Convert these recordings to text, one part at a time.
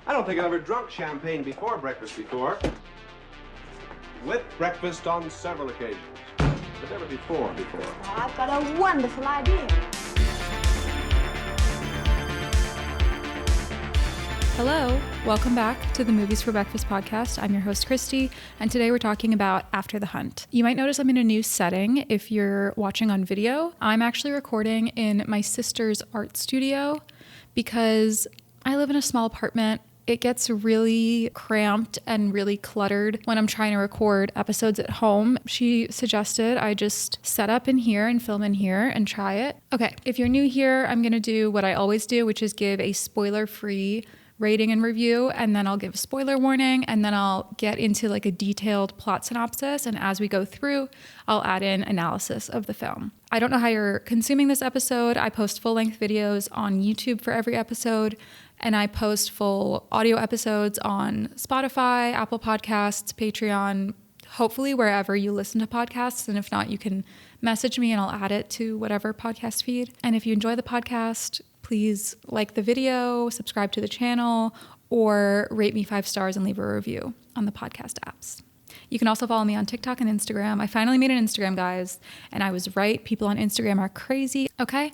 I don't think I've ever drunk champagne before breakfast before. With breakfast on several occasions, but never before. Oh, I've got a wonderful idea. Hello, welcome back to the Movies for Breakfast podcast. I'm your host, Christy, and today we're talking about After the Hunt. You might notice I'm in a new setting if you're watching on video. I'm actually recording in my sister's art studio because I live in a small apartment. It gets really cramped and really cluttered when I'm trying to record episodes at home. She suggested I just set up in here and film in here and try it. Okay, if you're new here, I'm gonna do what I always do, which is give a spoiler-free rating and review, and then I'll give a spoiler warning, and then I'll get into like a detailed plot synopsis, and as we go through, I'll add in analysis of the film. I don't know how you're consuming this episode. I post full-length videos on YouTube for every episode, and I post full audio episodes on Spotify, Apple Podcasts, Patreon, hopefully wherever you listen to podcasts. And if not, you can message me and I'll add it to whatever podcast feed. And if you enjoy the podcast, please like the video, subscribe to the channel, or rate me 5 stars and leave a review on the podcast apps. You can also follow me on TikTok and Instagram. I finally made an Instagram, guys, and I was right. People on Instagram are crazy. Okay.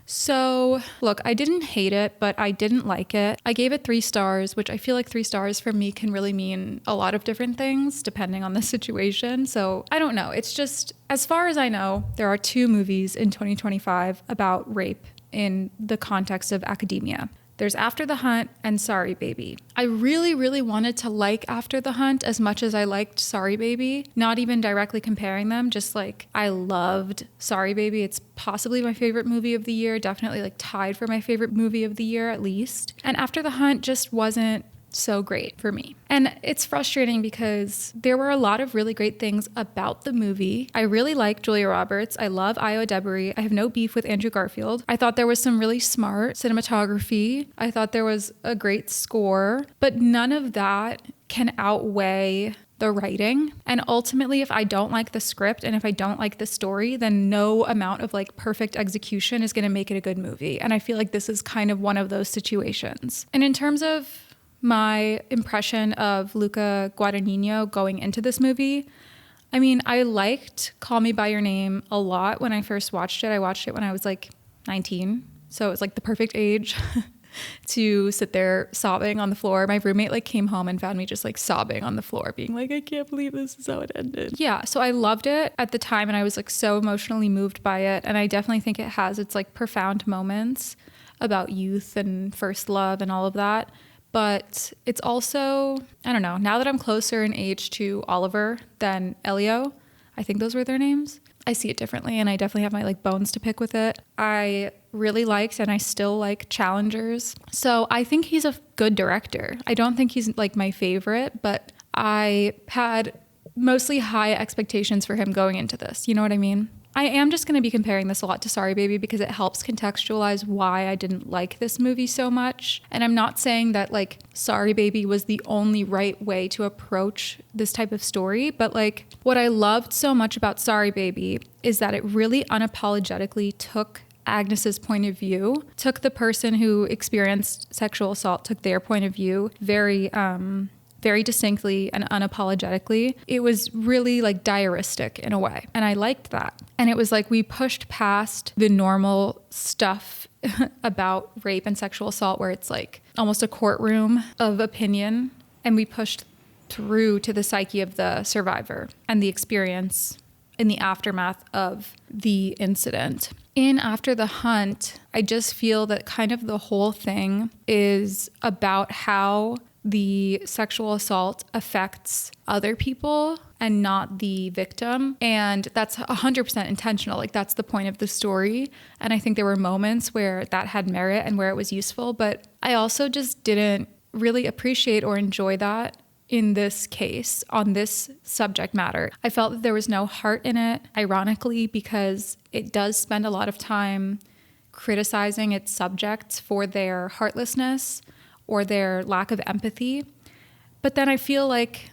So look, I didn't hate it, but I didn't like it. I gave it 3 stars, which I feel like 3 stars for me can really mean a lot of different things depending on the situation. So I don't know. It's just, as far as I know, there are 2 movies in 2025 about rape in the context of academia. There's After the Hunt and Sorry Baby. I really, really wanted to like After the Hunt as much as I liked Sorry Baby, not even directly comparing them, just like I loved Sorry Baby. It's possibly my favorite movie of the year, definitely like tied for my favorite movie of the year at least. And After the Hunt just wasn't so great for me. And it's frustrating because there were a lot of really great things about the movie. I really like Julia Roberts. I love Ayo Edebiri. I have no beef with Andrew Garfield. I thought there was some really smart cinematography. I thought there was a great score, but none of that can outweigh the writing. And ultimately, if I don't like the script and if I don't like the story, then no amount of like perfect execution is going to make it a good movie. And I feel like this is kind of one of those situations. And in terms of my impression of Luca Guadagnino going into this movie, I mean, I liked Call Me By Your Name a lot when I first watched it. I watched it when I was like 19, so it was like the perfect age to sit there sobbing on the floor. My roommate like came home and found me just like sobbing on the floor, being like, I can't believe this is how it ended. Yeah, so I loved it at the time and I was like so emotionally moved by it, and I definitely think it has its like profound moments about youth and first love and all of that. But it's also, I don't know, now that I'm closer in age to Oliver than Elio, I think those were their names, I see it differently, and I definitely have my like bones to pick with it. I really liked, and I still like, Challengers. So I think he's a good director. I don't think he's like my favorite, but I had mostly high expectations for him going into this. You know what I mean? I am just going to be comparing this a lot to Sorry Baby because it helps contextualize why I didn't like this movie so much. And I'm not saying that like Sorry Baby was the only right way to approach this type of story, but like what I loved so much about Sorry Baby is that it really unapologetically took Agnes's point of view, took the person who experienced sexual assault, took their point of view very distinctly and unapologetically. It was really like diaristic in a way. And I liked that. And it was like we pushed past the normal stuff about rape and sexual assault where it's like almost a courtroom of opinion. And we pushed through to the psyche of the survivor and the experience in the aftermath of the incident. In After the Hunt, I just feel that kind of the whole thing is about how the sexual assault affects other people and not the victim. And that's 100% intentional. Like that's the point of the story. And I think there were moments where that had merit and where it was useful, but I also just didn't really appreciate or enjoy that in this case on this subject matter. I felt that there was no heart in it, ironically, because it does spend a lot of time criticizing its subjects for their heartlessness or their lack of empathy. But then I feel like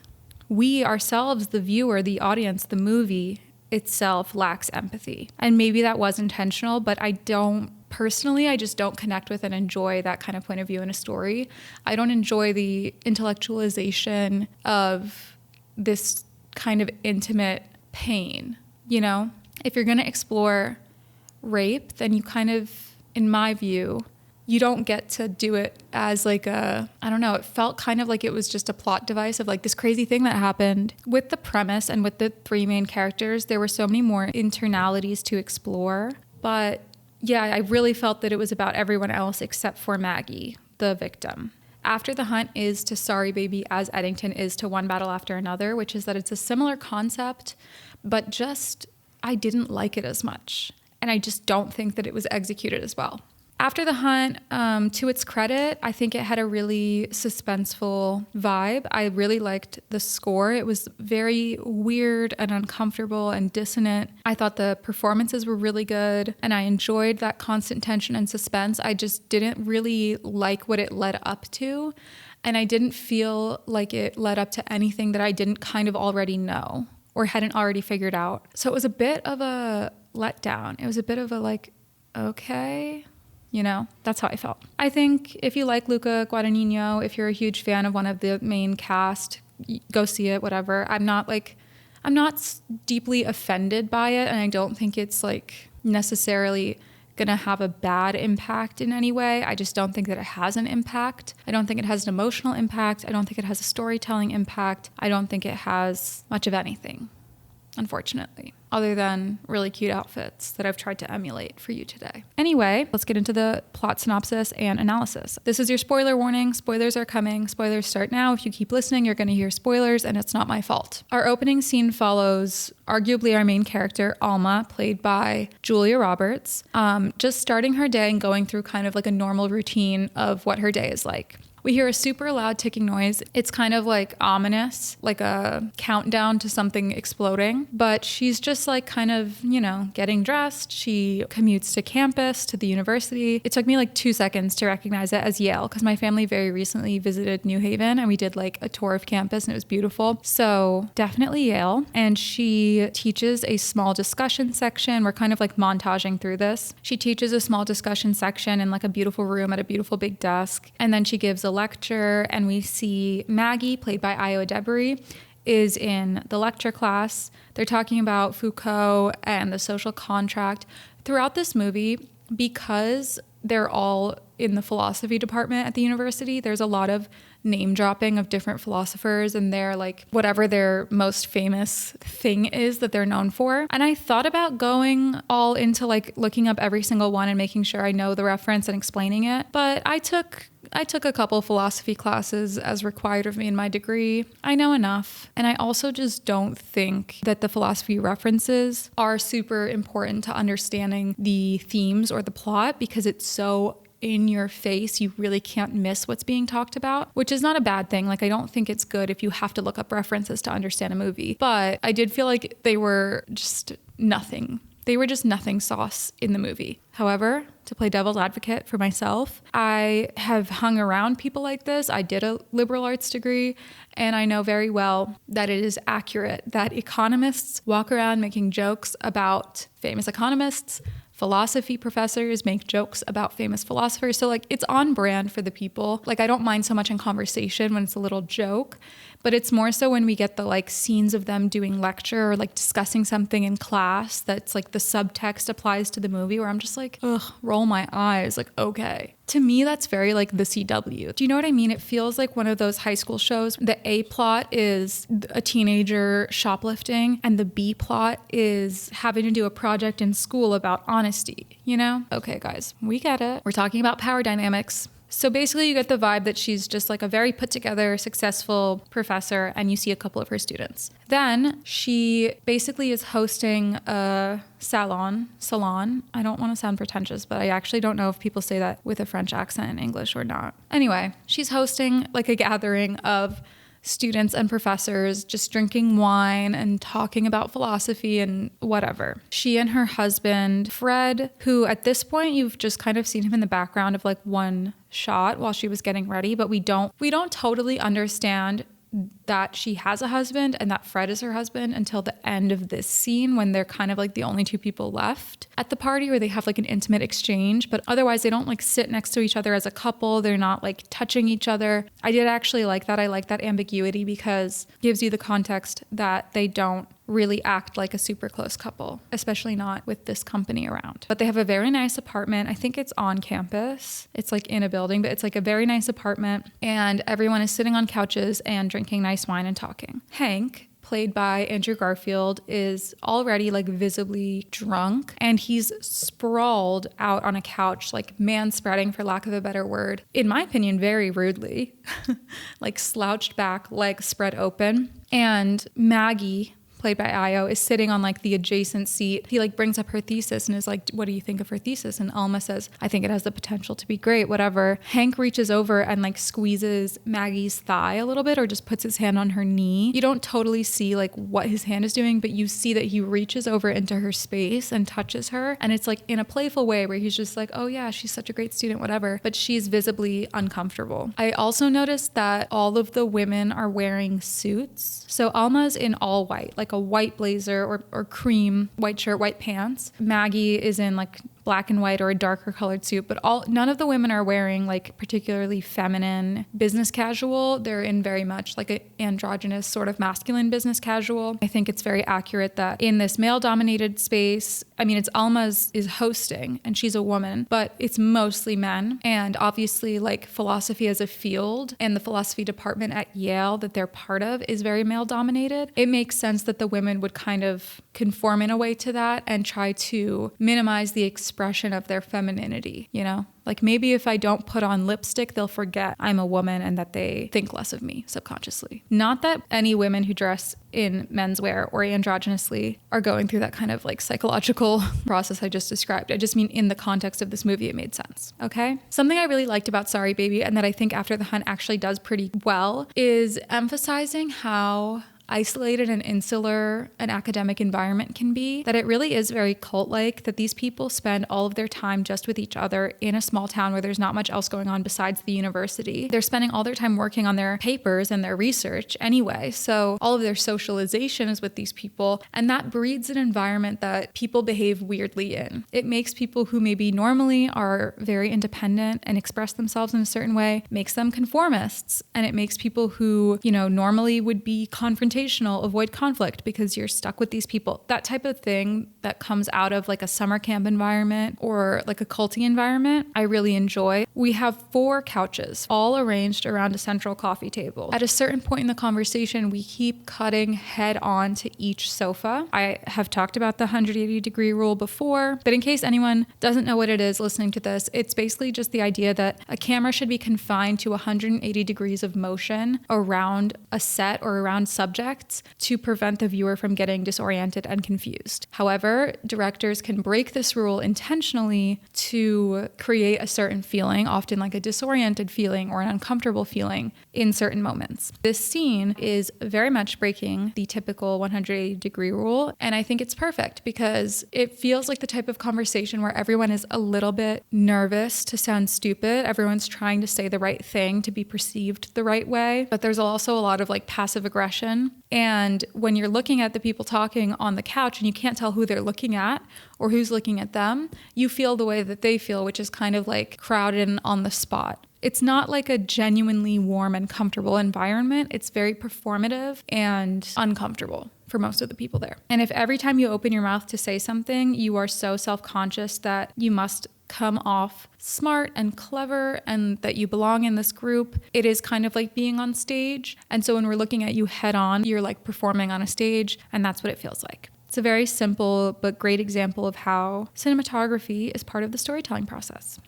we ourselves, the viewer, the audience, the movie itself lacks empathy. And maybe that was intentional, but I don't personally, I just don't connect with and enjoy that kind of point of view in a story. I don't enjoy the intellectualization of this kind of intimate pain, you know? If you're going to explore rape, then you kind of, in my view, you don't get to do it as like I don't know, it felt kind of like it was just a plot device of like this crazy thing that happened. With the premise and with the three main characters, there were so many more internalities to explore. But yeah, I really felt that it was about everyone else except for Maggie, the victim. After the Hunt is to Sorry Baby as Eddington is to One Battle After Another, which is that it's a similar concept, but just I didn't like it as much. And I just don't think that it was executed as well. After the Hunt, to its credit, I think it had a really suspenseful vibe. I really liked the score. It was very weird and uncomfortable and dissonant. I thought the performances were really good, and I enjoyed that constant tension and suspense. I just didn't really like what it led up to, and I didn't feel like it led up to anything that I didn't kind of already know or hadn't already figured out. So it was a bit of a letdown. It was a bit of a like, okay... You know, that's how I felt. I think if you like Luca Guadagnino, if you're a huge fan of one of the main cast, go see it, whatever. I'm not deeply offended by it, and I don't think it's like necessarily gonna have a bad impact in any way. I just don't think that it has an impact. I don't think it has an emotional impact. I don't think it has a storytelling impact. I don't think it has much of anything, unfortunately, other than really cute outfits that I've tried to emulate for you today. Anyway, let's get into the plot synopsis and analysis. This is your spoiler warning. Spoilers are coming. Spoilers start now. If you keep listening, you're going to hear spoilers, and it's not my fault. Our opening scene follows arguably our main character, Alma, played by Julia Roberts, just starting her day and going through kind of like a normal routine of what her day is like. We hear a super loud ticking noise. It's kind of like ominous, like a countdown to something exploding. But she's just like kind of, you know, getting dressed. She commutes to campus, to the university. It took me like 2 seconds to recognize it as Yale because my family very recently visited New Haven and we did like a tour of campus and it was beautiful. So definitely Yale. And she teaches a small discussion section. We're kind of like montaging through this. She teaches a small discussion section in like a beautiful room at a beautiful big desk. And then she gives a lecture, and we see Maggie, played by Io Debris, is in the lecture class. They're talking about Foucault and the social contract. Throughout this movie, because they're all in the philosophy department at the university, there's a lot of name dropping of different philosophers and their like whatever their most famous thing is that they're known for. And I thought about going all into like looking up every single one and making sure I know the reference and explaining it. But I took a couple philosophy classes as required of me in my degree. I know enough. And I also just don't think that the philosophy references are super important to understanding the themes or the plot because it's so in your face, you really can't miss what's being talked about, which is not a bad thing. Like, I don't think it's good if you have to look up references to understand a movie, but I did feel like they were just nothing. They were just nothing sauce in the movie. However, to play devil's advocate for myself, I have hung around people like this. I did a liberal arts degree, and I know very well that it is accurate that economists walk around making jokes about famous economists. Philosophy professors make jokes about famous philosophers. So like it's on brand for the people. Like I don't mind so much in conversation when it's a little joke, but it's more so when we get the like scenes of them doing lecture or like discussing something in class that's like the subtext applies to the movie where I'm just like, ugh, roll my eyes. Like, okay. To me, that's very like the CW. Do you know what I mean? It feels like one of those high school shows. The A plot is a teenager shoplifting and the B plot is having to do a project in school about honesty, you know? Okay, guys, we get it. We're talking about power dynamics. So basically you get the vibe that she's just like a very put together, successful professor and you see a couple of her students. Then she basically is hosting a salon. I don't want to sound pretentious, but I actually don't know if people say that with a French accent in English or not. Anyway, she's hosting like a gathering of students and professors just drinking wine and talking about philosophy and whatever. She and her husband, Fred, who at this point you've just kind of seen him in the background of like one shot while she was getting ready, but we don't totally understand that she has a husband and that Fred is her husband until the end of this scene when they're kind of like the only two people left at the party, where they have like an intimate exchange, but otherwise they don't like sit next to each other as a couple. They're not like touching each other. I did actually like that. I like that ambiguity because it gives you the context that they don't really act like a super close couple, especially not with this company around. But they have a very nice apartment. I think it's on campus. It's like in a building, but it's like a very nice apartment, and everyone is sitting on couches and drinking nice wine and talking. Hank, played by Andrew Garfield, is already like visibly drunk, and he's sprawled out on a couch, like man spreading, for lack of a better word, in my opinion, very rudely, like slouched back, legs spread open. And Maggie, played by Io, is sitting on like the adjacent seat. He like brings up her thesis and is like, what do you think of her thesis? And Alma says, I think it has the potential to be great, whatever. Hank reaches over and like squeezes Maggie's thigh a little bit, or just puts his hand on her knee. You don't totally see like what his hand is doing, but you see that he reaches over into her space and touches her. And it's like in a playful way where he's just like, oh yeah, she's such a great student, whatever. But she's visibly uncomfortable. I also noticed that all of the women are wearing suits. So Alma's in all white, like a white blazer or cream, white shirt, white pants. Maggie is in like black and white or a darker colored suit, but none of the women are wearing like particularly feminine business casual. They're in very much like an androgynous sort of masculine business casual. I think it's very accurate that in this male dominated space, I mean, it's Alma's is hosting and she's a woman, but it's mostly men. And obviously like philosophy as a field and the philosophy department at Yale that they're part of is very male dominated. It makes sense that the women would kind of conform in a way to that and try to minimize the expression of their femininity, you know? Like maybe if I don't put on lipstick, they'll forget I'm a woman and that they think less of me subconsciously. Not that any women who dress in menswear or androgynously are going through that kind of like psychological process I just described. I just mean in the context of this movie, it made sense. Okay. Something I really liked about Sorry Baby, and that I think After the Hunt actually does pretty well, is emphasizing how isolated and insular an academic environment can be, that it really is very cult-like, that these people spend all of their time just with each other in a small town where there's not much else going on besides the university. They're spending all their time working on their papers and their research anyway, so all of their socialization is with these people, and that breeds an environment that people behave weirdly in. It makes people who maybe normally are very independent and express themselves in a certain way, makes them conformists, and it makes people who, you know, normally would be confrontational, avoid conflict because you're stuck with these people. That type of thing that comes out of like a summer camp environment or like a culty environment, I really enjoy. We have 4 couches all arranged around a central coffee table. At a certain point in the conversation, we keep cutting head on to each sofa. I have talked about the 180-degree rule before, but in case anyone doesn't know what it is listening to this, it's basically just the idea that a camera should be confined to 180 degrees of motion around a set or around subjects to prevent the viewer from getting disoriented and confused. However, directors can break this rule intentionally to create a certain feeling, often like a disoriented feeling or an uncomfortable feeling in certain moments. This scene is very much breaking the typical 180-degree rule, and I think it's perfect because it feels like the type of conversation where everyone is a little bit nervous to sound stupid. Everyone's trying to say the right thing to be perceived the right way, but there's also a lot of like passive aggression. And when you're looking at the people talking on the couch and you can't tell who they're looking at or who's looking at them, you feel the way that they feel, which is kind of like crowded and on the spot. It's not like a genuinely warm and comfortable environment. It's very performative and uncomfortable for most of the people there. And if every time you open your mouth to say something, you are so self-conscious that you must come off smart and clever and that you belong in this group, it is kind of like being on stage. And so when we're looking at you head on, you're like performing on a stage, and that's what it feels like. It's a very simple but great example of how cinematography is part of the storytelling process.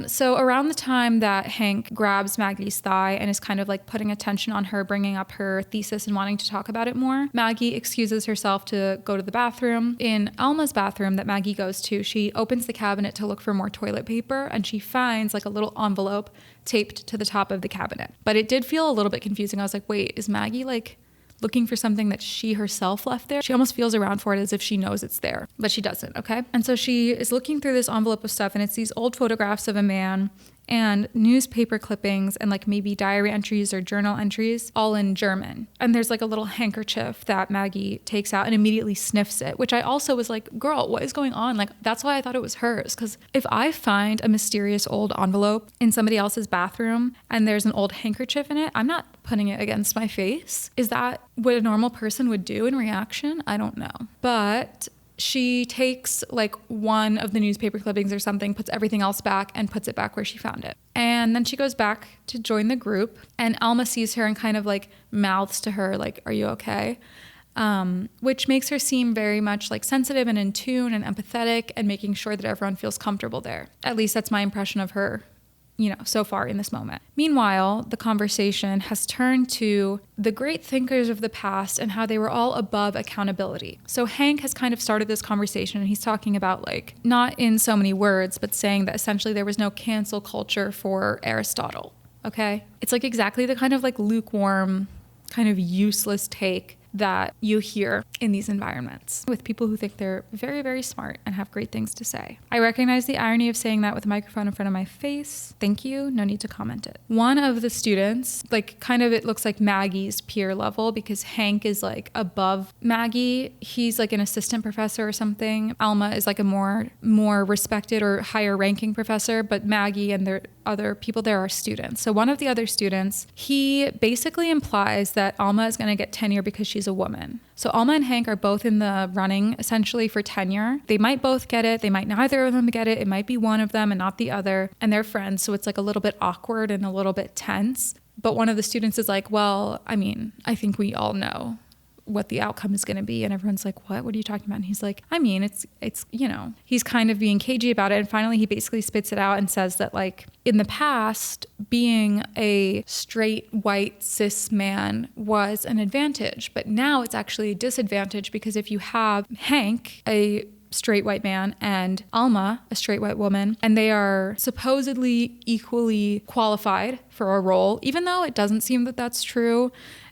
So around the time that Hank grabs Maggie's thigh and is kind of like putting attention on her, bringing up her thesis and wanting to talk about it more, Maggie excuses herself to go to the bathroom. In Alma's bathroom that Maggie goes to, she opens the cabinet to look for more toilet paper, and she finds like a little envelope taped to the top of the cabinet. But it did feel a little bit confusing. I was like, wait, is Maggie like looking for something that she herself left there? She almost feels around for it as if she knows it's there, but she doesn't, okay? And so she is looking through this envelope of stuff, and it's these old photographs of a man and newspaper clippings and like maybe diary entries or journal entries all in German. And there's like a little handkerchief that Maggie takes out and immediately sniffs it, which I also was like, girl, what is going on? Like, that's why I thought it was hers. Because if I find a mysterious old envelope in somebody else's bathroom and there's an old handkerchief in it, I'm not putting it against my face. Is that what a normal person would do in reaction? I don't know. But she takes like one of the newspaper clippings or something, puts everything else back and puts it back where she found it. And then she goes back to join the group and Alma sees her and kind of like mouths to her like, are you okay? Which makes her seem very much like sensitive and in tune and empathetic and making sure that everyone feels comfortable there. At least that's my impression of her, you know, so far in this moment. Meanwhile, the conversation has turned to the great thinkers of the past and how they were all above accountability. So Hank has kind of started this conversation and he's talking about like, not in so many words, but saying that essentially there was no cancel culture for Aristotle. Okay. It's like exactly the kind of like lukewarm, kind of useless take that you hear in these environments with people who think they're very, very smart and have great things to say. I recognize the irony of saying that with a microphone in front of my face. Thank you. No need to comment it. One of the students, like kind of it looks like Maggie's peer level because Hank is like above Maggie. He's like an assistant professor or something. Alma is like a more respected or higher ranking professor, but Maggie and their other people there are students. So one of the other students, he basically implies that Alma is going to get tenure because she's a woman. So Alma and Hank are both in the running essentially for tenure. They might both get it. They might neither of them get it. It might be one of them and not the other. And they're friends. So it's like a little bit awkward and a little bit tense. But one of the students is like, well, I mean, I think we all know what the outcome is going to be. And everyone's like, what are you talking about? And he's like, I mean, it's, you know, he's kind of being cagey about it. And finally he basically spits it out and says that like in the past, being a straight white cis man was an advantage, but now it's actually a disadvantage because if you have Hank, a straight white man, and Alma, a straight white woman, and they are supposedly equally qualified for a role, even though it doesn't seem that that's true.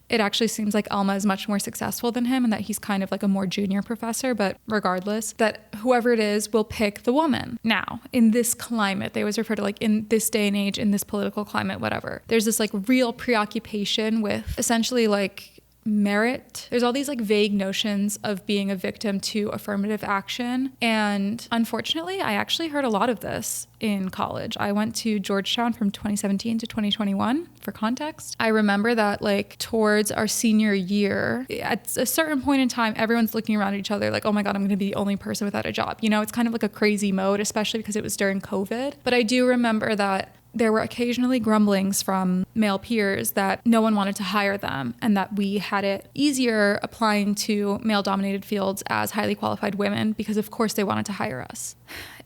It actually seems like Alma is much more successful than him and that he's kind of like a more junior professor, but regardless, that whoever it is will pick the woman. Now, in this climate, they always refer to like in this day and age, in this political climate, whatever, there's this like real preoccupation with essentially like merit. There's all these like vague notions of being a victim to affirmative action. And unfortunately, I actually heard a lot of this in college. I went to Georgetown from 2017 to 2021 for context. I remember that like towards our senior year, at a certain point in time, everyone's looking around at each other like, oh my God, I'm going to be the only person without a job. You know, it's kind of like a crazy mode, especially because it was during COVID. But I do remember that there were occasionally grumblings from male peers that no one wanted to hire them and that we had it easier applying to male-dominated fields as highly qualified women because of course they wanted to hire us.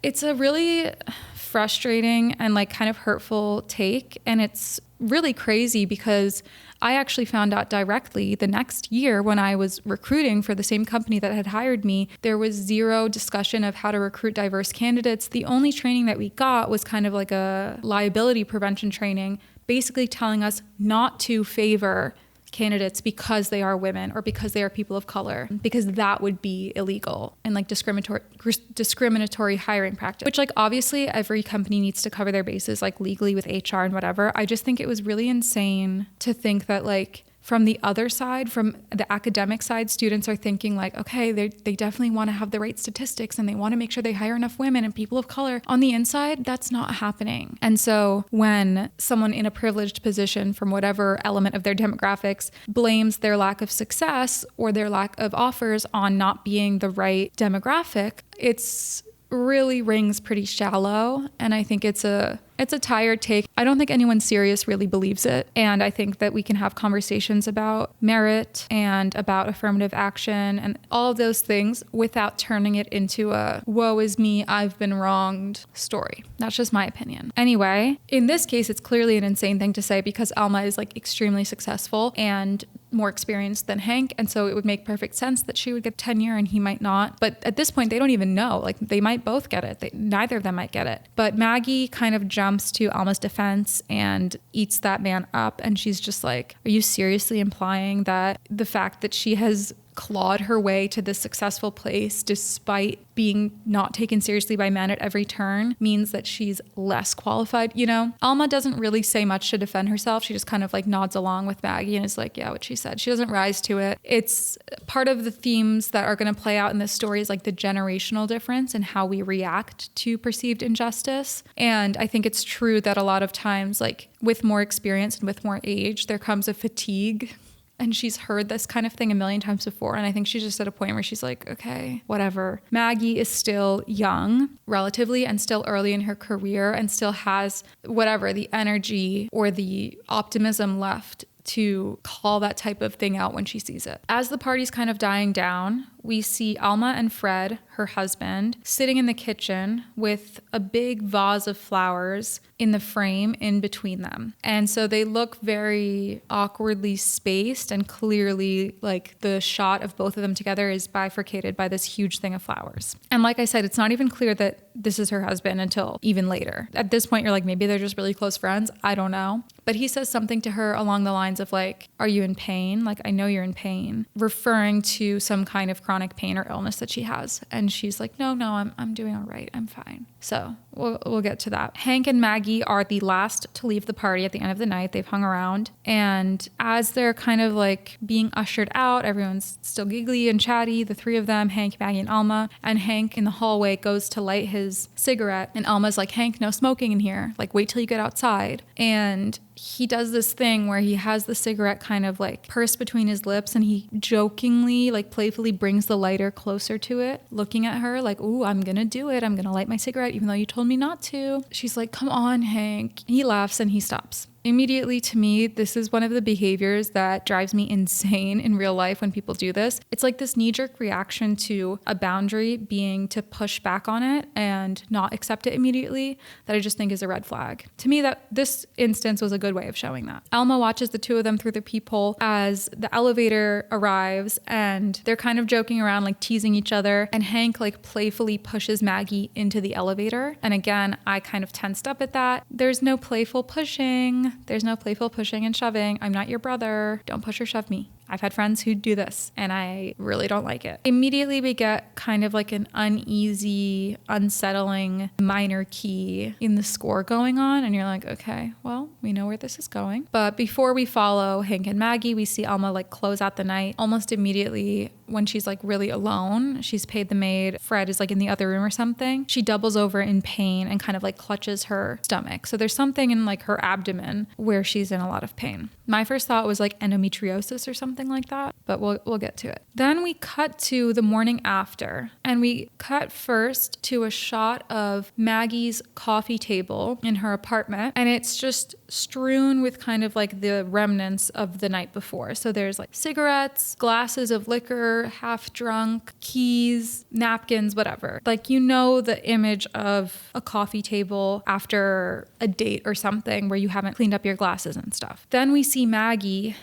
It's a really frustrating and like kind of hurtful take, and it's really crazy because I actually found out directly the next year when I was recruiting for the same company that had hired me. There was zero discussion of how to recruit diverse candidates. The only training that we got was kind of like a liability prevention training, basically telling us not to favor candidates because they are women or because they are people of color, because that would be illegal and like discriminatory hiring practice, which like obviously every company needs to cover their bases like legally with HR and whatever. I just think it was really insane to think that like from the other side, from the academic side, students are thinking like, okay, they definitely want to have the right statistics and they want to make sure they hire enough women and people of color. On the inside, that's not happening. And so when someone in a privileged position from whatever element of their demographics blames their lack of success or their lack of offers on not being the right demographic, it's really rings pretty shallow. And I think it's a tired take. I don't think anyone serious really believes it. And I think that we can have conversations about merit and about affirmative action and all of those things without turning it into a woe is me, I've been wronged story. That's just my opinion. Anyway, in this case, it's clearly an insane thing to say because Alma is like extremely successful and more experienced than Hank. And so it would make perfect sense that she would get tenure and he might not. But at this point, they don't even know. Like they might both get it. Neither of them might get it. But Maggie kind of jumps to Alma's defense and eats that man up. And she's just like, are you seriously implying that the fact that she has clawed her way to this successful place despite being not taken seriously by men at every turn means that she's less qualified. You know, Alma doesn't really say much to defend herself. She just kind of like nods along with Maggie and is like, yeah, what she said. She doesn't rise to it. It's part of the themes that are going to play out in this story is like the generational difference in how we react to perceived injustice. And I think it's true that a lot of times, like with more experience and with more age, there comes a fatigue. And she's heard this kind of thing a million times before. And I think she's just at a point where she's like, okay, whatever. Maggie is still young, relatively, and still early in her career and still has whatever, the energy or the optimism left to call that type of thing out when she sees it. As the party's kind of dying down, we see Alma and Fred, her husband, sitting in the kitchen with a big vase of flowers in the frame in between them. And so they look very awkwardly spaced, and clearly like the shot of both of them together is bifurcated by this huge thing of flowers. And like I said, it's not even clear that this is her husband until even later. At this point, you're like, maybe they're just really close friends. I don't know. But he says something to her along the lines of like, are you in pain? Like, I know you're in pain, referring to some kind of chronic pain or illness that she has. And she's like, no, I'm doing all right. I'm fine. So we'll get to that. Hank and Maggie are the last to leave the party at the end of the night. They've hung around. And as they're kind of like being ushered out, everyone's still giggly and chatty, the three of them, Hank, Maggie, and Alma. And Hank in the hallway goes to light his cigarette. And Alma's like, Hank, no smoking in here. Like, wait till you get outside. And he does this thing where he has the cigarette kind of like pursed between his lips, and he jokingly, like playfully brings the lighter closer to it, looking at her like, ooh, I'm gonna do it. I'm gonna light my cigarette even though you told me not to. She's like, come on, Hank. He laughs and he stops. Immediately, to me, this is one of the behaviors that drives me insane in real life when people do this. It's like this knee-jerk reaction to a boundary being to push back on it and not accept it immediately that I just think is a red flag. To me, that this instance was a good way of showing that. Alma watches the two of them through the peephole as the elevator arrives, and they're kind of joking around, like teasing each other, and Hank like playfully pushes Maggie into the elevator. And again, I kind of tensed up at that. There's no playful pushing. There's no playful pushing and shoving. I'm not your brother. Don't push or shove me. I've had friends who do this, and I really don't like it. Immediately, we get kind of like an uneasy, unsettling minor key in the score going on, and you're like, okay, well, we know where this is going. But before we follow Hank and Maggie, we see Alma like close out the night. Almost immediately, when she's like really alone, she's paid the maid. Fred is like in the other room or something. She doubles over in pain and kind of like clutches her stomach. So there's something in like her abdomen where she's in a lot of pain. My first thought was like endometriosis or something like that, but we'll get to it. Then we cut to the morning after, and we cut first to a shot of Maggie's coffee table in her apartment, and it's just strewn with kind of like the remnants of the night before. So there's like cigarettes, glasses of liquor, half drunk, keys, napkins, whatever. Like, you know, the image of a coffee table after a date or something where you haven't cleaned up your glasses and stuff. Then we see Maggie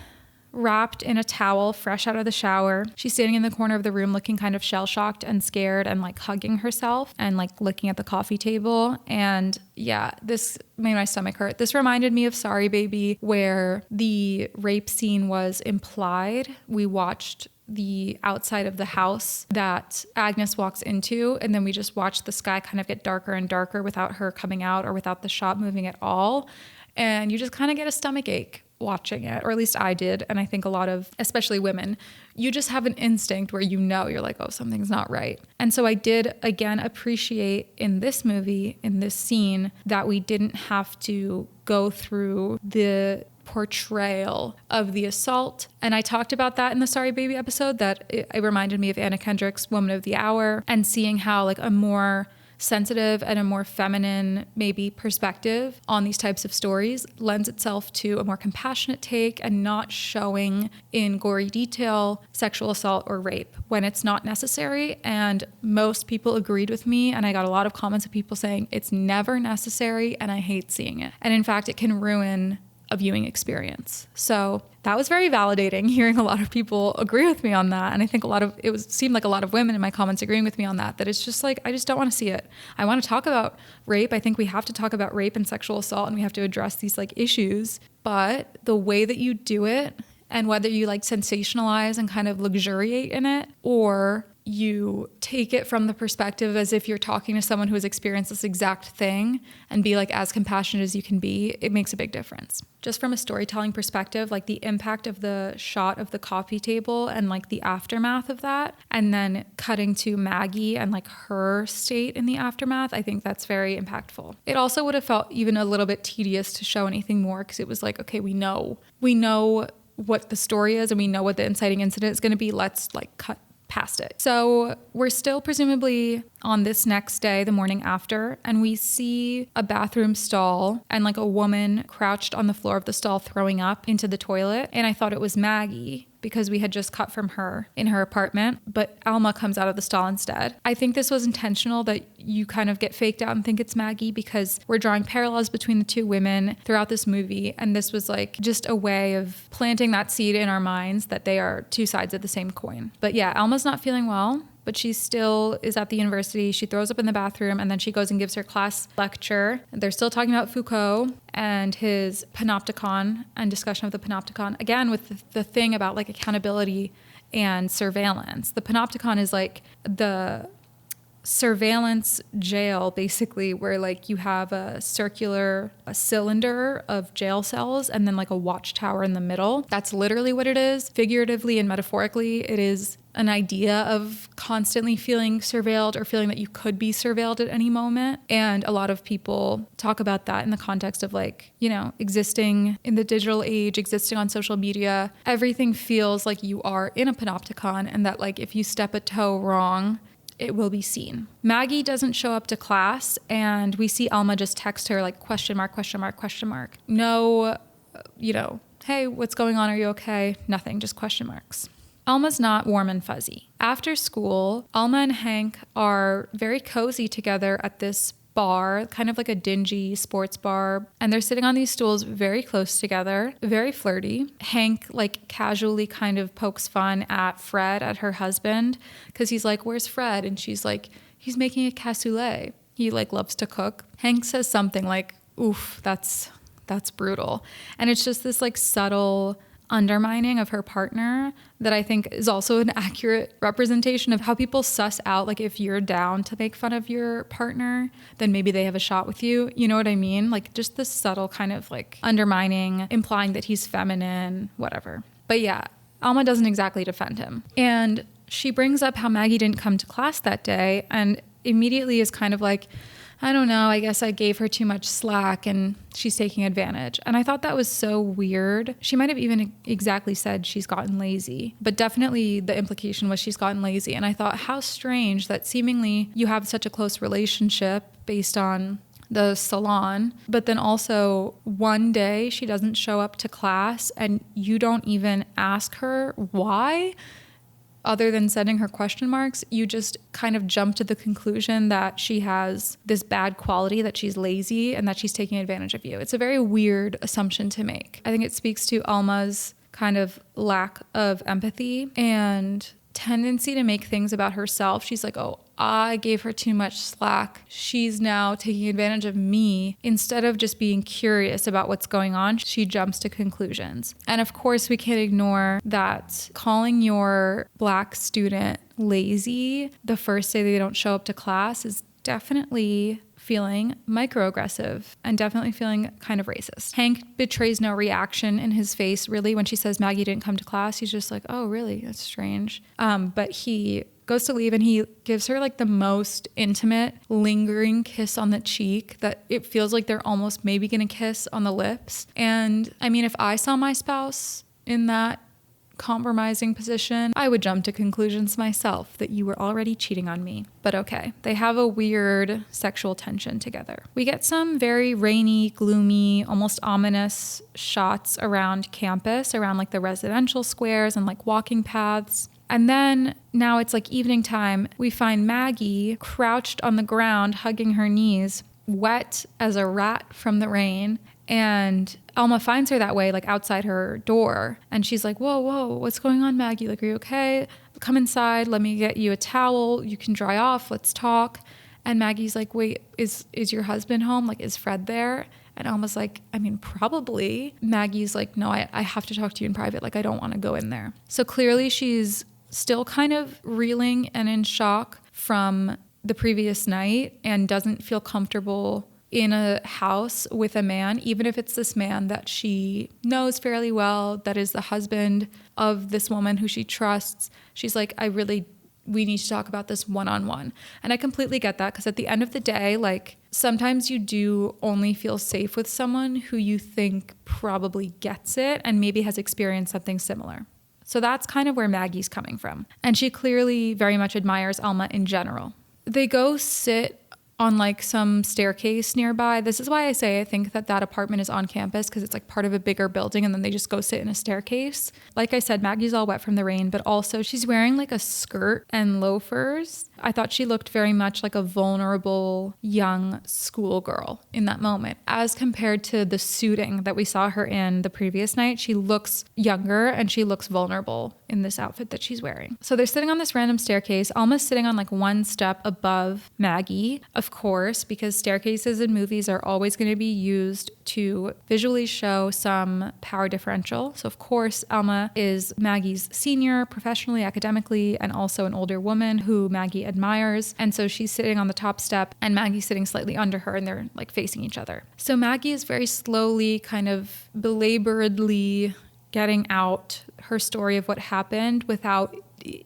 wrapped in a towel, fresh out of the shower. She's standing in the corner of the room looking kind of shell-shocked and scared and like hugging herself and like looking at the coffee table. And yeah, this made my stomach hurt. This reminded me of Sorry Baby, where the rape scene was implied. We watched the outside of the house that Agnes walks into, and then we just watched the sky kind of get darker and darker without her coming out or without the shot moving at all. And you just kind of get a stomach ache watching it, or at least I did. And I think a lot of, especially women, you just have an instinct where you know, you're like, oh, something's not right. And so I did, again, appreciate in this movie, in this scene, that we didn't have to go through the portrayal of the assault. And I talked about that in the Sorry Baby episode, that it reminded me of Anna Kendrick's Woman of the Hour, and seeing how like a more sensitive and a more feminine maybe perspective on these types of stories lends itself to a more compassionate take and not showing in gory detail sexual assault or rape when it's not necessary. And most people agreed with me, and I got a lot of comments of people saying it's never necessary and I hate seeing it. And in fact, it can ruin a viewing experience. So that was very validating, hearing a lot of people agree with me on that. And I think seemed like a lot of women in my comments agreeing with me on that it's just like, I just don't want to see it. I want to talk about rape. I think we have to talk about rape and sexual assault, and we have to address these like issues. But the way that you do it And whether you like sensationalize and kind of luxuriate in it, or you take it from the perspective as if you're talking to someone who has experienced this exact thing and be like as compassionate as you can be, it makes a big difference. Just from a storytelling perspective, like the impact of the shot of the coffee table and like the aftermath of that, and then cutting to Maggie and like her state in the aftermath, I think that's very impactful. It also would have felt even a little bit tedious to show anything more, because it was like, okay, we know what the story is and we know what the inciting incident is going to be. Let's like cut past it. So we're still presumably on this next day, the morning after, and we see a bathroom stall and like a woman crouched on the floor of the stall throwing up into the toilet. And I thought it was Maggie, because we had just cut from her in her apartment, but Alma comes out of the stall instead. I think this was intentional, that you kind of get faked out and think it's Maggie, because we're drawing parallels between the two women throughout this movie. And this was like just a way of planting that seed in our minds that they are two sides of the same coin. But yeah, Alma's not feeling well, but she still is at the university. She throws up in the bathroom, and then she goes and gives her class lecture. They're still talking about Foucault and his panopticon and discussion of the panopticon, again with the thing about like accountability and surveillance. The panopticon is like the surveillance jail, basically, where like you have a cylinder of jail cells and then like a watchtower in the middle. That's literally what it is. Figuratively and metaphorically, it is an idea of constantly feeling surveilled, or feeling that you could be surveilled at any moment. And a lot of people talk about that in the context of like, you know, existing in the digital age, existing on social media. Everything feels like you are in a panopticon, and that like if you step a toe wrong, it will be seen. Maggie doesn't show up to class, and we see Alma just text her like question mark, question mark, question mark. No, hey, what's going on? Are you okay? Nothing, just question marks. Alma's not warm and fuzzy. After school, Alma and Hank are very cozy together at this bar, kind of like a dingy sports bar, and they're sitting on these stools very close together, very flirty. Hank like casually kind of pokes fun at Fred, at her husband, because he's like, where's Fred? And she's like, he's making a cassoulet. He like loves to cook. Hank says something like, oof, that's brutal. And it's just this like subtle undermining of her partner that I think is also an accurate representation of how people suss out, like if you're down to make fun of your partner, then maybe they have a shot with you. You know what I mean? Like just this subtle kind of like undermining, implying that he's feminine, whatever. But yeah, Alma doesn't exactly defend him. And she brings up how Maggie didn't come to class that day, and immediately is kind of like, I don't know, I guess I gave her too much slack and she's taking advantage. And I thought that was so weird. She might have even exactly said she's gotten lazy, but definitely the implication was she's gotten lazy. And I thought, how strange that seemingly you have such a close relationship based on the salon, but then also one day she doesn't show up to class and you don't even ask her why. Other than sending her question marks, you just kind of jump to the conclusion that she has this bad quality, that she's lazy and that she's taking advantage of you. It's a very weird assumption to make. I think it speaks to Alma's kind of lack of empathy and tendency to make things about herself. She's like, oh, I gave her too much slack. She's now taking advantage of me. Instead of just being curious about what's going on, she jumps to conclusions. And of course, we can't ignore that calling your Black student lazy the first day they don't show up to class is definitely feeling microaggressive and definitely feeling kind of racist. Hank betrays no reaction in his face, really, when she says Maggie didn't come to class. He's just like, oh, really? That's strange. But he goes to leave and he gives her like the most intimate, lingering kiss on the cheek that it feels like they're almost maybe gonna kiss on the lips. And I mean, if I saw my spouse in that compromising position, I would jump to conclusions myself that you were already cheating on me. But okay, they have a weird sexual tension together. We get some very rainy, gloomy, almost ominous shots around campus, around like the residential squares and like walking paths. And then now it's like evening time. We find Maggie crouched on the ground, hugging her knees, wet as a rat from the rain. And Alma finds her that way, like outside her door. And she's like, whoa, what's going on, Maggie? Like, are you okay? Come inside. Let me get you a towel. You can dry off. Let's talk. And Maggie's like, wait, is your husband home? Like, is Fred there? And Alma's like, I mean, probably. Maggie's like, no, I have to talk to you in private. Like, I don't want to go in there. So clearly she's still kind of reeling and in shock from the previous night and doesn't feel comfortable in a house with a man, even if it's this man that she knows fairly well, that is the husband of this woman who she trusts. She's like, we need to talk about this one-on-one. And I completely get that, because at the end of the day, like, sometimes you do only feel safe with someone who you think probably gets it and maybe has experienced something similar. So that's kind of where Maggie's coming from. And she clearly very much admires Alma in general. They go sit on like some staircase nearby. This is why I say I think that apartment is on campus, because it's like part of a bigger building, and then they just go sit in a staircase. Like I said, Maggie's all wet from the rain, but also she's wearing like a skirt and loafers. I thought she looked very much like a vulnerable young schoolgirl in that moment, as compared to the suiting that we saw her in the previous night. She looks younger and she looks vulnerable in this outfit that she's wearing. So they're sitting on this random staircase, almost sitting on like one step above Maggie, of course, because staircases in movies are always going to be used to visually show some power differential. So of course, Alma is Maggie's senior professionally, academically, and also an older woman who Maggie admires. And so she's sitting on the top step and Maggie's sitting slightly under her, and they're like facing each other. So Maggie is very slowly, kind of belaboredly getting out her story of what happened without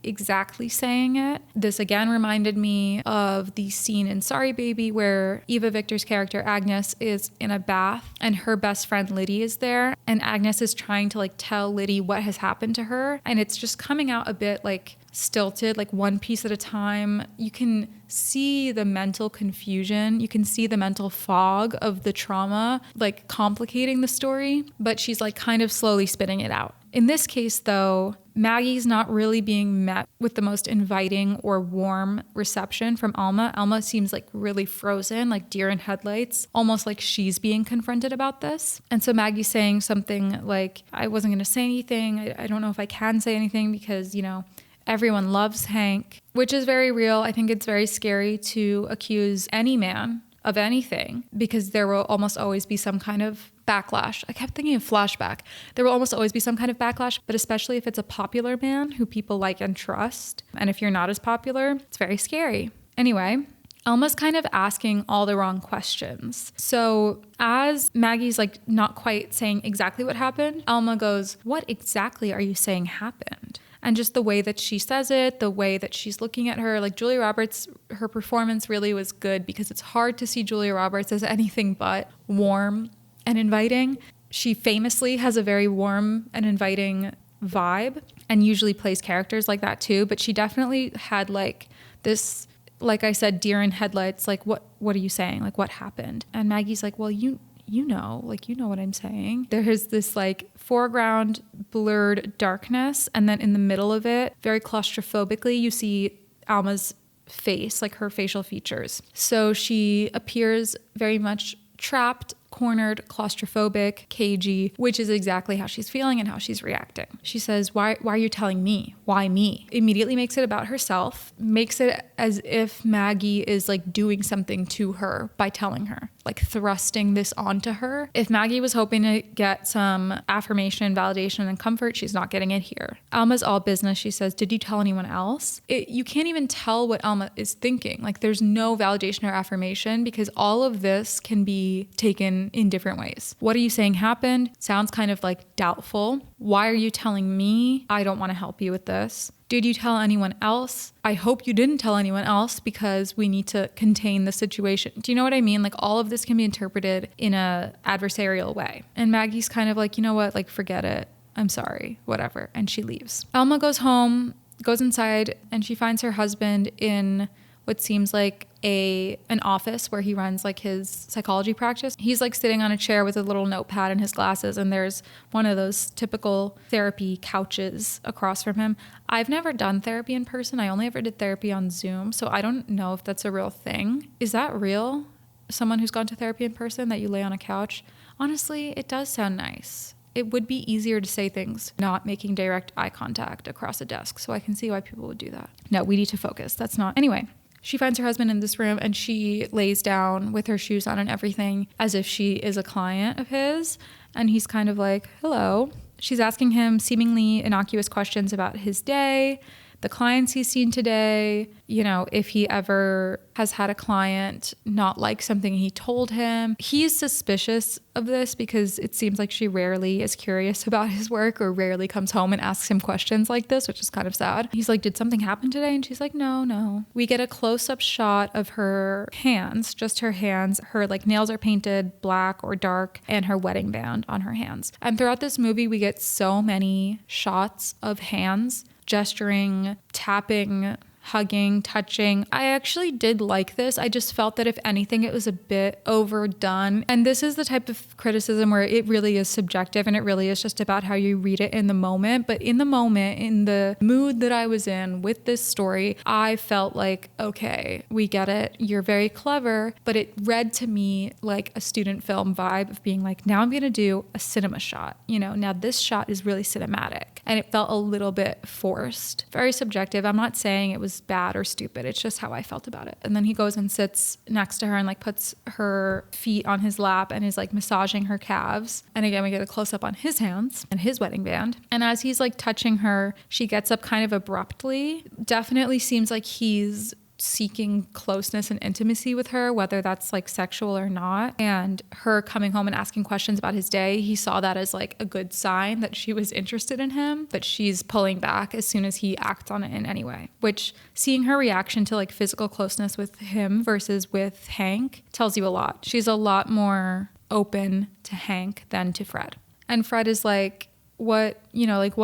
exactly saying it. This again reminded me of the scene in Sorry Baby where Eva Victor's character Agnes is in a bath and her best friend Liddy is there, and Agnes is trying to like tell Liddy what has happened to her, and it's just coming out a bit like stilted, like one piece at a time. You can see the mental confusion, you can see the mental fog of the trauma like complicating the story, but she's like kind of slowly spitting it out. In this case though, Maggie's not really being met with the most inviting or warm reception from Alma. Alma seems like really frozen, like deer in headlights, almost like she's being confronted about this. And so Maggie's saying something like, I wasn't going to say anything. I don't know if I can say anything because, you know, everyone loves Hank, which is very real. I think it's very scary to accuse any man of anything because there will almost always be some kind of backlash. I kept thinking of Flashback. There will almost always be some kind of backlash, but especially if it's a popular man who people like and trust. And if you're not as popular, it's very scary. Anyway, Alma's kind of asking all the wrong questions. So as Maggie's like not quite saying exactly what happened, Alma goes, what exactly are you saying happened? And just the way that she says it, the way that she's looking at her, like Julia Roberts, her performance really was good because it's hard to see Julia Roberts as anything but warm and inviting. She famously has a very warm and inviting vibe and usually plays characters like that too. But she definitely had like this, like I said, deer in headlights, like what are you saying? Like what happened? And Maggie's like, well, you know what I'm saying. There's this like foreground blurred darkness, and then in the middle of it, very claustrophobically, you see Alma's face, like her facial features. So she appears very much trapped, cornered, claustrophobic, cagey, which is exactly how she's feeling and how she's reacting. She says, why are you telling me? Why me? Immediately makes it about herself, makes it as if Maggie is like doing something to her by telling her, like thrusting this onto her. If Maggie was hoping to get some affirmation, validation, and comfort, she's not getting it here. Alma's all business. She says, did you tell anyone else? You can't even tell what Alma is thinking. Like there's no validation or affirmation because all of this can be taken in different ways. What are you saying happened? Sounds kind of like doubtful. Why are you telling me? I don't want to help you with this. Did you tell anyone else? I hope you didn't tell anyone else because we need to contain the situation. Do you know what I mean? Like all of this can be interpreted in a adversarial way. And Maggie's kind of like, you know what? Like forget it. I'm sorry, whatever. And she leaves. Alma goes home, goes inside, and she finds her husband in what seems like an office where he runs like his psychology practice. He's like sitting on a chair with a little notepad and his glasses, and there's one of those typical therapy couches across from him. I've never done therapy in person. I only ever did therapy on Zoom, so I don't know if that's a real thing. Is that real? Someone who's gone to therapy in person, that you lay on a couch? Honestly, it does sound nice. It would be easier to say things not making direct eye contact across a desk, so I can see why people would do that. No, we need to focus. That's not... Anyway, She finds her husband in this room and she lays down with her shoes on and everything as if she is a client of his. And he's kind of like, hello. She's asking him seemingly innocuous questions about his day, the clients he's seen today, you know, if he ever has had a client not like something he told him. He's suspicious of this because it seems like she rarely is curious about his work or rarely comes home and asks him questions like this, which is kind of sad. He's like, did something happen today? And she's like, no. We get a close-up shot of her hands, just her hands. Her like nails are painted black or dark and her wedding band on her hands. And throughout this movie, we get so many shots of hands gesturing, tapping, hugging, touching. I actually did like this. I just felt that if anything, it was a bit overdone. And this is the type of criticism where it really is subjective and it really is just about how you read it in the moment. But in the moment, in the mood that I was in with this story, I felt like, okay, we get it. You're very clever. But it read to me like a student film vibe of being like, now I'm going to do a cinema shot. You know, now this shot is really cinematic. And it felt a little bit forced. Very subjective. I'm not saying it was bad or stupid. It's just how I felt about it. And then he goes and sits next to her and like puts her feet on his lap and is like massaging her calves. And again, we get a close up on his hands and his wedding band. And as he's like touching her, she gets up kind of abruptly. Definitely seems like he's seeking closeness and intimacy with her, whether that's like sexual or not. And her coming home and asking questions about his day, he saw that as like a good sign that she was interested in him, but she's pulling back as soon as he acts on it in any way, which seeing her reaction to like physical closeness with him versus with Hank tells you a lot. She's a lot more open to Hank than to Fred. And Fred is like, what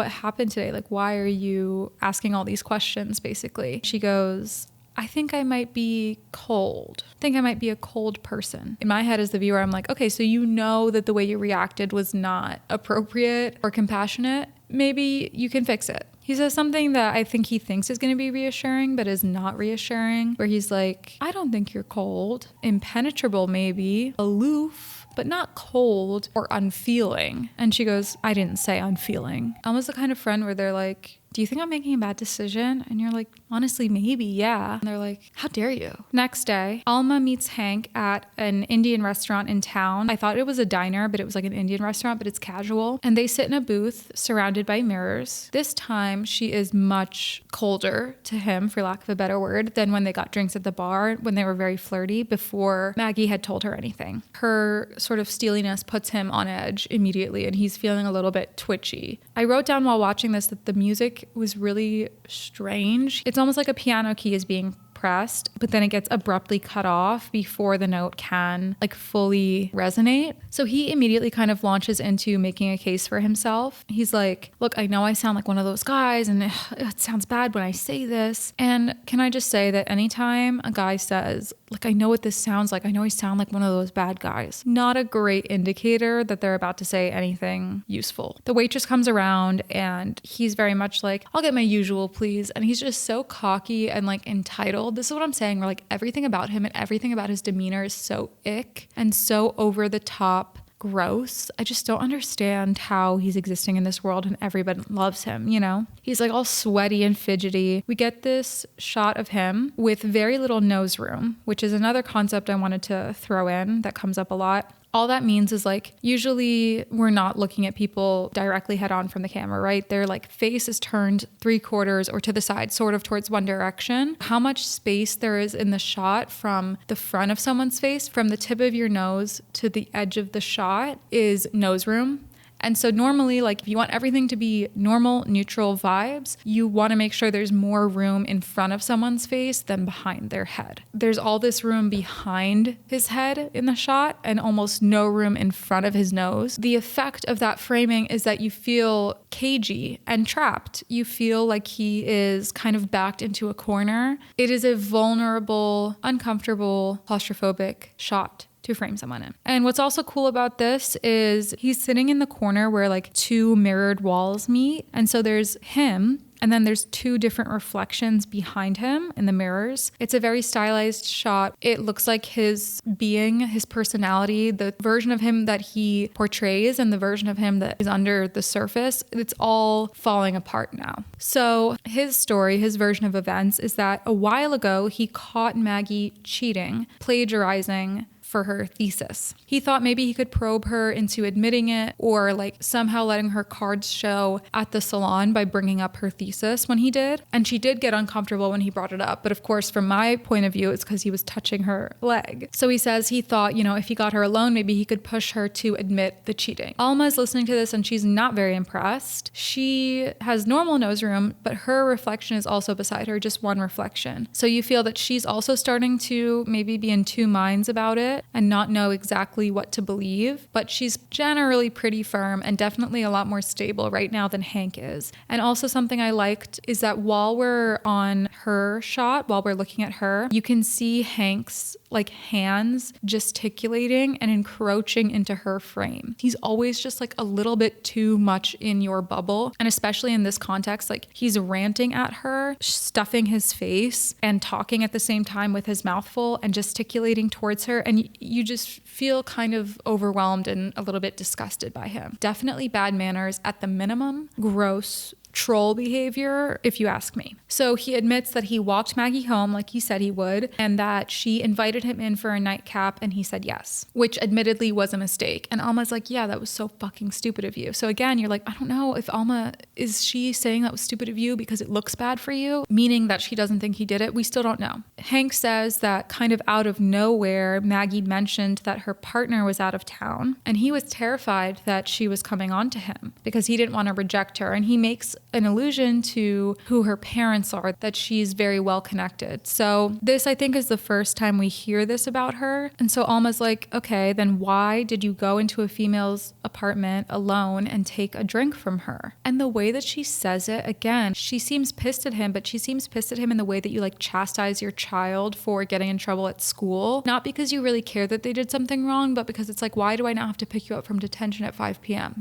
happened today? Like, why are you asking all these questions, basically? She goes, I think I might be cold. I think I might be a cold person. In my head as the viewer, I'm like, okay, so you know that the way you reacted was not appropriate or compassionate. Maybe you can fix it. He says something that I think he thinks is going to be reassuring, but is not reassuring, where he's like, I don't think you're cold. Impenetrable, maybe. Aloof, but not cold or unfeeling. And she goes, I didn't say unfeeling. Almost the kind of friend where they're like, do you think I'm making a bad decision? And you're like, honestly, maybe, yeah. And they're like, how dare you? Next day, Alma meets Hank at an Indian restaurant in town. I thought it was a diner, but it was like an Indian restaurant, but it's casual. And they sit in a booth surrounded by mirrors. This time, she is much colder to him, for lack of a better word, than when they got drinks at the bar, when they were very flirty, before Maggie had told her anything. Her sort of steeliness puts him on edge immediately, and he's feeling a little bit twitchy. I wrote down while watching this that the music was really strange. It's almost like a piano key is being pressed, but then it gets abruptly cut off before the note can like fully resonate. So he immediately kind of launches into making a case for himself. He's like, look, I know I sound like one of those guys and it sounds bad when I say this. And can I just say that anytime a guy says, like, I know what this sounds like, I know I sound like one of those bad guys, not a great indicator that they're about to say anything useful. The waitress comes around and he's very much like, I'll get my usual, please. And he's just so cocky and like entitled. This is what I'm saying, where like everything about him and everything about his demeanor is so ick and so over the top gross. I just don't understand how he's existing in this world and everybody loves him, you know? He's like all sweaty and fidgety. We get this shot of him with very little nose room, which is another concept I wanted to throw in that comes up a lot. All that means is like, usually we're not looking at people directly head on from the camera, right? Their like face is turned 3/4 or to the side, sort of towards one direction. How much space there is in the shot from the front of someone's face, from the tip of your nose to the edge of the shot, is nose room. And so normally, like, if you want everything to be normal, neutral vibes, you want to make sure there's more room in front of someone's face than behind their head. There's all this room behind his head in the shot and almost no room in front of his nose. The effect of that framing is that you feel cagey and trapped. You feel like he is kind of backed into a corner. It is a vulnerable, uncomfortable, claustrophobic shot to frame someone in. And what's also cool about this is he's sitting in the corner where like two mirrored walls meet. And so there's him And then there's two different reflections behind him in the mirrors. It's a very stylized shot. It looks like his being, his personality, the version of him that he portrays and the version of him that is under the surface, it's all falling apart now. So his story, his version of events is that a while ago, he caught Maggie cheating, plagiarizing for her thesis. He thought maybe he could probe her into admitting it or like somehow letting her cards show at the salon by bringing up her thesis when he did. And she did get uncomfortable when he brought it up. But of course, from my point of view, it's because he was touching her leg. So he says he thought, if he got her alone, maybe he could push her to admit the cheating. Alma is listening to this and she's not very impressed. She has normal nose room, but her reflection is also beside her, just one reflection. So you feel that she's also starting to maybe be in two minds about it and not know exactly what to believe, but she's generally pretty firm and definitely a lot more stable right now than Hank is. And also something I liked is that while we're on her shot, while we're looking at her, you can see Hank's like hands gesticulating and encroaching into her frame. He's always just like a little bit too much in your bubble. And especially in this context, like he's ranting at her, stuffing his face and talking at the same time with his mouth full and gesticulating towards her. And you just feel kind of overwhelmed and a little bit disgusted by him. Definitely bad manners at the minimum, gross troll behavior, if you ask me. So he admits that he walked Maggie home like he said he would, and that she invited him in for a nightcap and he said yes, which admittedly was a mistake. And Alma's like, yeah, that was so fucking stupid of you. So again, you're like, I don't know if Alma, is she saying that was stupid of you because it looks bad for you? Meaning that she doesn't think he did it? We still don't know. Hank says that kind of out of nowhere, Maggie mentioned that her partner was out of town and he was terrified that she was coming on to him because he didn't want to reject her. And he makes an allusion to who her parents are, that she's very well connected. So this, I think, is the first time we hear this about her. And so Alma's like, okay, then why did you go into a female's apartment alone and take a drink from her? And the way that she says it, again, she seems pissed at him, but she seems pissed at him in the way that you like chastise your child for getting in trouble at school. Not because you really care that they did something wrong, but because it's like, why do I not have to pick you up from detention at 5 p.m.,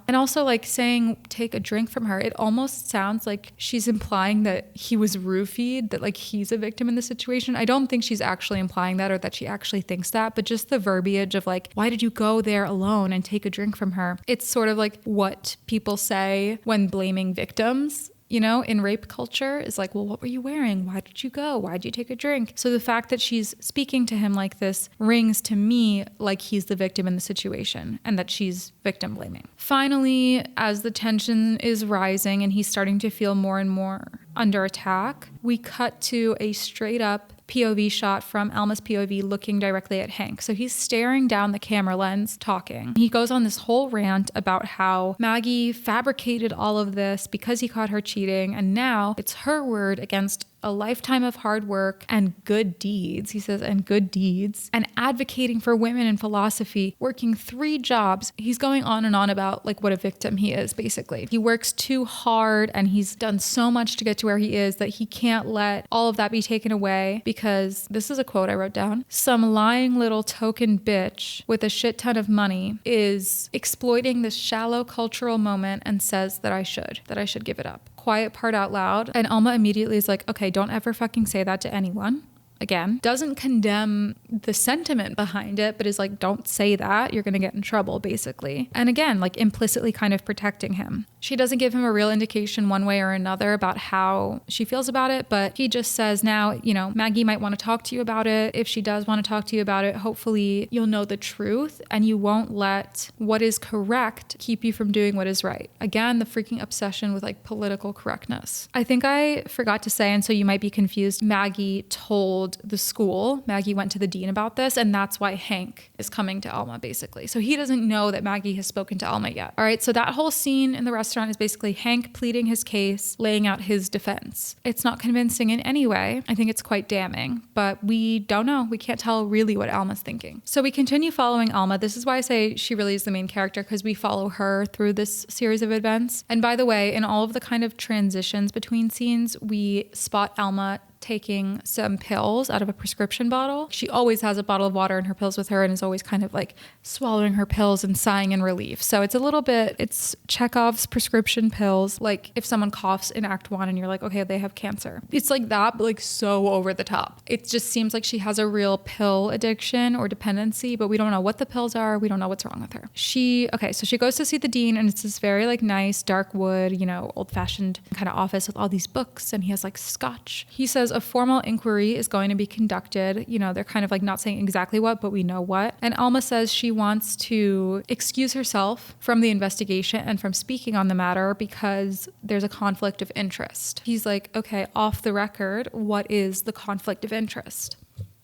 And also like saying, take a drink from her, it almost sounds like she's implying that he was roofied, that like he's a victim in the situation. I don't think she's actually implying that or that she actually thinks that, but just the verbiage of like, why did you go there alone and take a drink from her? It's sort of like what people say when blaming victims. In rape culture is like, well, what were you wearing? Why did you go? Why did you take a drink? So the fact that she's speaking to him like this rings to me like he's the victim in the situation and that she's victim blaming. Finally, as the tension is rising and he's starting to feel more and more under attack, we cut to a straight up POV shot from Alma's POV looking directly at Hank. So he's staring down the camera lens talking. He goes on this whole rant about how Maggie fabricated all of this because he caught her cheating, and now it's her word against a lifetime of hard work and good deeds, he says, and good deeds, and advocating for women in philosophy, working 3 jobs. He's going on and on about like what a victim he is, basically. He works too hard and he's done so much to get to where he is that he can't let all of that be taken away because, this is a quote I wrote down, some lying little token bitch with a shit ton of money is exploiting this shallow cultural moment and says that I should give it up. Quiet part out loud. And Alma immediately is like, okay, don't ever fucking say that to anyone. Again, doesn't condemn the sentiment behind it, but is like, don't say that, you're gonna get in trouble, basically. And again, like implicitly kind of protecting him. She doesn't give him a real indication one way or another about how she feels about it, but he just says now, Maggie might want to talk to you about it. If she does want to talk to you about it, hopefully you'll know the truth and you won't let what is correct keep you from doing what is right. Again, the freaking obsession with like political correctness. I think I forgot to say, and so you might be confused, Maggie told the school, Maggie went to the dean about this, and that's why Hank is coming to Alma, basically. So he doesn't know that Maggie has spoken to Alma yet. All right, so that whole scene in the restaurant is basically Hank pleading his case, laying out his defense. It's not convincing in any way. I think it's quite damning, but we don't know. We can't tell really what Alma's thinking. So we continue following Alma. This is why I say she really is the main character, because we follow her through this series of events. And by the way, in all of the kind of transitions between scenes, we spot Alma taking some pills out of a prescription bottle. She always has a bottle of water and her pills with her and is always kind of like swallowing her pills and sighing in relief. So it's a little bit, it's Chekhov's prescription pills. Like if someone coughs in Act 1 and you're like, okay, they have cancer. It's like that, but like so over the top. It just seems like she has a real pill addiction or dependency, but we don't know what the pills are. We don't know what's wrong with her. So she goes to see the dean, and it's this very like nice dark wood, you know, old fashioned kind of office with all these books, and he has like scotch. He says a formal inquiry is going to be conducted. You know, they're kind of like not saying exactly what, but we know what. And Alma says she wants to excuse herself from the investigation and from speaking on the matter because there's a conflict of interest. He's like, okay, off the record, what is the conflict of interest?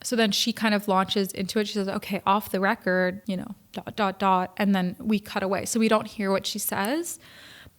So then she kind of launches into it. She says, okay, off the record, you know, ... And then we cut away. So we don't hear what she says.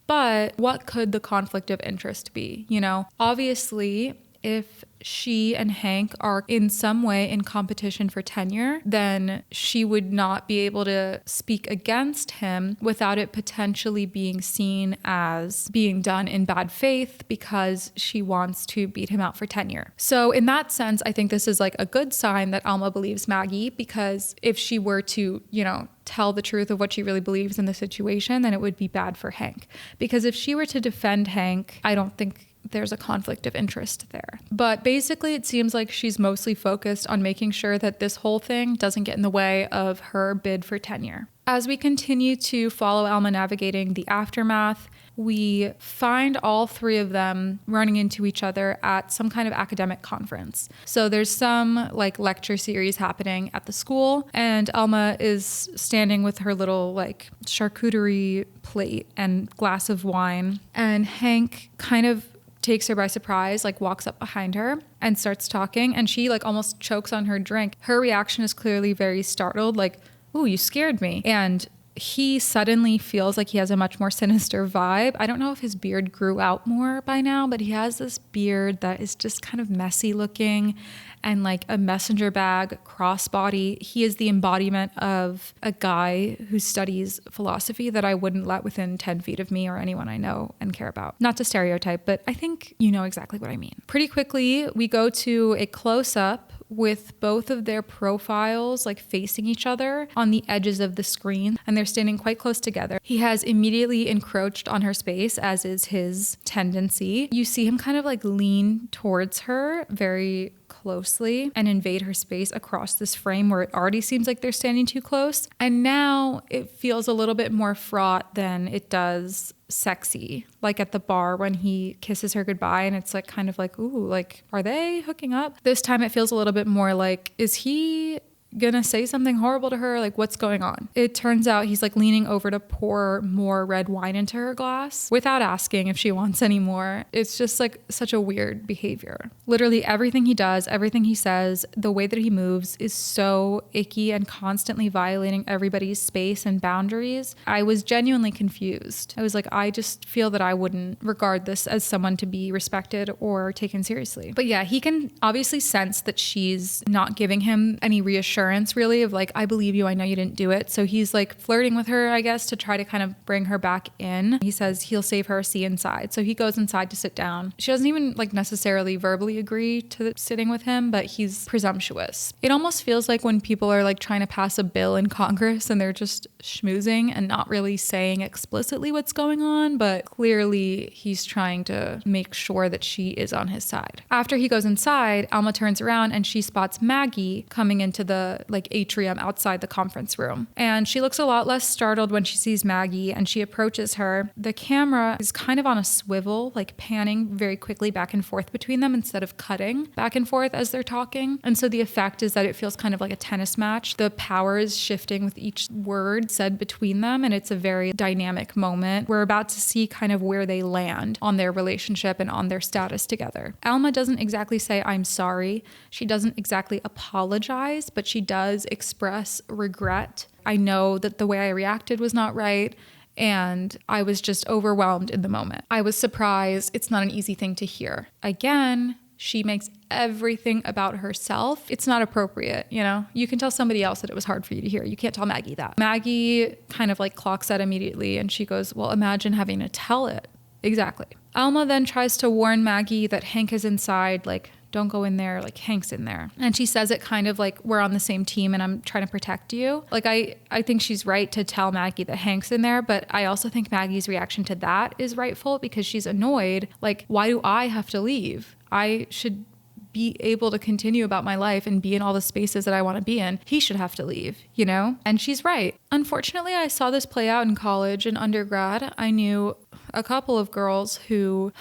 But what could the conflict of interest be? You know, obviously, if she and Hank are in some way in competition for tenure, then she would not be able to speak against him without it potentially being seen as being done in bad faith because she wants to beat him out for tenure. So in that sense, I think this is like a good sign that Alma believes Maggie, because if she were to, you know, tell the truth of what she really believes in the situation, then it would be bad for Hank. Because if she were to defend Hank, I don't think there's a conflict of interest there. But basically, it seems like she's mostly focused on making sure that this whole thing doesn't get in the way of her bid for tenure. As we continue to follow Alma navigating the aftermath, we find all three of them running into each other at some kind of academic conference. So there's some like lecture series happening at the school, and Alma is standing with her little like charcuterie plate and glass of wine, and Hank kind of takes her by surprise, like walks up behind her and starts talking, and she like almost chokes on her drink. Her reaction is clearly very startled, like, "Ooh, you scared me." And he suddenly feels like he has a much more sinister vibe. I don't know if his beard grew out more by now, but he has this beard that is just kind of messy looking and like a messenger bag crossbody. He is the embodiment of a guy who studies philosophy that I wouldn't let within 10 feet of me or anyone I know and care about. Not to stereotype, but I think you know exactly what I mean. Pretty quickly, we go to a close-up with both of their profiles like facing each other on the edges of the screen, and they're standing quite close together. He has immediately encroached on her space, as is his tendency. You see him kind of like lean towards her very closely and invade her space across this frame where it already seems like they're standing too close. And now it feels a little bit more fraught than it does sexy, like at the bar when he kisses her goodbye and it's like kind of like, ooh, like, are they hooking up? This time it feels a little bit more like, is he gonna say something horrible to her? Like, what's going on? It turns out he's like leaning over to pour more red wine into her glass without asking if she wants any more. It's just like such a weird behavior. Literally everything he does, everything he says, the way that he moves is so icky and constantly violating everybody's space and boundaries. I was genuinely confused. I was like, I just feel that I wouldn't regard this as someone to be respected or taken seriously. But yeah, he can obviously sense that she's not giving him any reassurance really of like, I believe you, I know you didn't do it. So he's like flirting with her, I guess, to try to kind of bring her back in. He says he'll save her a seat inside. So he goes inside to sit down. She doesn't even like necessarily verbally agree to sitting with him, but he's presumptuous. It almost feels like when people are like trying to pass a bill in Congress and they're just schmoozing and not really saying explicitly what's going on, but clearly he's trying to make sure that she is on his side. After he goes inside, Alma turns around and she spots Maggie coming into the like atrium outside the conference room. And she looks a lot less startled when she sees Maggie, and she approaches her. The camera is kind of on a swivel, like panning very quickly back and forth between them instead of cutting back and forth as they're talking. And so the effect is that it feels kind of like a tennis match. The power is shifting with each word said between them, and it's a very dynamic moment. We're about to see kind of where they land on their relationship and on their status together. Alma doesn't exactly say, "I'm sorry." She doesn't exactly apologize, but she does express regret. I know that the way I reacted was not right, and I was just overwhelmed in the moment. I was surprised. It's not an easy thing to hear. Again, she makes everything about herself. It's not appropriate, you know? You can tell somebody else that it was hard for you to hear. You can't tell Maggie that. Maggie kind of like clocks that immediately, and she goes, well, imagine having to tell it. Exactly. Alma then tries to warn Maggie that Hank is inside, like don't go in there, like Hank's in there. And she says it kind of like, we're on the same team and I'm trying to protect you. Like I think she's right to tell Maggie that Hank's in there, but I also think Maggie's reaction to that is rightful because she's annoyed. Like, why do I have to leave? I should be able to continue about my life and be in all the spaces that I want to be in. He should have to leave, you know? And she's right. Unfortunately, I saw this play out in college and undergrad. I knew a couple of girls who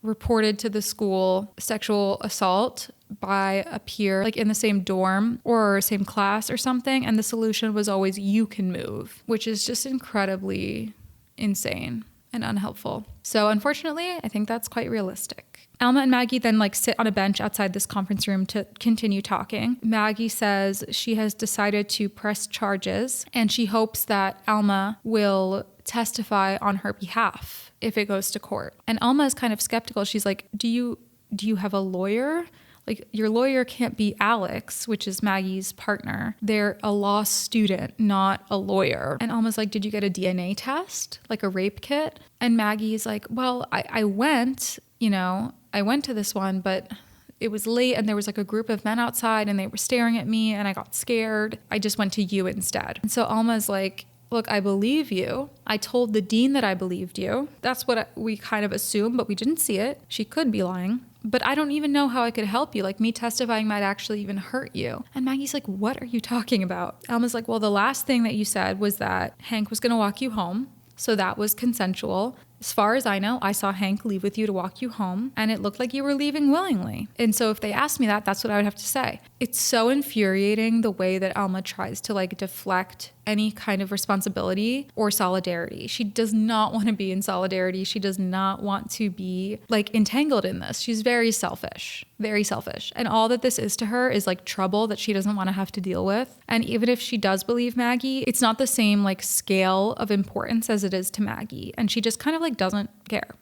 reported to the school sexual assault by a peer, like in the same dorm or same class or something. And the solution was always, you can move, which is just incredibly insane and unhelpful. So unfortunately, I think that's quite realistic. Alma and Maggie then like sit on a bench outside this conference room to continue talking. Maggie says she has decided to press charges and she hopes that Alma will testify on her behalf if it goes to court. And Alma is kind of skeptical. She's like, do you have a lawyer? Like, your lawyer can't be Alex, which is Maggie's partner. They're a law student, not a lawyer. And Alma's like, did you get a DNA test? Like a rape kit? And Maggie's like, well, I went to this one, but it was late and there was like a group of men outside and they were staring at me and I got scared. I just went to you instead. And so Alma's like, look, I believe you. I told the dean that I believed you. That's what we kind of assumed, but we didn't see it. She could be lying. But I don't even know how I could help you. Like, me testifying might actually even hurt you. And Maggie's like, what are you talking about? Alma's like, well, the last thing that you said was that Hank was going to walk you home. So that was consensual. As far as I know, I saw Hank leave with you to walk you home, and it looked like you were leaving willingly. And so if they asked me that, that's what I would have to say. It's so infuriating the way that Alma tries to like deflect any kind of responsibility or solidarity. She does not want to be in solidarity. She does not want to be like entangled in this. She's very selfish, very selfish. And all that this is to her is like trouble that she doesn't want to have to deal with. And even if she does believe Maggie, it's not the same like scale of importance as it is to Maggie. And she just kind of like doesn't care,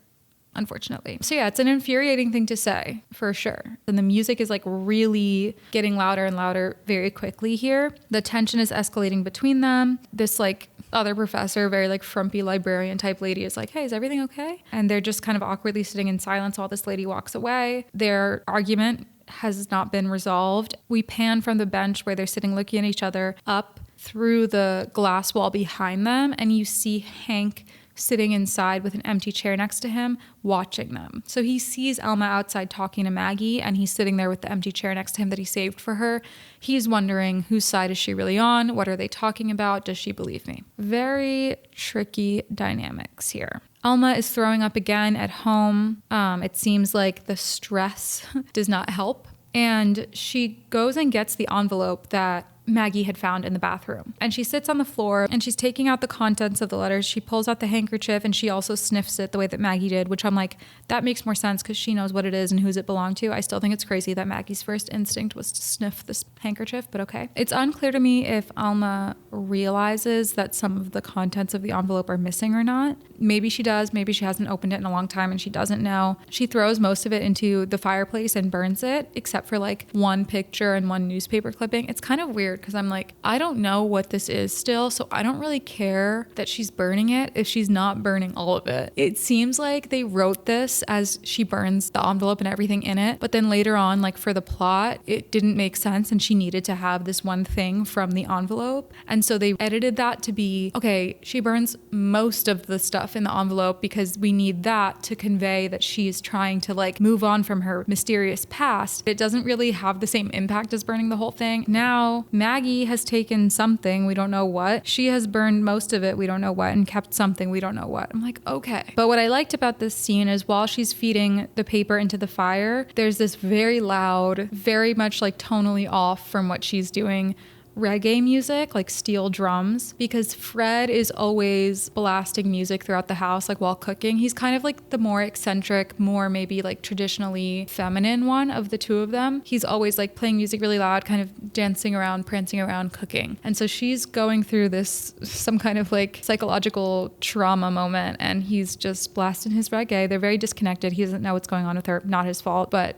unfortunately. So yeah, it's an infuriating thing to say for sure. And the music is like really getting louder and louder very quickly here. The tension is escalating between them. This like other professor, very like frumpy librarian type lady is like, hey, is everything okay? And they're just kind of awkwardly sitting in silence while this lady walks away. Their argument has not been resolved. We pan from the bench where they're sitting looking at each other up through the glass wall behind them, and you see Hank sitting inside with an empty chair next to him, watching them. So he sees Alma outside talking to Maggie, and he's sitting there with the empty chair next to him that he saved for her. He's wondering, whose side is she really on? What are they talking about? Does she believe me? Very tricky dynamics here. Alma is throwing up again at home. It seems like the stress does not help. And she goes and gets the envelope that Maggie had found in the bathroom. And she sits on the floor and she's taking out the contents of the letters. She pulls out the handkerchief and she also sniffs it the way that Maggie did, which I'm like, that makes more sense because she knows what it is and whose it belonged to. I still think it's crazy that Maggie's first instinct was to sniff this handkerchief, but okay. It's unclear to me if Alma realizes that some of the contents of the envelope are missing or not. Maybe she does. Maybe she hasn't opened it in a long time and she doesn't know. She throws most of it into the fireplace and burns it, except for like one picture and one newspaper clipping. It's kind of weird because I'm like, I don't know what this is still, so I don't really care that she's burning it if she's not burning all of it. It seems like they wrote this as she burns the envelope and everything in it, but then later on, like for the plot, it didn't make sense and she needed to have this one thing from the envelope. And so they edited that to be, okay, she burns most of the stuff in the envelope because we need that to convey that she's trying to like move on from her mysterious past. It doesn't really have the same impact as burning the whole thing. Now, Maggie has taken something, we don't know what. She has burned most of it, we don't know what, and kept something, we don't know what. I'm like, okay. But what I liked about this scene is while she's feeding the paper into the fire, there's this very loud, very much like tonally off from what she's doing, reggae music, like steel drums, because Fred is always blasting music throughout the house, like while cooking. He's kind of like the more eccentric, more maybe like traditionally feminine one of the two of them. He's always like playing music really loud, kind of dancing around, prancing around, cooking. And so she's going through this, some kind of like psychological trauma moment, and he's just blasting his reggae. They're very disconnected. He doesn't know what's going on with her. Not his fault, but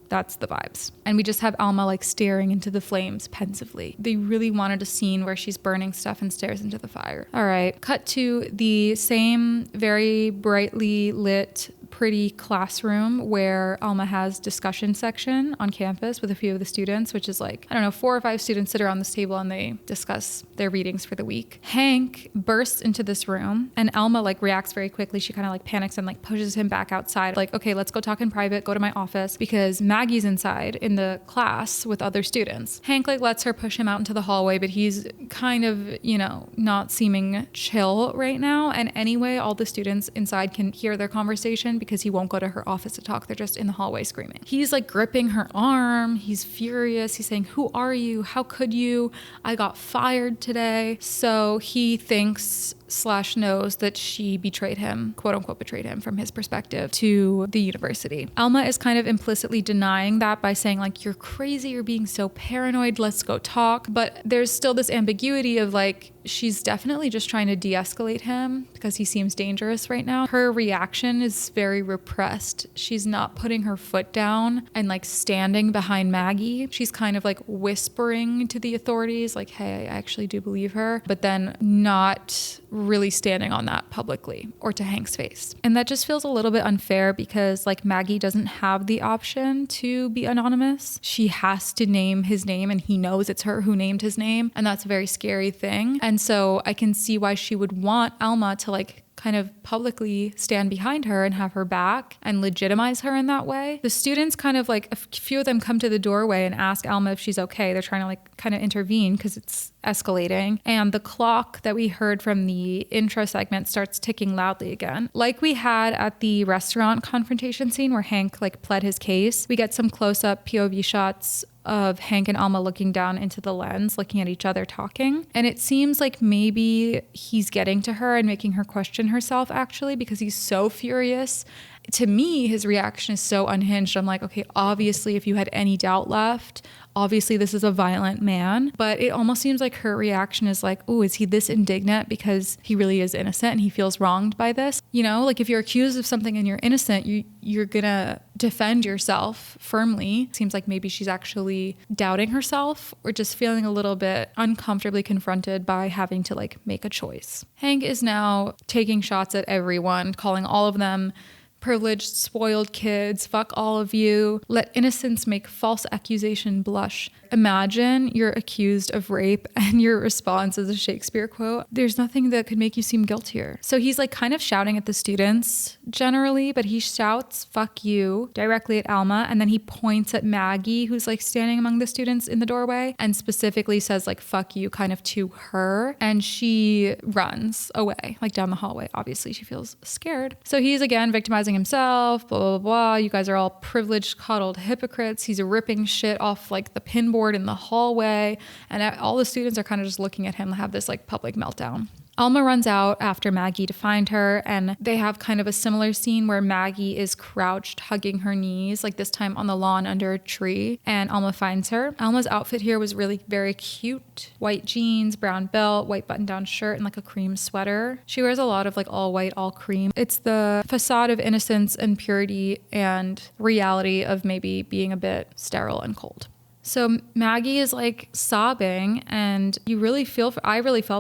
That's the vibes. And we just have Alma like staring into the flames pensively. They really wanted a scene where she's burning stuff and stares into the fire. All right, cut to the same very brightly lit, pretty classroom where Alma has discussion section on campus with a few of the students, which is like, I don't know, 4 or 5 students sit around this table and they discuss their readings for the week. Hank bursts into this room and Alma like reacts very quickly. She kind of like panics and like pushes him back outside. Like, okay, let's go talk in private, go to my office, because Maggie's inside in the class with other students. Hank like lets her push him out into the hallway, but he's kind of, you know, not seeming chill right now. And anyway, all the students inside can hear their conversation because he won't go to her office to talk. They're just in the hallway screaming. He's like gripping her arm. He's furious. He's saying, "Who are you? How could you? I got fired today." So he thinks / knows that she betrayed him, quote unquote betrayed him from his perspective, to the university. Alma is kind of implicitly denying that by saying like, "You're crazy, you're being so paranoid, let's go talk." But there's still this ambiguity of like, she's definitely just trying to de-escalate him because he seems dangerous right now. Her reaction is very repressed. She's not putting her foot down and like standing behind Maggie. She's kind of like whispering to the authorities like, "Hey, I actually do believe her," but then not really standing on that publicly or to Hank's face. And that just feels a little bit unfair because like Maggie doesn't have the option to be anonymous. She has to name his name and he knows it's her who named his name. And that's a very scary thing. And so I can see why she would want Alma to like kind of publicly stand behind her and have her back and legitimize her in that way. The students kind of like, a few of them come to the doorway and ask Alma if she's okay. They're trying to like kind of intervene because it's escalating. And the clock that we heard from the intro segment starts ticking loudly again. Like we had at the restaurant confrontation scene where Hank like pled his case, we get some close-up POV shots of Hank and Alma looking down into the lens, looking at each other talking. And it seems like maybe he's getting to her and making her question herself actually, because he's so furious. To me, his reaction is so unhinged. I'm like, okay, obviously if you had any doubt left, obviously this is a violent man, but it almost seems like her reaction is like, oh, is he this indignant because he really is innocent and he feels wronged by this? You know, like if you're accused of something and you're innocent, you're gonna defend yourself firmly. Seems like maybe she's actually doubting herself or just feeling a little bit uncomfortably confronted by having to like make a choice. Hank is now taking shots at everyone, calling all of them privileged, spoiled kids, fuck all of you, let innocence make false accusation blush. Imagine you're accused of rape and your response is a Shakespeare quote. There's nothing that could make you seem guiltier. So he's like kind of shouting at the students generally, but he shouts "fuck you" directly at Alma, and then he points at Maggie, who's like standing among the students in the doorway, and specifically says like "fuck you" kind of to her, and she runs away like down the hallway. Obviously she feels scared. So he's again victimizing himself, blah blah blah. You guys are all privileged, coddled hypocrites. He's ripping shit off like the pinboard in the hallway, and all the students are kind of just looking at him have this like public meltdown. Alma runs out after Maggie to find her, and they have kind of a similar scene where Maggie is crouched hugging her knees, like this time on the lawn under a tree, and Alma finds her. Alma's outfit here was really very cute. White jeans, brown belt, white button-down shirt, and like a cream sweater. She wears a lot of like all white, all cream. It's the facade of innocence and purity and reality of maybe being a bit sterile and cold. So Maggie is like sobbing, and I really felt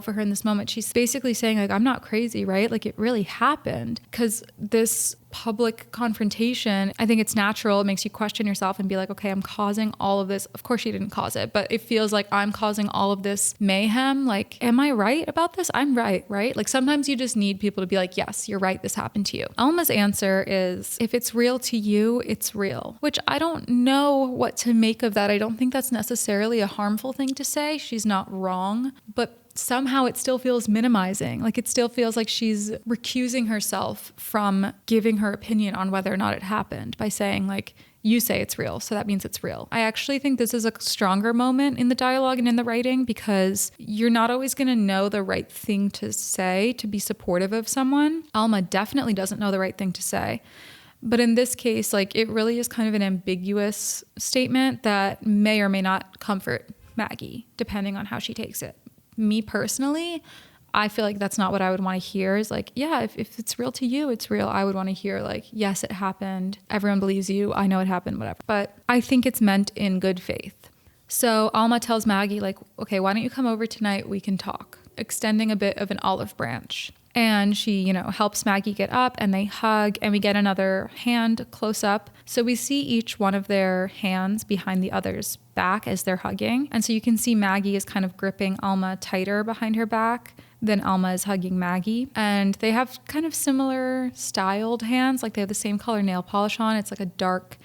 for her in this moment. She's basically saying like, "I'm not crazy, right? Like it really happened." Because this public confrontation, I think it's natural. It makes you question yourself and be like, okay, I'm causing all of this. Of course she didn't cause it, but it feels like I'm causing all of this mayhem. Like, am I right about this? I'm right? Like sometimes you just need people to be like, yes, you're right. This happened to you. Alma's answer is, if it's real to you, it's real, which I don't know what to make of that. I don't think that's necessarily a harmful thing to say. She's not wrong, but somehow it still feels minimizing. Like it still feels like she's recusing herself from giving her opinion on whether or not it happened by saying like, you say it's real, so that means it's real. I actually think this is a stronger moment in the dialogue and in the writing, because you're not always going to know the right thing to say to be supportive of someone. Alma definitely doesn't know the right thing to say. But in this case, like it really is kind of an ambiguous statement that may or may not comfort Maggie, depending on how she takes it. Me personally, I feel like that's not what I would want to hear is like, yeah, if it's real to you, it's real. I would want to hear like, yes, it happened. Everyone believes you. I know it happened, whatever. But I think it's meant in good faith. So Alma tells Maggie like, okay, why don't you come over tonight? We can talk, extending a bit of an olive branch. And she, helps Maggie get up and they hug and we get another hand close up. So we see each one of their hands behind the other's back as they're hugging. And so you can see Maggie is kind of gripping Alma tighter behind her back than Alma is hugging Maggie. And they have kind of similar styled hands, like they have the same color nail polish on. It's like a dark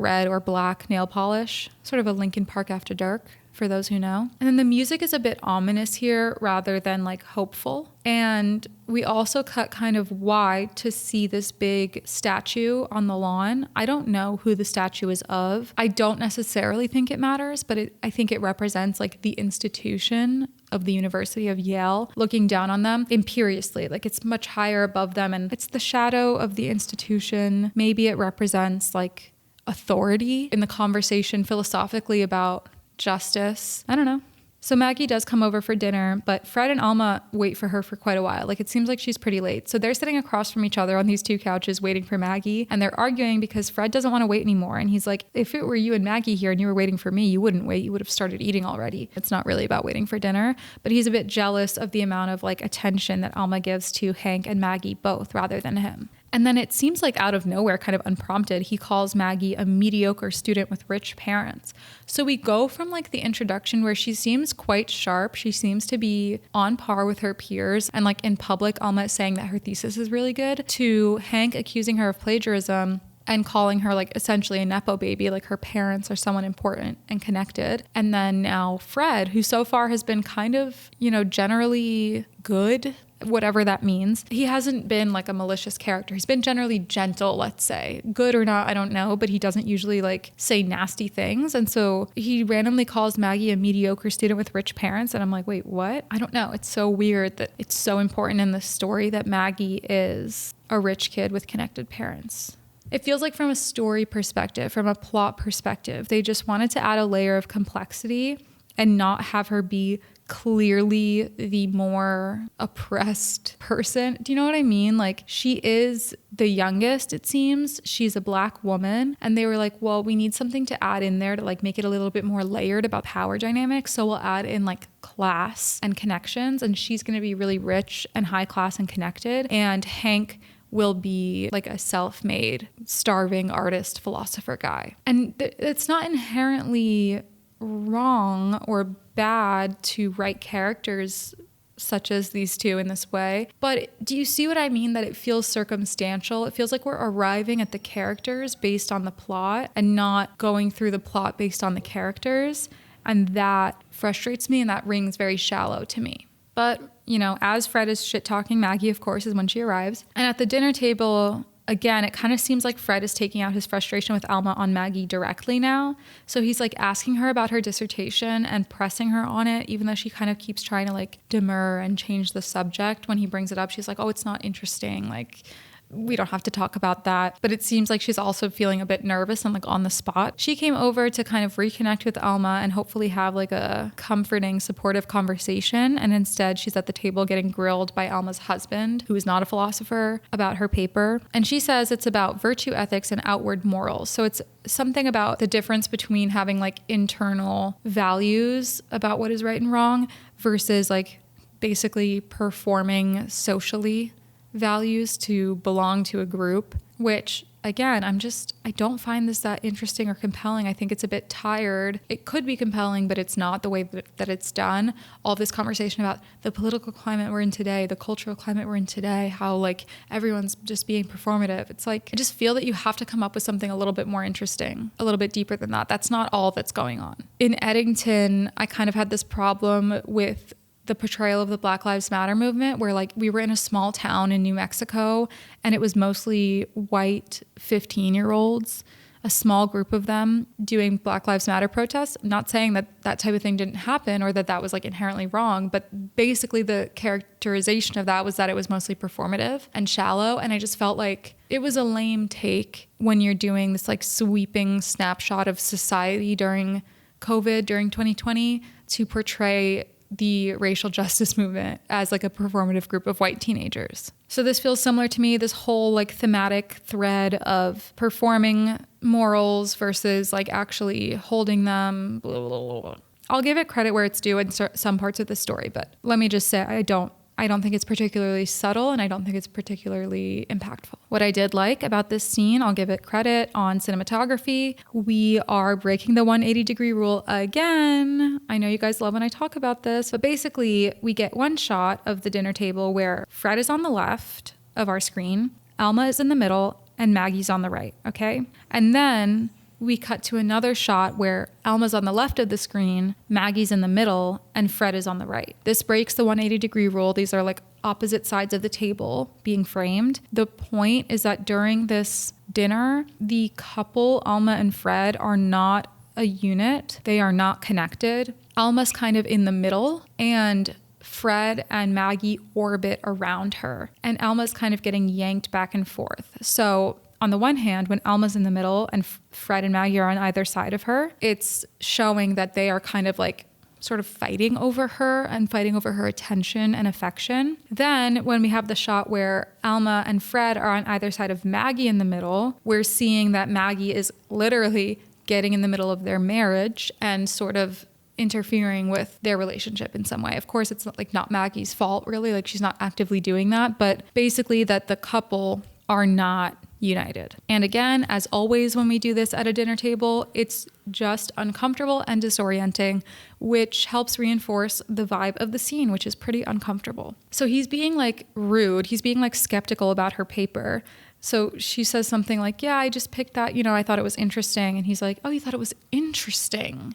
red or black nail polish, sort of a Linkin Park After Dark, for those who know. And then the music is a bit ominous here rather than like hopeful. And we also cut kind of wide to see this big statue on the lawn. I don't know who the statue is of. I don't necessarily think it matters, but I think it represents like the institution of the University of Yale looking down on them imperiously. Like it's much higher above them and it's the shadow of the institution. Maybe it represents like authority in the conversation philosophically about justice. I don't know. So Maggie does come over for dinner, but Fred and Alma wait for her for quite a while. Like it seems like she's pretty late. So they're sitting across from each other on these two couches waiting for Maggie, and they're arguing because Fred doesn't want to wait anymore. And he's like, if it were you and Maggie here and you were waiting for me, you wouldn't wait. You would have started eating already. It's not really about waiting for dinner, but he's a bit jealous of the amount of like attention that Alma gives to Hank and Maggie both rather than him. And then it seems like out of nowhere, kind of unprompted, he calls Maggie a mediocre student with rich parents. So we go from like the introduction where she seems quite sharp. She seems to be on par with her peers. And like in public, Alma is saying that her thesis is really good, to Hank accusing her of plagiarism and calling her like essentially a Nepo baby, like her parents are someone important and connected. And then now Fred, who so far has been kind of, generally good, whatever that means. He hasn't been like a malicious character. He's been generally gentle, let's say. Good or not, I don't know, but he doesn't usually like say nasty things. And so he randomly calls Maggie a mediocre student with rich parents. And I'm like, wait, what? I don't know. It's so weird that it's so important in the story that Maggie is a rich kid with connected parents. It feels like from a story perspective, from a plot perspective, they just wanted to add a layer of complexity and not have her be clearly the more oppressed person. Do you know what I mean? Like she is the youngest, it seems. She's a Black woman. And they were like, well, we need something to add in there to like make it a little bit more layered about power dynamics. So we'll add in like class and connections. And she's going to be really rich and high class and connected. And Hank will be like a self-made, starving artist, philosopher guy. And it's not inherently wrong or bad to write characters such as these two in this way. But do you see what I mean? That it feels circumstantial. It feels like we're arriving at the characters based on the plot and not going through the plot based on the characters. And that frustrates me and that rings very shallow to me. But, as Fred is shit-talking Maggie, of course, is when she arrives. And at the dinner table, again, it kind of seems like Fred is taking out his frustration with Alma on Maggie directly now. So he's like asking her about her dissertation and pressing her on it, even though she kind of keeps trying to like demur and change the subject. When he brings it up, she's like, oh, it's not interesting. Like, we don't have to talk about that. But it seems like she's also feeling a bit nervous and like on the spot. She came over to kind of reconnect with Alma and hopefully have like a comforting, supportive conversation. And instead she's at the table getting grilled by Alma's husband, who is not a philosopher, about her paper. And she says it's about virtue ethics and outward morals. So it's something about the difference between having like internal values about what is right and wrong versus like basically performing socially values to belong to a group, which again, I don't find this that interesting or compelling. I think it's a bit tired. It could be compelling, but it's not the way that it's done. All this conversation about the political climate we're in today, the cultural climate we're in today, how like everyone's just being performative. It's like, I just feel that you have to come up with something a little bit more interesting, a little bit deeper than that. That's not all that's going on. In Eddington, I kind of had this problem with the portrayal of the Black Lives Matter movement, where like we were in a small town in New Mexico and it was mostly white 15-year-olds, a small group of them doing Black Lives Matter protests. I'm not saying that that type of thing didn't happen or that was like inherently wrong, but basically the characterization of that was that it was mostly performative and shallow. And I just felt like it was a lame take when you're doing this like sweeping snapshot of society during COVID, during 2020, to portray the racial justice movement as like a performative group of white teenagers. So this feels similar to me, this whole like thematic thread of performing morals versus like actually holding them. Blah, blah, blah, blah. I'll give it credit where it's due in some parts of the story, but let me just say I don't think it's particularly subtle, and I don't think it's particularly impactful. What I did like about this scene, I'll give it credit on cinematography. We are breaking the 180-degree rule again. I know you guys love when I talk about this, but basically we get one shot of the dinner table where Fred is on the left of our screen, Alma is in the middle, and Maggie's on the right, okay? And then we cut to another shot where Alma's on the left of the screen, Maggie's in the middle, and Fred is on the right. This breaks the 180-degree rule. These are like opposite sides of the table being framed. The point is that during this dinner, the couple, Alma and Fred, are not a unit. They are not connected. Alma's kind of in the middle, and Fred and Maggie orbit around her, and Alma's kind of getting yanked back and forth. So on the one hand, when Alma's in the middle and Fred and Maggie are on either side of her, it's showing that they are kind of like sort of fighting over her and fighting over her attention and affection. Then when we have the shot where Alma and Fred are on either side of Maggie in the middle, we're seeing that Maggie is literally getting in the middle of their marriage and sort of interfering with their relationship in some way. Of course, it's not Maggie's fault, really. Like, she's not actively doing that, but basically that the couple are not united. And again, as always, when we do this at a dinner table, it's just uncomfortable and disorienting, which helps reinforce the vibe of the scene, which is pretty uncomfortable. So he's being like rude. He's being like skeptical about her paper. So she says something like, yeah, I just picked that, I thought it was interesting. And he's like, oh, you thought it was interesting?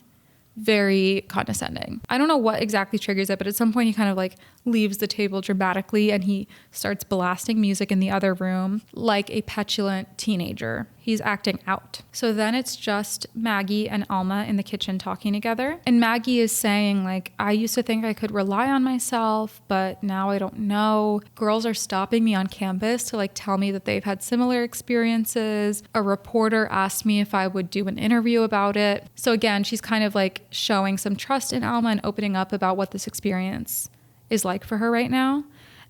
Very condescending. I don't know what exactly triggers it, but at some point he kind of like leaves the table dramatically and he starts blasting music in the other room like a petulant teenager. He's acting out. So then it's just Maggie and Alma in the kitchen talking together. And Maggie is saying like, I used to think I could rely on myself, but now I don't know. Girls are stopping me on campus to like tell me that they've had similar experiences. A reporter asked me if I would do an interview about it. So again, she's kind of like showing some trust in Alma and opening up about what this experience is like for her right now.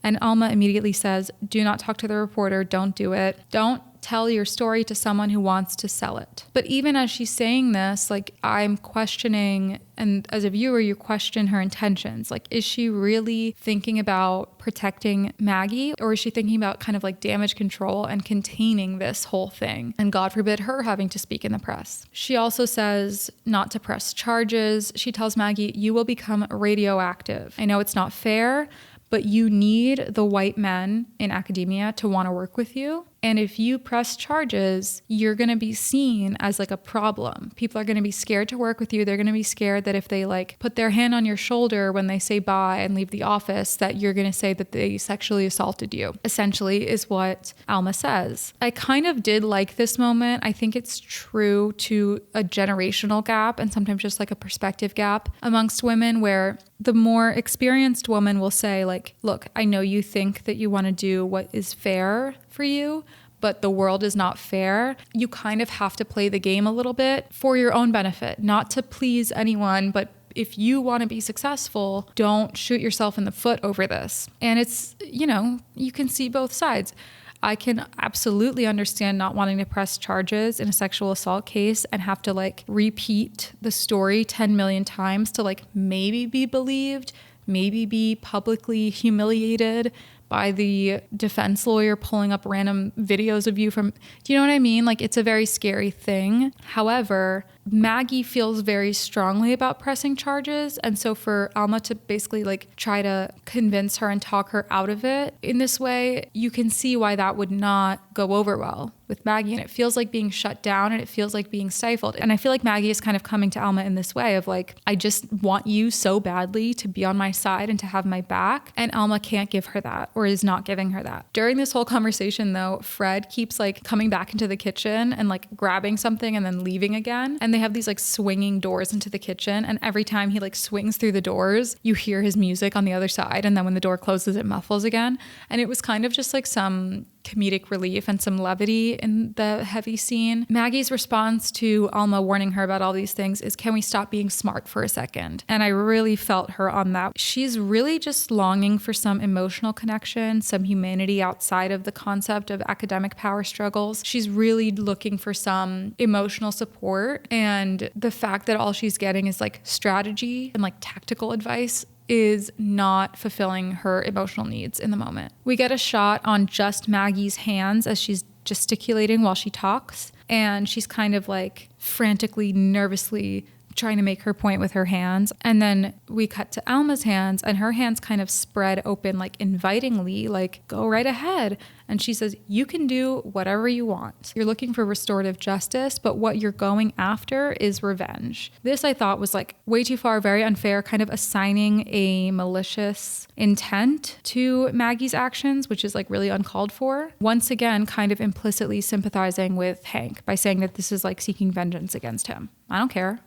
And Alma immediately says, do not talk to the reporter. Don't do it. Don't tell your story to someone who wants to sell it. But even as she's saying this, like, I'm questioning, and as a viewer, you question her intentions. Like, is she really thinking about protecting Maggie, or is she thinking about kind of like damage control and containing this whole thing? And God forbid her having to speak in the press. She also says not to press charges. She tells Maggie, you will become radioactive. I know it's not fair, but you need the white men in academia to want to work with you. And if you press charges, you're going to be seen as like a problem. People are going to be scared to work with you. They're going to be scared that if they like put their hand on your shoulder when they say bye and leave the office, that you're going to say that they sexually assaulted you, essentially is what Alma says. I kind of did like this moment. I think it's true to a generational gap and sometimes just like a perspective gap amongst women, where the more experienced woman will say like, look, I know you think that you want to do what is fair for you, but the world is not fair. You kind of have to play the game a little bit for your own benefit, not to please anyone, but if you want to be successful, don't shoot yourself in the foot over this. And it's, you can see both sides. I can absolutely understand not wanting to press charges in a sexual assault case and have to like repeat the story 10 million times to like maybe be believed, maybe be publicly humiliated by the defense lawyer pulling up random videos of you from, do you know what I mean? Like, it's a very scary thing. However, Maggie feels very strongly about pressing charges. And so for Alma to basically like try to convince her and talk her out of it in this way, you can see why that would not go over well with Maggie. And it feels like being shut down and it feels like being stifled. And I feel like Maggie is kind of coming to Alma in this way of like, I just want you so badly to be on my side and to have my back. And Alma can't give her that, or is not giving her that. During this whole conversation though, Fred keeps like coming back into the kitchen and like grabbing something and then leaving again. And they have these like swinging doors into the kitchen. And every time he like swings through the doors, you hear his music on the other side. And then when the door closes, it muffles again. And it was kind of just like some comedic relief and some levity in the heavy scene. Maggie's response to Alma warning her about all these things is, can we stop being smart for a second? And I really felt her on that. She's really just longing for some emotional connection, some humanity outside of the concept of academic power struggles. She's really looking for some emotional support. And the fact that all she's getting is like strategy and like tactical advice is not fulfilling her emotional needs in the moment. We get a shot on just Maggie's hands as she's gesticulating while she talks, and she's kind of like frantically, nervously trying to make her point with her hands. And then we cut to Alma's hands, and her hands kind of spread open, like invitingly, like, go right ahead. And she says, you can do whatever you want. You're looking for restorative justice, but what you're going after is revenge. This I thought was like way too far, very unfair, kind of assigning a malicious intent to Maggie's actions, which is like really uncalled for. Once again, kind of implicitly sympathizing with Hank by saying that this is like seeking vengeance against him. I don't care.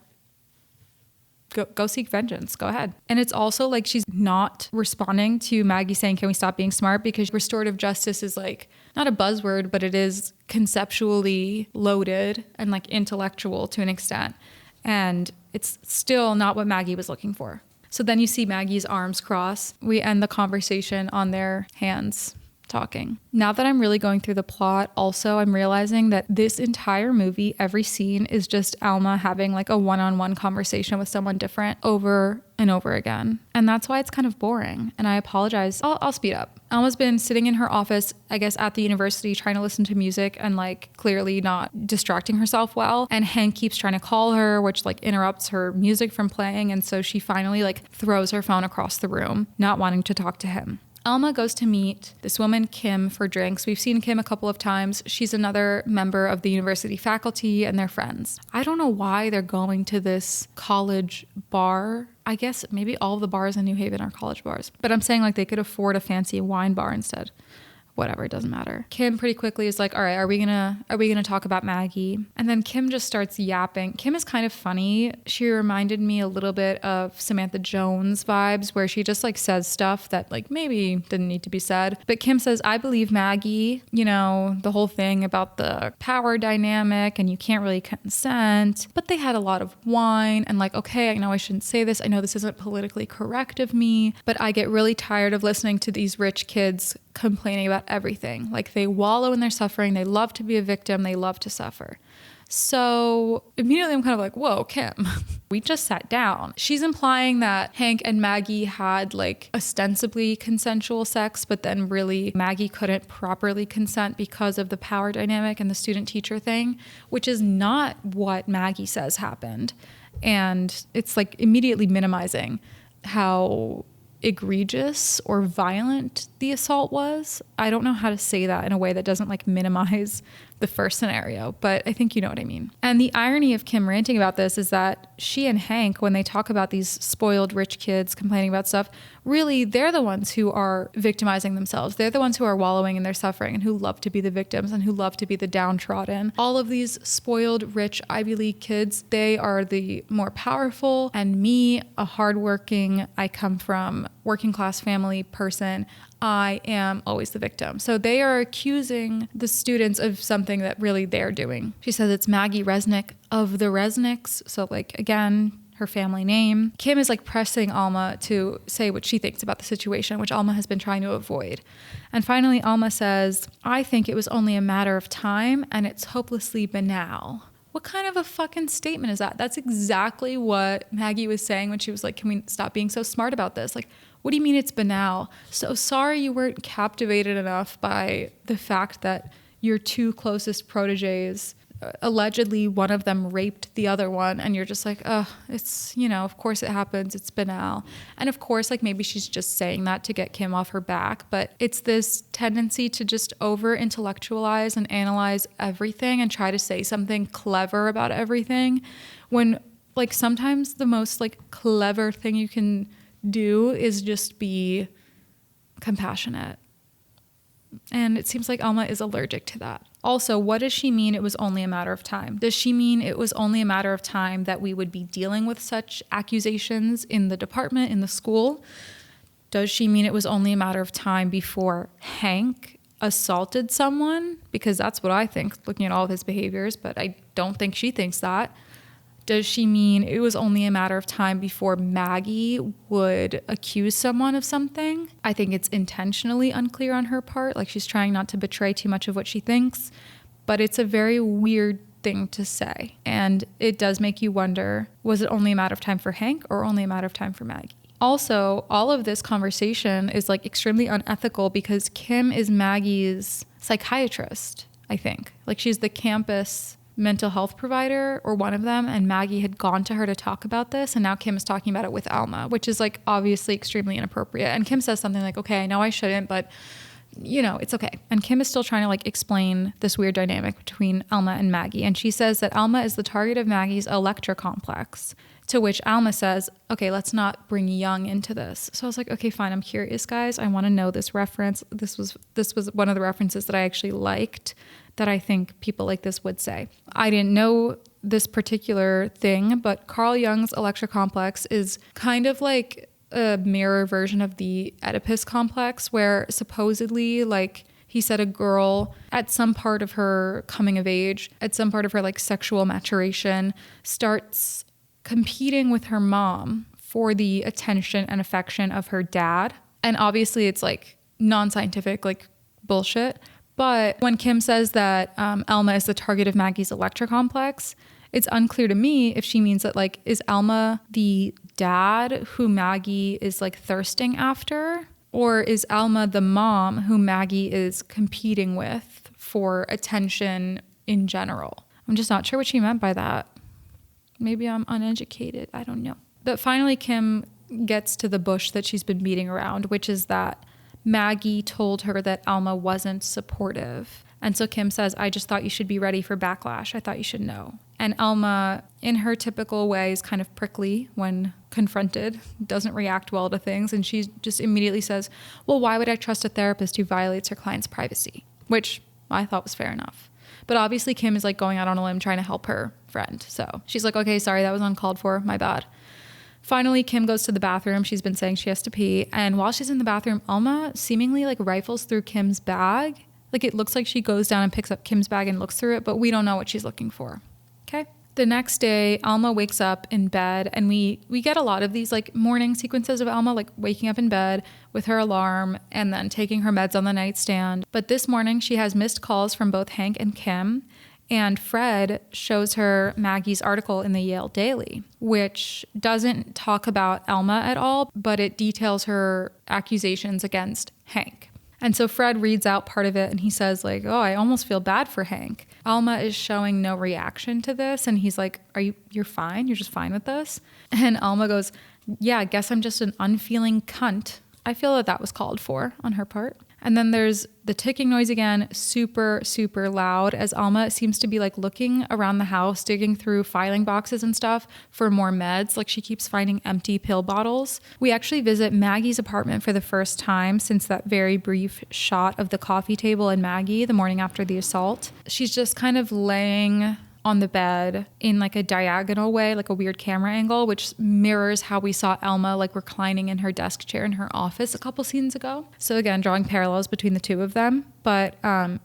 Go seek vengeance. Go ahead. And it's also like she's not responding to Maggie saying, can we stop being smart? Because restorative justice is like not a buzzword, but it is conceptually loaded and like intellectual to an extent. And it's still not what Maggie was looking for. So then you see Maggie's arms cross. We end the conversation on their hands talking. Now that I'm really going through the plot, also I'm realizing that this entire movie, every scene is just Alma having like a one-on-one conversation with someone different over and over again. And that's why it's kind of boring. And I apologize. I'll speed up. Alma's been sitting in her office, I guess at the university, trying to listen to music and like clearly not distracting herself well. And Hank keeps trying to call her, which like interrupts her music from playing. And so she finally like throws her phone across the room, not wanting to talk to him. Alma goes to meet this woman, Kim, for drinks. We've seen Kim a couple of times. She's another member of the university faculty, and they're friends. I don't know why they're going to this college bar. I guess maybe all of the bars in New Haven are college bars. But I'm saying like they could afford a fancy wine bar instead. Whatever, it doesn't matter. Kim pretty quickly is like, all right, are we gonna talk about Maggie? And then Kim just starts yapping. Kim is kind of funny. She reminded me a little bit of Samantha Jones vibes, where she just like says stuff that like maybe didn't need to be said. But Kim says, I believe Maggie, you know, the whole thing about the power dynamic and you can't really consent, but they had a lot of wine and like, okay, I know I shouldn't say this. I know this isn't politically correct of me, but I get really tired of listening to these rich kids complaining about everything. Like they wallow in their suffering. They love to be a victim. They love to suffer. So immediately I'm kind of like, whoa, Kim, we just sat down. She's implying that Hank and Maggie had like ostensibly consensual sex, but then really Maggie couldn't properly consent because of the power dynamic and the student-teacher thing, which is not what Maggie says happened. And it's like immediately minimizing how egregious or violent the assault was. I don't know how to say that in a way that doesn't like minimize the first scenario, but I think you know what I mean. And the irony of Kim ranting about this is that she and Hank, when they talk about these spoiled rich kids complaining about stuff, really they're the ones who are victimizing themselves. They're the ones who are wallowing in their suffering and who love to be the victims and who love to be the downtrodden. All of these spoiled, rich Ivy League kids, they are the more powerful. And me, a hardworking, I come from working class family person, I am always the victim. So they are accusing the students of something that really they're doing. She says it's Maggie Resnick of the Resnicks. So like, again, her family name. Kim is like pressing Alma to say what she thinks about the situation, which Alma has been trying to avoid. And finally, Alma says, I think it was only a matter of time and it's hopelessly banal. What kind of a fucking statement is that? That's exactly what Maggie was saying when she was like, can we stop being so smart about this? Like, what do you mean it's banal? So sorry you weren't captivated enough by the fact that your two closest proteges, allegedly one of them raped the other one, and you're just like, oh, it's, you know, of course it happens, it's banal. And of course, like maybe she's just saying that to get Kim off her back, but it's this tendency to just over intellectualize and analyze everything and try to say something clever about everything, when like sometimes the most like clever thing you can do is just be compassionate. And it seems like Alma is allergic to that. Also, what does she mean it was only a matter of time? Does she mean it was only a matter of time that we would be dealing with such accusations in the department, in the school? Does she mean it was only a matter of time before Hank assaulted someone, because that's what I think looking at all of his behaviors, but I don't think she thinks that. Does she mean it was only a matter of time before Maggie would accuse someone of something? I think it's intentionally unclear on her part. Like, she's trying not to betray too much of what she thinks, but it's a very weird thing to say. And it does make you wonder, was it only a matter of time for Hank or only a matter of time for Maggie? Also, all of this conversation is like extremely unethical because Kim is Maggie's psychiatrist, I think. Like, she's the campus mental health provider or one of them, and Maggie had gone to her to talk about this, and now Kim is talking about it with Alma, which is like obviously extremely inappropriate. And Kim says something like, okay, I know I shouldn't, but you know, it's okay. And Kim is still trying to like explain this weird dynamic between Alma and Maggie, and she says that Alma is the target of Maggie's Electra complex, to which Alma says, okay, let's not bring Young into this. So I was like, okay, fine, I'm curious, guys, I want to know this reference. This was one of the references that I actually liked, that I think people like this would say. I didn't know this particular thing, but Carl Jung's Electra complex is kind of like a mirror version of the Oedipus complex, where supposedly, like, he said a girl at some part of her coming of age, at some part of her like sexual maturation, starts competing with her mom for the attention and affection of her dad. And obviously it's like non-scientific, like bullshit. But when Kim says that Alma is the target of Maggie's Electra complex, it's unclear to me if she means that, like, is Alma the dad who Maggie is like thirsting after? Or is Alma the mom who Maggie is competing with for attention in general? I'm just not sure what she meant by that. Maybe I'm uneducated. I don't know. But finally, Kim gets to the bush that she's been beating around, which is that Maggie told her that Alma wasn't supportive. And so Kim says, I just thought you should be ready for backlash. I thought you should know. And Alma, in her typical way, is kind of prickly when confronted, doesn't react well to things. And she just immediately says, well, why would I trust a therapist who violates her client's privacy? Which I thought was fair enough. But obviously Kim is like going out on a limb trying to help her friend. So she's like, okay, sorry, that was uncalled for. My bad. Finally, Kim goes to the bathroom. She's been saying she has to pee. And while she's in the bathroom, Alma seemingly like rifles through Kim's bag. Like, it looks like she goes down and picks up Kim's bag and looks through it, but we don't know what she's looking for. Okay. The next day, Alma wakes up in bed, and we get a lot of these like morning sequences of Alma like waking up in bed with her alarm and then taking her meds on the nightstand. But this morning she has missed calls from both Hank and Kim, and Fred shows her Maggie's article in the Yale Daily, which doesn't talk about Alma at all, but it details her accusations against Hank. And so Fred reads out part of it, and he says like, oh, I almost feel bad for Hank. Alma is showing no reaction to this. And he's like, you're fine? You're just fine with this? And Alma goes, yeah, I guess I'm just an unfeeling cunt. I feel that was called for on her part. And then there's the ticking noise again, super, super loud, as Alma seems to be like looking around the house, digging through filing boxes and stuff for more meds. Like, she keeps finding empty pill bottles. We actually visit Maggie's apartment for the first time since that very brief shot of the coffee table and Maggie the morning after the assault. She's just kind of laying on the bed in like a diagonal way, like a weird camera angle, which mirrors how we saw Alma like reclining in her desk chair in her office a couple scenes ago. So again, drawing parallels between the two of them. But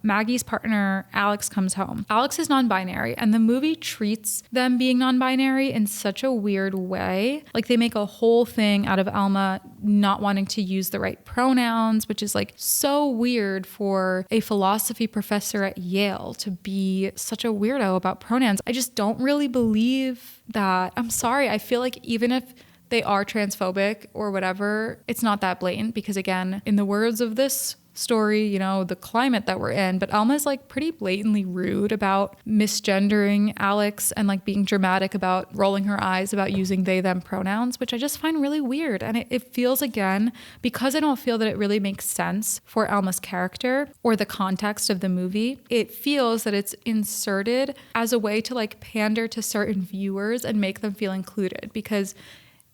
Maggie's partner, Alex, comes home. Alex is non-binary, and the movie treats them being non-binary in such a weird way. Like, they make a whole thing out of Alma not wanting to use the right pronouns, which is like so weird for a philosophy professor at Yale to be such a weirdo about pronouns. I just don't really believe that. I'm sorry. I feel like even if they are transphobic or whatever, it's not that blatant, because again, in the words of this story, you know, the climate that we're in, but Alma's like pretty blatantly rude about misgendering Alex and like being dramatic about rolling her eyes about using they them pronouns, which I just find really weird. And it feels, again, because I don't feel that it really makes sense for Alma's character or the context of the movie, it feels that it's inserted as a way to like pander to certain viewers and make them feel included, because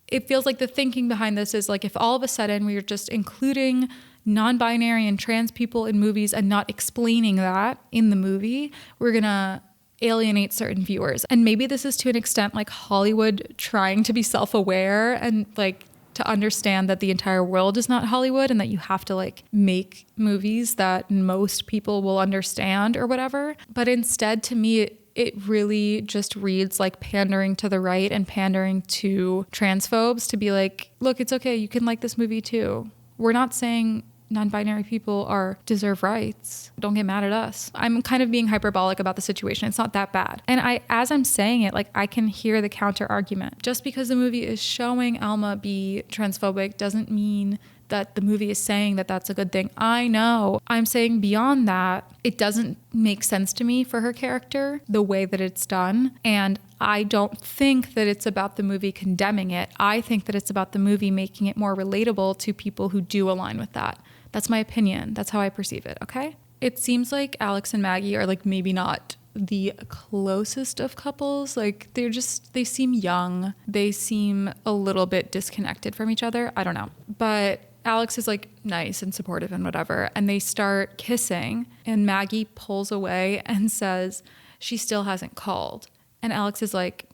it feels like the thinking behind this is like, if all of a sudden we are just including non-binary and trans people in movies and not explaining that in the movie, we're gonna alienate certain viewers. And maybe this is to an extent like Hollywood trying to be self-aware and like to understand that the entire world is not Hollywood and that you have to like make movies that most people will understand or whatever. But instead, to me, it really just reads like pandering to the right and pandering to transphobes to be like, look, it's okay. You can like this movie too. We're not saying non-binary people deserve rights. Don't get mad at us. I'm kind of being hyperbolic about the situation. It's not that bad. And as I'm saying it, like I can hear the counter argument. Just because the movie is showing Alma be transphobic doesn't mean that the movie is saying that that's a good thing. I know. I'm saying beyond that, it doesn't make sense to me for her character, the way that it's done. And I don't think that it's about the movie condemning it. I think that it's about the movie making it more relatable to people who do align with that. That's my opinion. That's how I perceive it, okay? It seems like Alex and Maggie are like maybe not the closest of couples. Like they seem young. They seem a little bit disconnected from each other. I don't know. But Alex is like nice and supportive and whatever. And they start kissing and Maggie pulls away and says she still hasn't called. And Alex is like,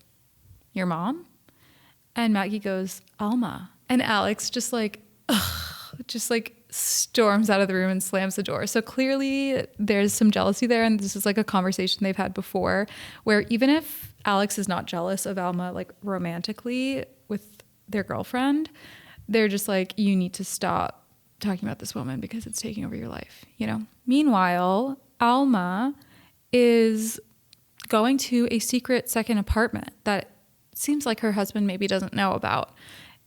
your mom? And Maggie goes, Alma. And Alex just like storms out of the room and slams the door. So clearly there's some jealousy there. And this is like a conversation they've had before where even if Alex is not jealous of Alma like romantically with their girlfriend, they're just like, you need to stop talking about this woman because it's taking over your life, you know? Meanwhile, Alma is going to a secret second apartment that seems like her husband maybe doesn't know about.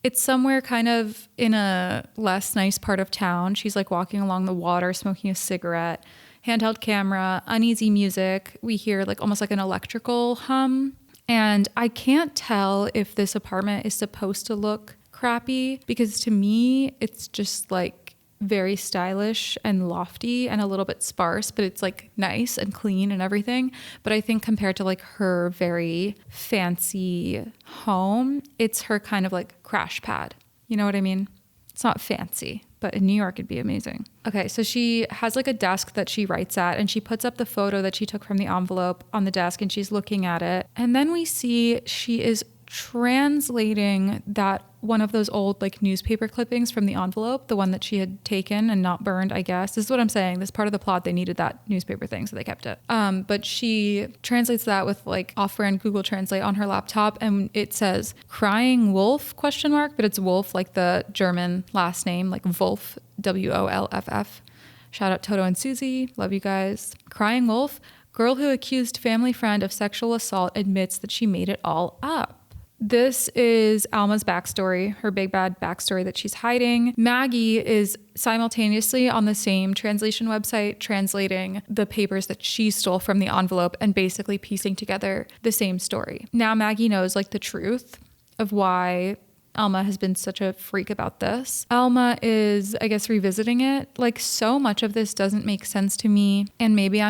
It's somewhere kind of in a less nice part of town. She's like walking along the water, smoking a cigarette, handheld camera, uneasy music. We hear like almost like an electrical hum. And I can't tell if this apartment is supposed to look crappy because to me, it's just like very stylish and lofty and a little bit sparse, but it's like nice and clean and everything. But I think compared to like her very fancy home, it's her kind of like crash pad. You know what I mean? It's not fancy, but in New York, it'd be amazing. Okay, so she has like a desk that she writes at and she puts up the photo that she took from the envelope on the desk and she's looking at it. And then we see she is translating that one of those old like newspaper clippings from the envelope, the one that she had taken and not burned, I guess. This is what I'm saying. This part of the plot, they needed that newspaper thing, so they kept it. But she translates that with like off-brand Google Translate on her laptop, and it says crying wolf ? But it's Wolf like the German last name, like Wolf, Wolff. Shout out Toto and Susie. Love you guys. Crying wolf. Girl who accused family friend of sexual assault admits that she made it all up. This is Alma's backstory, her big bad backstory that she's hiding. Maggie is simultaneously on the same translation website translating the papers that she stole from the envelope and basically piecing together the same story. Now Maggie knows like the truth of why Alma has been such a freak about this. Alma is, I guess, revisiting it. Like so much of this doesn't make sense to me, and maybe I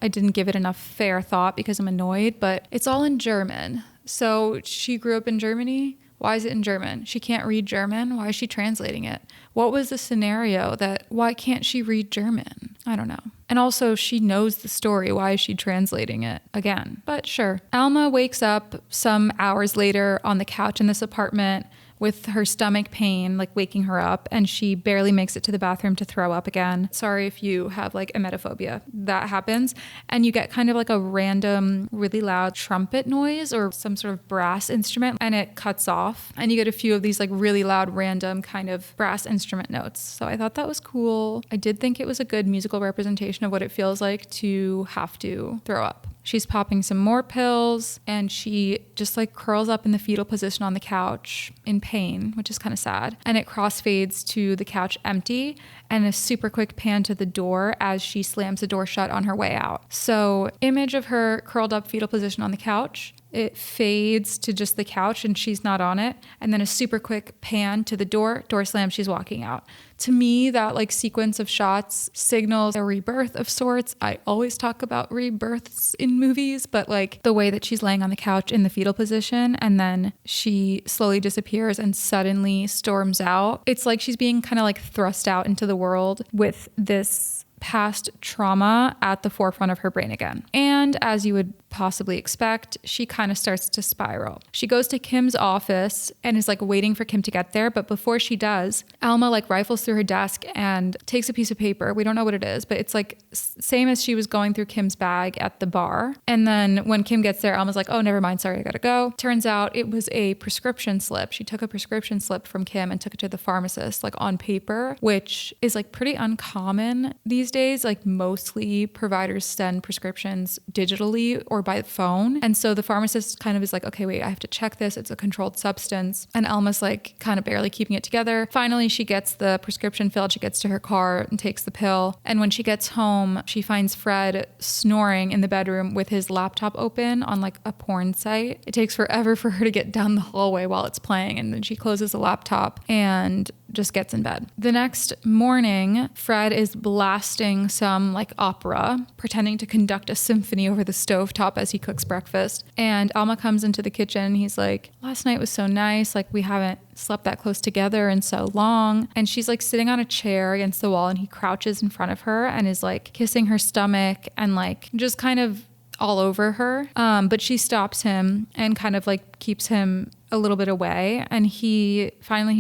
didn't give it enough fair thought because I'm annoyed, but it's all in German. So she grew up in Germany. Why is it in German? She can't read German. Why is she translating it? What was the scenario why can't she read German? I don't know. And also she knows the story. Why is she translating it again? But sure. Alma wakes up some hours later on the couch in this apartment with her stomach pain, like waking her up, and she barely makes it to the bathroom to throw up again. Sorry if you have like emetophobia. That happens. And you get kind of like a random, really loud trumpet noise or some sort of brass instrument, and it cuts off. And you get a few of these like really loud, random kind of brass instrument notes. So I thought that was cool. I did think it was a good musical representation of what it feels like to have to throw up. She's popping some more pills and she just like curls up in the fetal position on the couch in pain, which is kind of sad. And it crossfades to the couch empty and a super quick pan to the door as she slams the door shut on her way out. So image of her curled up fetal position on the couch. It fades to just the couch and she's not on it. And then a super quick pan to the door slam, she's walking out. To me, that like sequence of shots signals a rebirth of sorts. I always talk about rebirths in movies, but like the way that she's laying on the couch in the fetal position and then she slowly disappears and suddenly storms out. It's like she's being kind of like thrust out into the world with this past trauma at the forefront of her brain again. And as you would possibly expect, she kind of starts to spiral. She goes to Kim's office and is like waiting for Kim to get there. But before she does, Alma like rifles through her desk and takes a piece of paper. We don't know what it is, but it's like same as she was going through Kim's bag at the bar. And then when Kim gets there, Alma's like, oh, never mind. Sorry, I gotta go. Turns out it was a prescription slip. She took a prescription slip from Kim and took it to the pharmacist like on paper, which is like pretty uncommon these days. Like mostly providers send prescriptions digitally or by phone. And so the pharmacist kind of is like, okay, wait, I have to check this. It's a controlled substance. And Alma's like kind of barely keeping it together. Finally, she gets the prescription filled. She gets to her car and takes the pill. And when she gets home, she finds Fred snoring in the bedroom with his laptop open on like a porn site. It takes forever for her to get down the hallway while it's playing. And then she closes the laptop and just gets in bed. The next morning, Fred is blasting some like opera, pretending to conduct a symphony over the stovetop as he cooks breakfast. And Alma comes into the kitchen. He's like, last night was so nice. Like we haven't slept that close together in so long. And she's like sitting on a chair against the wall and he crouches in front of her and is like kissing her stomach and like just kind of all over her. But she stops him and kind of like keeps him a little bit away. And he's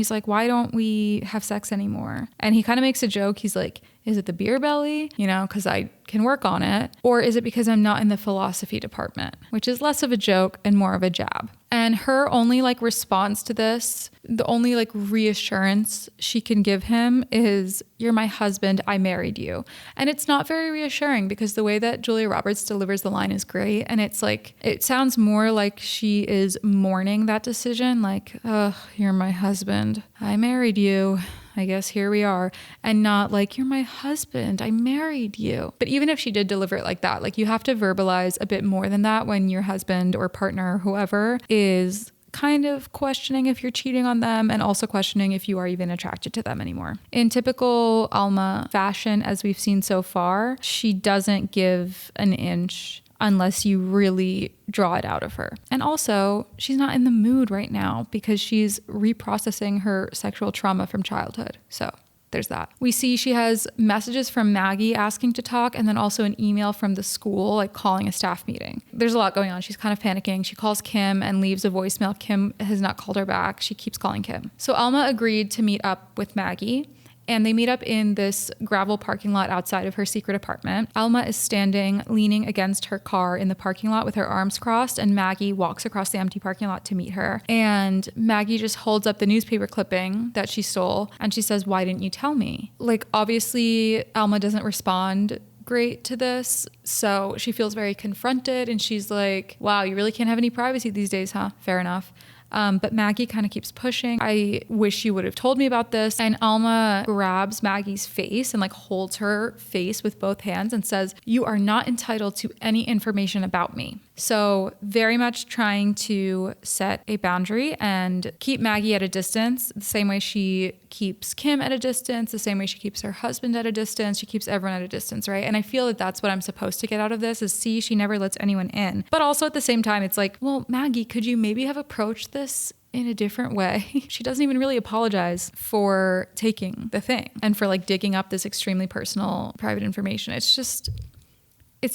like, why don't we have sex anymore? And he kind of makes a joke. He's like, is it the beer belly? You know, because I can work on it. Or is it because I'm not in the philosophy department? Which is less of a joke and more of a jab. And her only like response to this, the only like reassurance she can give him is, you're my husband, I married you. And it's not very reassuring because the way that Julia Roberts delivers the line is great. And it's like, it sounds more like she is mourning that decision. Like, oh, you're my husband, I married you, I guess here we are. And not like, you're my husband, I married you. But even if she did deliver it like that, like you have to verbalize a bit more than that when your husband or partner or whoever is kind of questioning if you're cheating on them and also questioning if you are even attracted to them anymore. In typical Alma fashion, as we've seen so far, she doesn't give an inch unless you really draw it out of her. And also, she's not in the mood right now because she's reprocessing her sexual trauma from childhood. So there's that. We see she has messages from Maggie asking to talk and then also an email from the school, like calling a staff meeting. There's a lot going on. She's kind of panicking. She calls Kim and leaves a voicemail. Kim has not called her back. She keeps calling Kim. So Alma agreed to meet up with Maggie. And they meet up in this gravel parking lot outside of her secret apartment. Alma is standing, leaning against her car in the parking lot with her arms crossed, and Maggie walks across the empty parking lot to meet her. And Maggie just holds up the newspaper clipping that she stole, and she says, why didn't you tell me? Like, obviously, Alma doesn't respond great to this, so she feels very confronted, and she's like, wow, you really can't have any privacy these days, huh? Fair enough. But Maggie kind of keeps pushing. I wish you would have told me about this. And Alma grabs Maggie's face and like holds her face with both hands and says, you are not entitled to any information about me. So very much trying to set a boundary and keep Maggie at a distance, the same way she keeps Kim at a distance, the same way she keeps her husband at a distance, she keeps everyone at a distance, right? And I feel that that's what I'm supposed to get out of this is see, she never lets anyone in. But also at the same time, it's like, well, Maggie, could you maybe have approached this in a different way? She doesn't even really apologize for taking the thing and for like digging up this extremely personal, private information. It's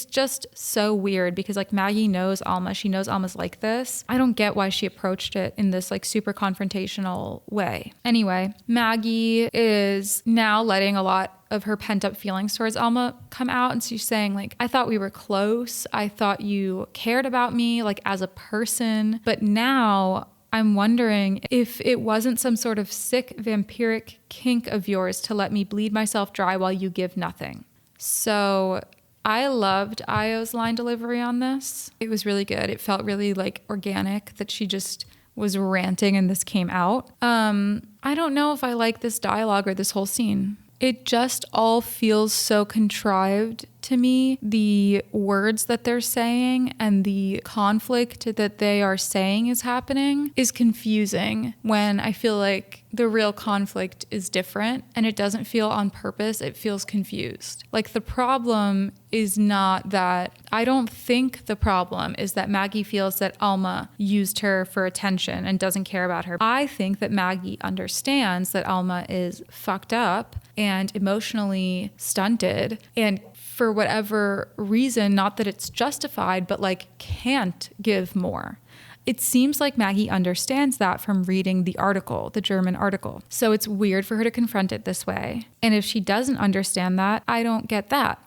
just so weird because like Maggie knows Alma. She knows Alma's like this. I don't get why she approached it in this like super confrontational way. Anyway, Maggie is now letting a lot of her pent up feelings towards Alma come out. And she's saying like, I thought we were close. I thought you cared about me like as a person. But now I'm wondering if it wasn't some sort of sick vampiric kink of yours to let me bleed myself dry while you give nothing. So I loved Io's line delivery on this. It was really good. It felt really like organic that she just was ranting and this came out. I don't know if I like this dialogue or this whole scene. It just all feels so contrived to me, the words that they're saying and the conflict that they are saying is happening is confusing when I feel like the real conflict is different and it doesn't feel on purpose. It feels confused. Like the problem is not that, I don't think the problem is that Maggie feels that Alma used her for attention and doesn't care about her. I think that Maggie understands that Alma is fucked up and emotionally stunted and for whatever reason, not that it's justified, but like can't give more. It seems like Maggie understands that from reading the article, the German article. So it's weird for her to confront it this way. And if she doesn't understand that, I don't get that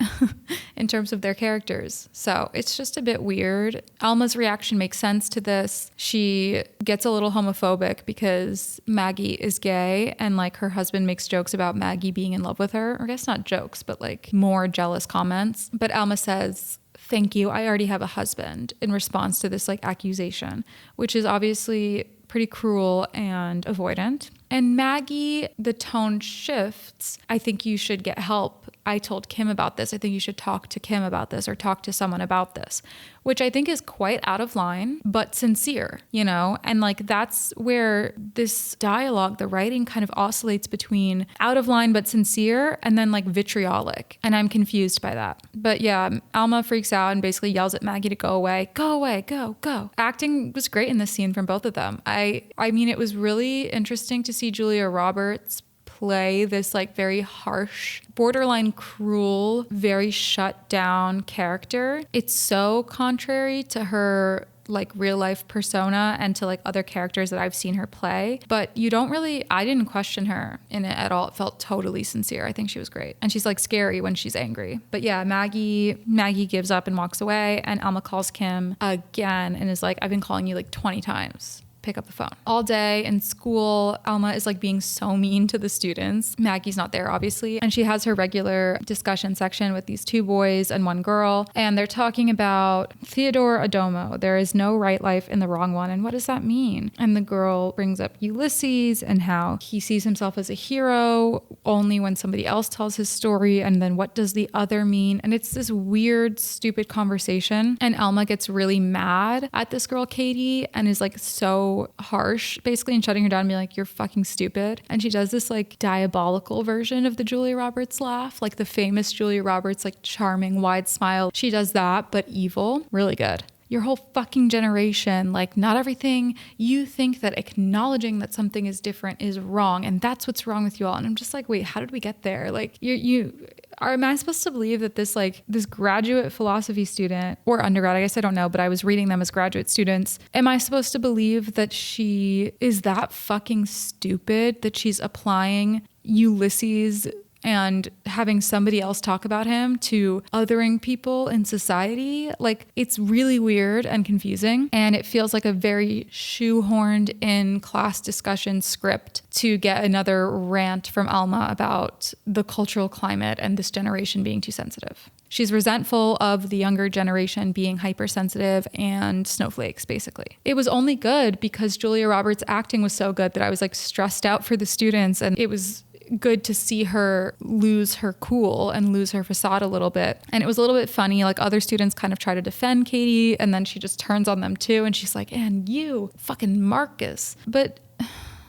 in terms of their characters. So it's just a bit weird. Alma's reaction makes sense to this. She gets a little homophobic because Maggie is gay and like her husband makes jokes about Maggie being in love with her. Or I guess not jokes, but like more jealous comments. But Alma says, "Thank you, I already have a husband," in response to this like accusation, which is obviously pretty cruel and avoidant. And Maggie, the tone shifts. "I think you should get help. I told Kim about this. I think you should talk to Kim about this or talk to someone about this," which I think is quite out of line, but sincere, you know? And like, that's where this dialogue, the writing kind of oscillates between out of line, but sincere, and then like vitriolic. And I'm confused by that. But yeah, Alma freaks out and basically yells at Maggie to go away, go. Acting was great in this scene from both of them. I mean, it was really interesting to see Julia Roberts play this like very harsh, borderline cruel, very shut down character. It's so contrary to her like real life persona and to like other characters that I've seen her play, but I didn't question her in it at all. It felt totally sincere. I think she was great. And she's like scary when she's angry. But yeah, Maggie gives up and walks away, and Alma calls Kim again and is like, "I've been calling you like 20 times. Pick up the phone." All day in school, Alma is like being so mean to the students. Maggie's not there, obviously. And she has her regular discussion section with these 2 boys and 1 girl. And they're talking about Theodore Adorno. There is no right life in the wrong one. And what does that mean? And the girl brings up Ulysses and how he sees himself as a hero only when somebody else tells his story. And then what does the other mean? And it's this weird, stupid conversation. And Alma gets really mad at this girl, Katie, and is like so harsh basically and shutting her down and being like, "You're fucking stupid." And she does this like diabolical version of the Julia Roberts laugh, like the famous Julia Roberts like charming wide smile. She does that, but evil. Really good. Your whole fucking generation, like not everything you think that acknowledging that something is different is wrong, and that's what's wrong with you all. And I'm just like, wait, how did we get there? Like am I supposed to believe that this graduate philosophy student or undergrad, I guess I don't know, but I was reading them as graduate students. Am I supposed to believe that she is that fucking stupid that she's applying Ulysses and having somebody else talk about him to othering people in society? Like, it's really weird and confusing, and it feels like a very shoehorned in class discussion script to get another rant from Alma about the cultural climate and this generation being too sensitive. She's resentful of the younger generation being hypersensitive and snowflakes, basically. It was only good because Julia Roberts' acting was so good that I was like stressed out for the students, and it was good to see her lose her cool and lose her facade a little bit. And it was a little bit funny, like other students kind of try to defend Katie, and then she just turns on them too, and she's like, "And you, fucking Marcus." But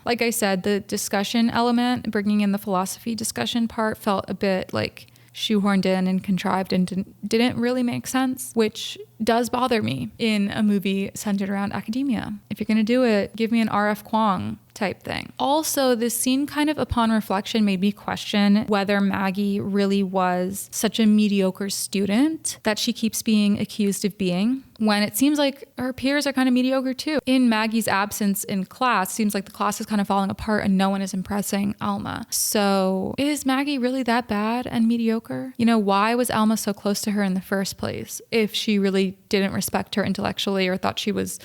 like I said, the discussion element, bringing in the philosophy discussion part, felt a bit like shoehorned in and contrived and didn't really make sense, which does bother me in a movie centered around academia. If you're going to do it, give me an R.F. Kuang type thing. Also, this scene kind of upon reflection made me question whether Maggie really was such a mediocre student that she keeps being accused of being, when it seems like her peers are kind of mediocre too. In Maggie's absence in class, it seems like the class is kind of falling apart and no one is impressing Alma. So is Maggie really that bad and mediocre? You know, why was Alma so close to her in the first place if she really didn't respect her intellectually or thought she was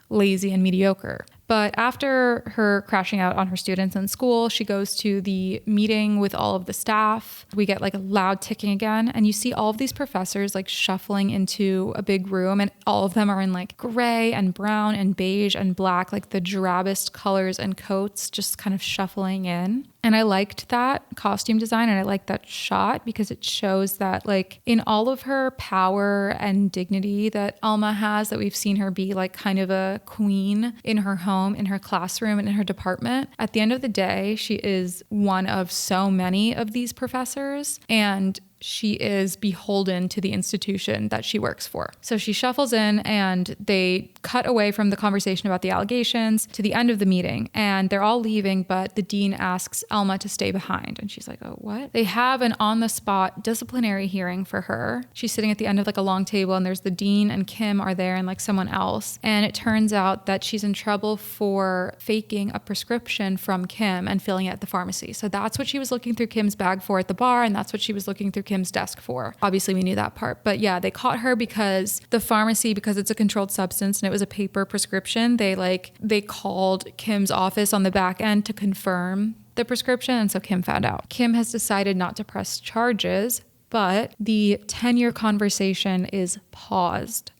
lazy and mediocre? But after her crashing out on her students in school, she goes to the meeting with all of the staff. We get like a loud ticking again. And you see all of these professors like shuffling into a big room, and all of them are in like gray and brown and beige and black, like the drabbest colors and coats, just kind of shuffling in. And I liked that costume design, and I liked that shot because it shows that like in all of her power and dignity that Alma has, that we've seen her be like kind of a queen in her home, in her classroom, and in her department. At the end of the day, she is one of so many of these professors, and she is beholden to the institution that she works for. So she shuffles in, and they cut away from the conversation about the allegations to the end of the meeting, and they're all leaving, but the dean asks Alma to stay behind. And she's like, oh, what? They have an on-the-spot disciplinary hearing for her. She's sitting at the end of like a long table, and there's the dean and Kim are there and like someone else. And it turns out that she's in trouble for faking a prescription from Kim and filling it at the pharmacy. So that's what she was looking through Kim's bag for at the bar, and that's what she was looking through Kim's desk for. Obviously, we knew that part. But yeah, they caught her because the pharmacy, because it's a controlled substance and it was a paper prescription, they called Kim's office on the back end to confirm the prescription. And so Kim found out. Kim has decided not to press charges, but the 10-year conversation is paused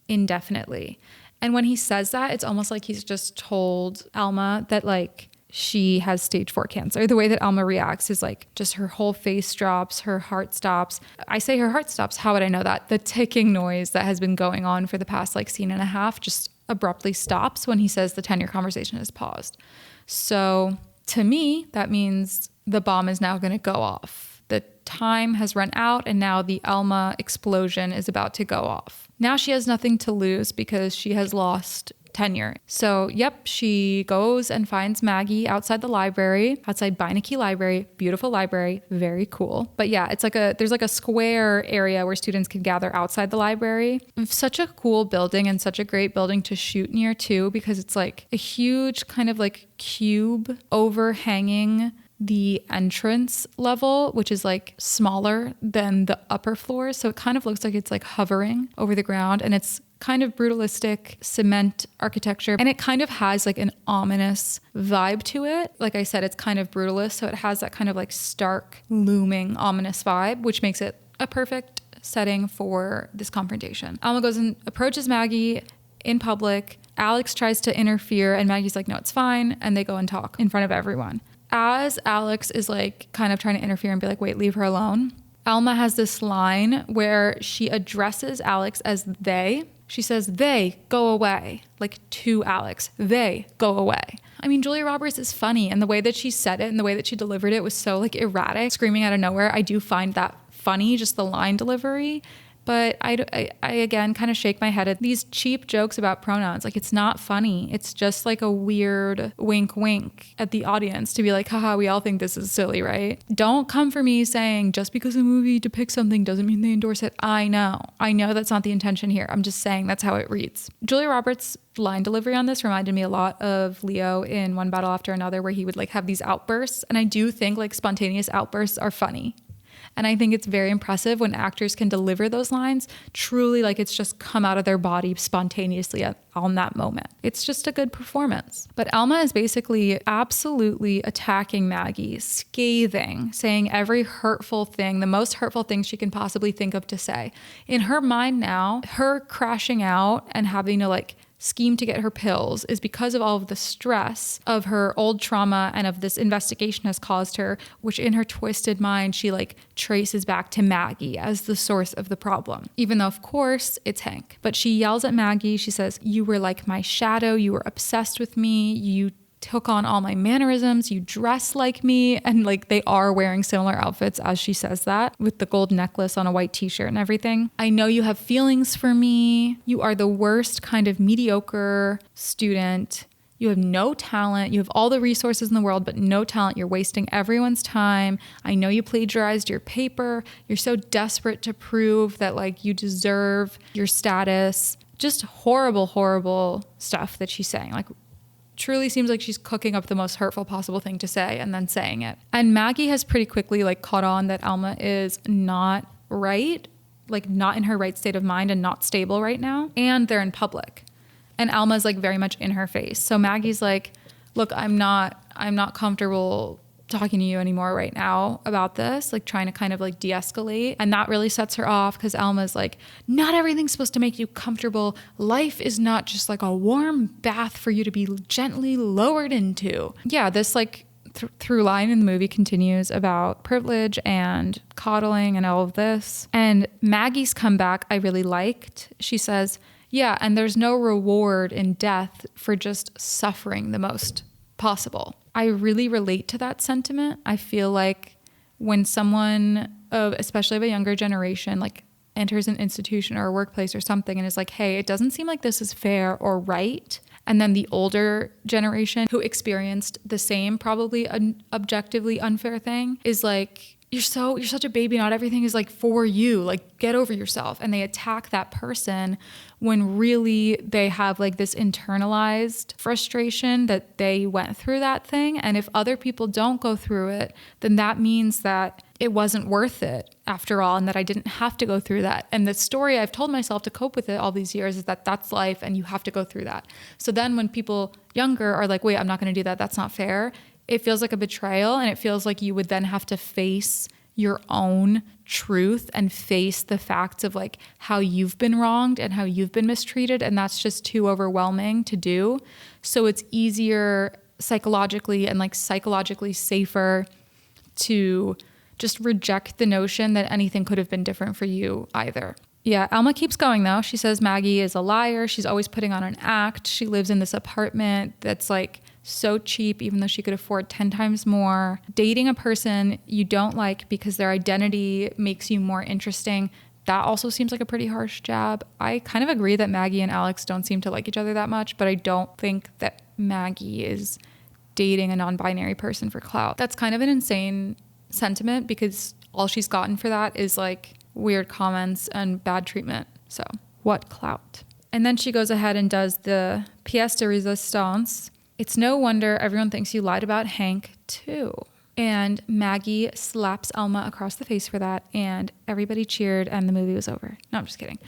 indefinitely. And when he says that, it's almost like he's just told Alma that like she has stage 4 cancer. The way that Alma reacts is like just her whole face drops, her heart stops. I say her heart stops. How would I know that? The ticking noise that has been going on for the past like scene and a half just abruptly stops when he says the 10-year conversation is paused. So to me, that means the bomb is now going to go off. The time has run out, and now the Alma explosion is about to go off. Now she has nothing to lose because she has lost tenure. So, yep, she goes and finds Maggie outside the library, outside Beinecke Library. Beautiful library, very cool. But yeah, it's like there's like a square area where students can gather outside the library. Such a cool building, and such a great building to shoot near too, because it's like a huge kind of like cube overhanging the entrance level, which is like smaller than the upper floors. So it kind of looks like it's like hovering over the ground, and it's kind of brutalistic cement architecture, and it kind of has like an ominous vibe to it. Like I said, it's kind of brutalist, so it has that kind of like stark, looming, ominous vibe, which makes it a perfect setting for this confrontation. Alma goes and approaches Maggie in public. Alex tries to interfere, and Maggie's like, no, it's fine, and they go and talk in front of everyone. As Alex is like kind of trying to interfere and be like, wait, leave her alone, Alma has this line where she addresses Alex as they. She says, they go away, like to Alex, they go away. I mean, Julia Roberts is funny, and the way that she said it and the way that she delivered it was so like erratic, screaming out of nowhere. I do find that funny, just the line delivery. But I again kind of shake my head at these cheap jokes about pronouns. Like, it's not funny. It's just like a weird wink wink at the audience to be like, haha, we all think this is silly, right? Don't come for me saying just because a movie depicts something doesn't mean they endorse it. I know that's not the intention here. I'm just saying that's how it reads. Julia Roberts' line delivery on this reminded me a lot of Leo in One Battle After Another, where he would like have these outbursts. And I do think like spontaneous outbursts are funny. And I think it's very impressive when actors can deliver those lines truly like it's just come out of their body spontaneously on that moment. It's just a good performance. But Alma is basically absolutely attacking Maggie, scathing, saying every hurtful thing, the most hurtful thing she can possibly think of to say. In her mind now, her crashing out and having to like scheme to get her pills is because of all of the stress of her old trauma and of this investigation has caused her, which in her twisted mind, she like traces back to Maggie as the source of the problem, even though of course it's Hank. But she yells at Maggie. She says, you were like my shadow. You were obsessed with me. You took on all my mannerisms, you dress like me. And like they are wearing similar outfits as she says that, with the gold necklace on a white t-shirt and everything. I know you have feelings for me. You are the worst kind of mediocre student. You have no talent. You have all the resources in the world, but no talent. You're wasting everyone's time. I know you plagiarized your paper. You're so desperate to prove that like you deserve your status. Just horrible, horrible stuff that she's saying. Like, truly seems like she's cooking up the most hurtful possible thing to say and then saying it. And Maggie has pretty quickly like caught on that Alma is not right, like not in her right state of mind and not stable right now. And they're in public. And Alma's like very much in her face. So Maggie's like, look, I'm not comfortable talking to you anymore right now about this, like trying to kind of like de-escalate. And that really sets her off because Alma's like, not everything's supposed to make you comfortable. Life is not just like a warm bath for you to be gently lowered into. Yeah, this like through line in the movie continues about privilege and coddling and all of this. And Maggie's comeback I really liked. She says, yeah, and there's no reward in death for just suffering the most possible. I really relate to that sentiment. I feel like when someone, especially of a younger generation, like enters an institution or a workplace or something and is like, hey, it doesn't seem like this is fair or right. And then the older generation who experienced the same, probably objectively unfair thing is like, you're such a baby. Not everything is like for you. Like, get over yourself. And they attack that person when really they have like this internalized frustration that they went through that thing. And if other people don't go through it, then that means that it wasn't worth it after all, and that I didn't have to go through that. And the story I've told myself to cope with it all these years is that that's life and you have to go through that. So then when people younger are like, wait, I'm not going to do that. That's not fair. It feels like a betrayal, and it feels like you would then have to face your own truth and face the facts of like how you've been wronged and how you've been mistreated. And that's just too overwhelming to do. So it's easier psychologically and like psychologically safer to just reject the notion that anything could have been different for you either. Yeah, Alma keeps going though. She says Maggie is a liar. She's always putting on an act. She lives in this apartment that's like so cheap, even though she could afford 10 times more. Dating a person you don't like because their identity makes you more interesting, that also seems like a pretty harsh jab. I kind of agree that Maggie and Alex don't seem to like each other that much, but I don't think that Maggie is dating a non-binary person for clout. That's kind of an insane sentiment because all she's gotten for that is like weird comments and bad treatment. So what clout? And then she goes ahead and does the pièce de résistance. It's no wonder everyone thinks you lied about Hank too. And Maggie slaps Alma across the face for that, and everybody cheered and the movie was over. No, I'm just kidding.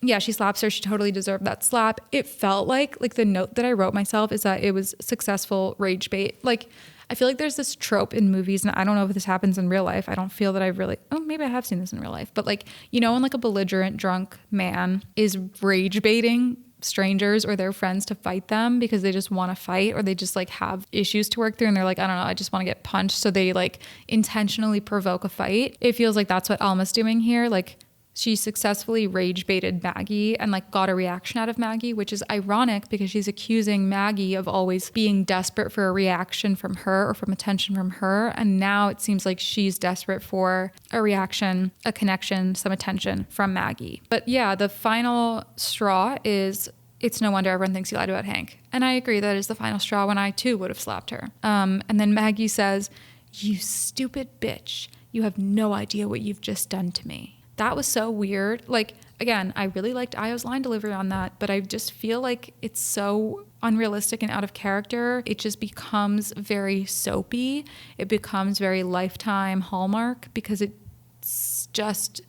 Yeah, she slaps her. She totally deserved that slap. It felt like the note that I wrote myself is that it was successful rage bait. Like, I feel like there's this trope in movies, and I don't know if this happens in real life. I don't feel that I've really, maybe I have seen this in real life, but like, you know, when like a belligerent drunk man is rage baiting strangers or their friends to fight them because they just want to fight or they just like have issues to work through and they're like, I don't know, I just want to get punched. So they like intentionally provoke a fight. It feels like that's what Alma's doing here. Like, she successfully rage baited Maggie and like got a reaction out of Maggie, which is ironic because she's accusing Maggie of always being desperate for a reaction from her or from attention from her. And now it seems like she's desperate for a reaction, a connection, some attention from Maggie. But yeah, the final straw is it's no wonder everyone thinks you lied about Hank. And I agree that is the final straw when I too would have slapped her. And then Maggie says, you stupid bitch. You have no idea what you've just done to me. That was so weird. Like, again, I really liked Ayo's line delivery on that, but I just feel like it's so unrealistic and out of character. It just becomes very soapy. It becomes very Lifetime Hallmark because it's just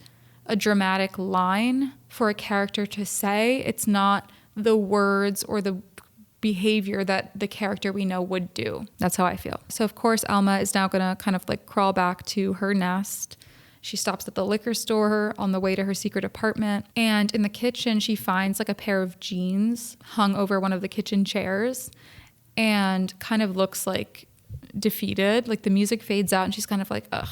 a dramatic line for a character to say. It's not the words or the behavior that the character we know would do. That's how I feel. So, of course, Alma is now going to kind of like crawl back to her nest. She stops at the liquor store on the way to her secret apartment. And in the kitchen, she finds like a pair of jeans hung over one of the kitchen chairs and kind of looks like defeated. Like the music fades out and she's kind of like, ugh,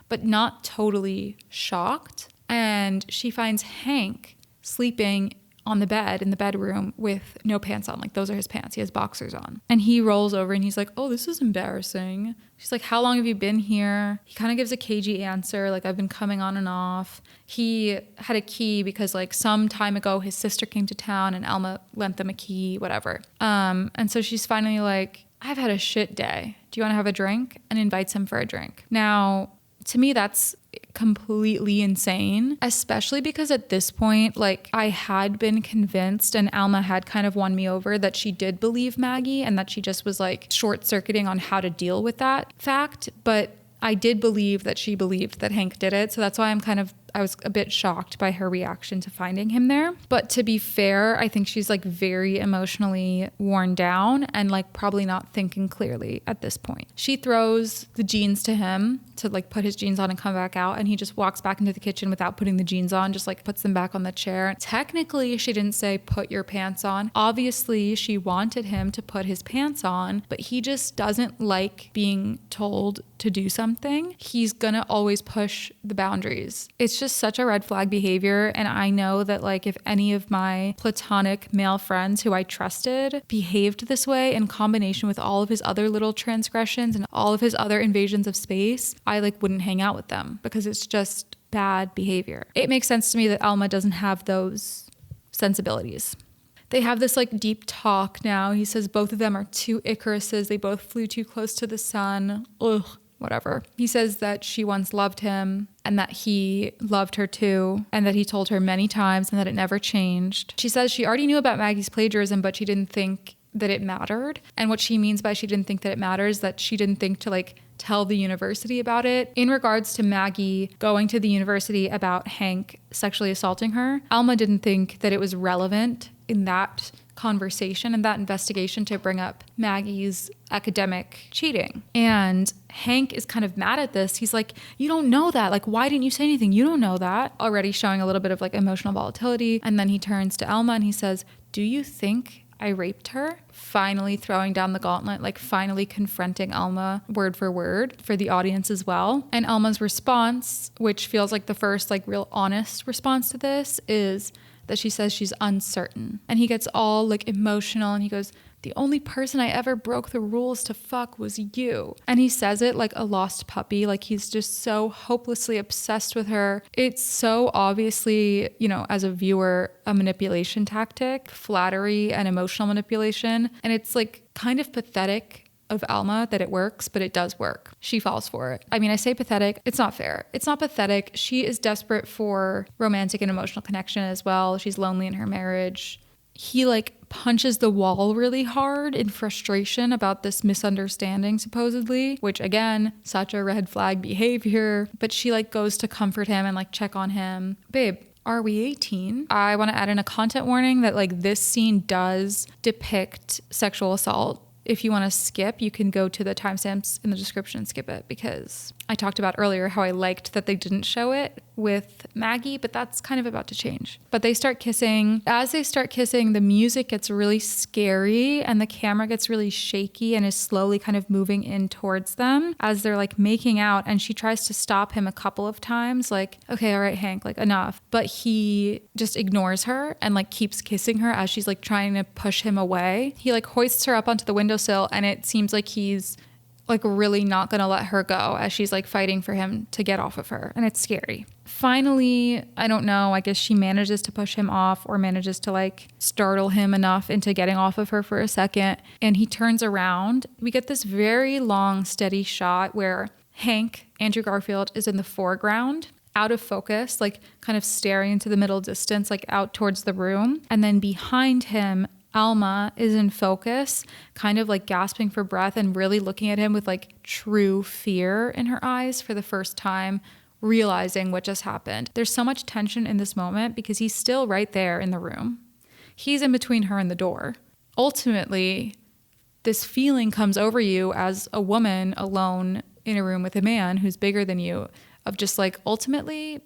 but not totally shocked. And she finds Hank sleeping on the bed in the bedroom with no pants on. Like those are his pants. He has boxers on. And he rolls over and he's like, oh, this is embarrassing. She's like, how long have you been here? He kind of gives a cagey answer. Like, I've been coming on and off. He had a key because like some time ago, his sister came to town and Alma lent them a key, whatever. And so she's finally like, I've had a shit day. Do you want to have a drink? And invites him for a drink. Now, to me, that's completely insane, especially because at this point, like I had been convinced and Alma had kind of won me over that she did believe Maggie and that she just was like short-circuiting on how to deal with that fact. But I did believe that she believed that Hank did it. So that's why I'm kind of I was a bit shocked by her reaction to finding him there. But to be fair, I think she's like very emotionally worn down and like probably not thinking clearly at this point. She throws the jeans to him to like put his jeans on and come back out, and he just walks back into the kitchen without putting the jeans on, just like puts them back on the chair. Technically, she didn't say put your pants on. Obviously, she wanted him to put his pants on, but he just doesn't like being told to do something. He's gonna always push the boundaries. It's just such a red flag behavior, and I know that like if any of my platonic male friends who I trusted behaved this way in combination with all of his other little transgressions and all of his other invasions of space, I like wouldn't hang out with them because it's just bad behavior. It makes sense to me that Alma doesn't have those sensibilities. They have this like deep talk now. He says both of them are two Icaruses. They both flew too close to the sun. Ugh, whatever. He says that she once loved him and that he loved her too, and that he told her many times and that it never changed. She says she already knew about Maggie's plagiarism, but she didn't think that it mattered. And what she means by she didn't think that it matters, that she didn't think to like tell the university about it. In regards to Maggie going to the university about Hank sexually assaulting her, Alma didn't think that it was relevant in that conversation and that investigation to bring up Maggie's academic cheating. And Hank is kind of mad at this. He's like, you don't know that. Like, why didn't you say anything? You don't know that. Already showing a little bit of like emotional volatility. And then he turns to Alma and he says, do you think I raped her? Finally throwing down the gauntlet, like finally confronting Alma word for word for the audience as well. And Alma's response, which feels like the first like real honest response to this, is that she says she's uncertain. And he gets all like emotional and he goes, the only person I ever broke the rules to fuck was you. And he says it like a lost puppy, like he's just so hopelessly obsessed with her. It's so obviously, you know, as a viewer, a manipulation tactic, flattery and emotional manipulation. And it's like kind of pathetic of Alma that it works, but it does work. She falls for it. I mean, I say pathetic. It's not fair. It's not pathetic. She is desperate for romantic and emotional connection as well. She's lonely in her marriage. He like punches the wall really hard in frustration about this misunderstanding supposedly, which again, such a red flag behavior. But she like goes to comfort him and like check on him. Babe, are we 18? I want to add in a content warning that like this scene does depict sexual assault. If you want to skip, you can go to the timestamps in the description and skip it, because I talked about earlier how I liked that they didn't show it with Maggie, but that's kind of about to change. But they start kissing. As they start kissing, the music gets really scary and the camera gets really shaky and is slowly kind of moving in towards them as they're like making out. And she tries to stop him a couple of times, like, okay, all right, Hank, like enough. But he just ignores her and like keeps kissing her as she's like trying to push him away. He like hoists her up onto the windowsill and it seems like he's like really not gonna let her go as she's like fighting for him to get off of her, and it's scary. Finally, I don't know, I guess she manages to push him off or manages to like startle him enough into getting off of her for a second, and he turns around. We get this very long steady shot where Hank, Andrew Garfield, is in the foreground, out of focus, like kind of staring into the middle distance, like out towards the room, and then behind him Alma is in focus, kind of like gasping for breath and really looking at him with like true fear in her eyes for the first time, realizing what just happened. There's so much tension in this moment because he's still right there in the room. He's in between her and the door. Ultimately, this feeling comes over you as a woman alone in a room with a man who's bigger than you, of just like, ultimately,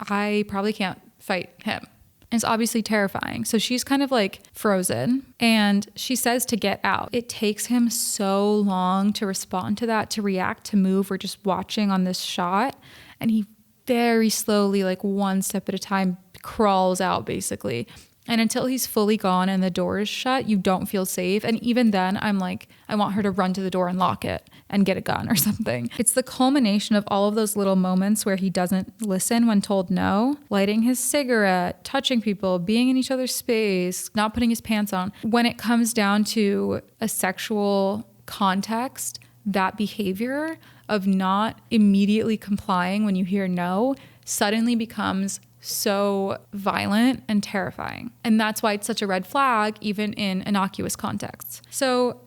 I probably can't fight him. It's obviously terrifying. So she's kind of like frozen and she says to get out. It takes him so long to respond to that, to react, to move. We're just watching on this shot and he very slowly, like one step at a time, crawls out basically. And until he's fully gone and the door is shut, you don't feel safe. And even then, I'm like, I want her to run to the door and lock it and get a gun or something. It's the culmination of all of those little moments where he doesn't listen when told no, lighting his cigarette, touching people, being in each other's space, not putting his pants on. When it comes down to a sexual context, that behavior of not immediately complying when you hear no suddenly becomes so violent and terrifying. And that's why it's such a red flag, even in innocuous contexts. So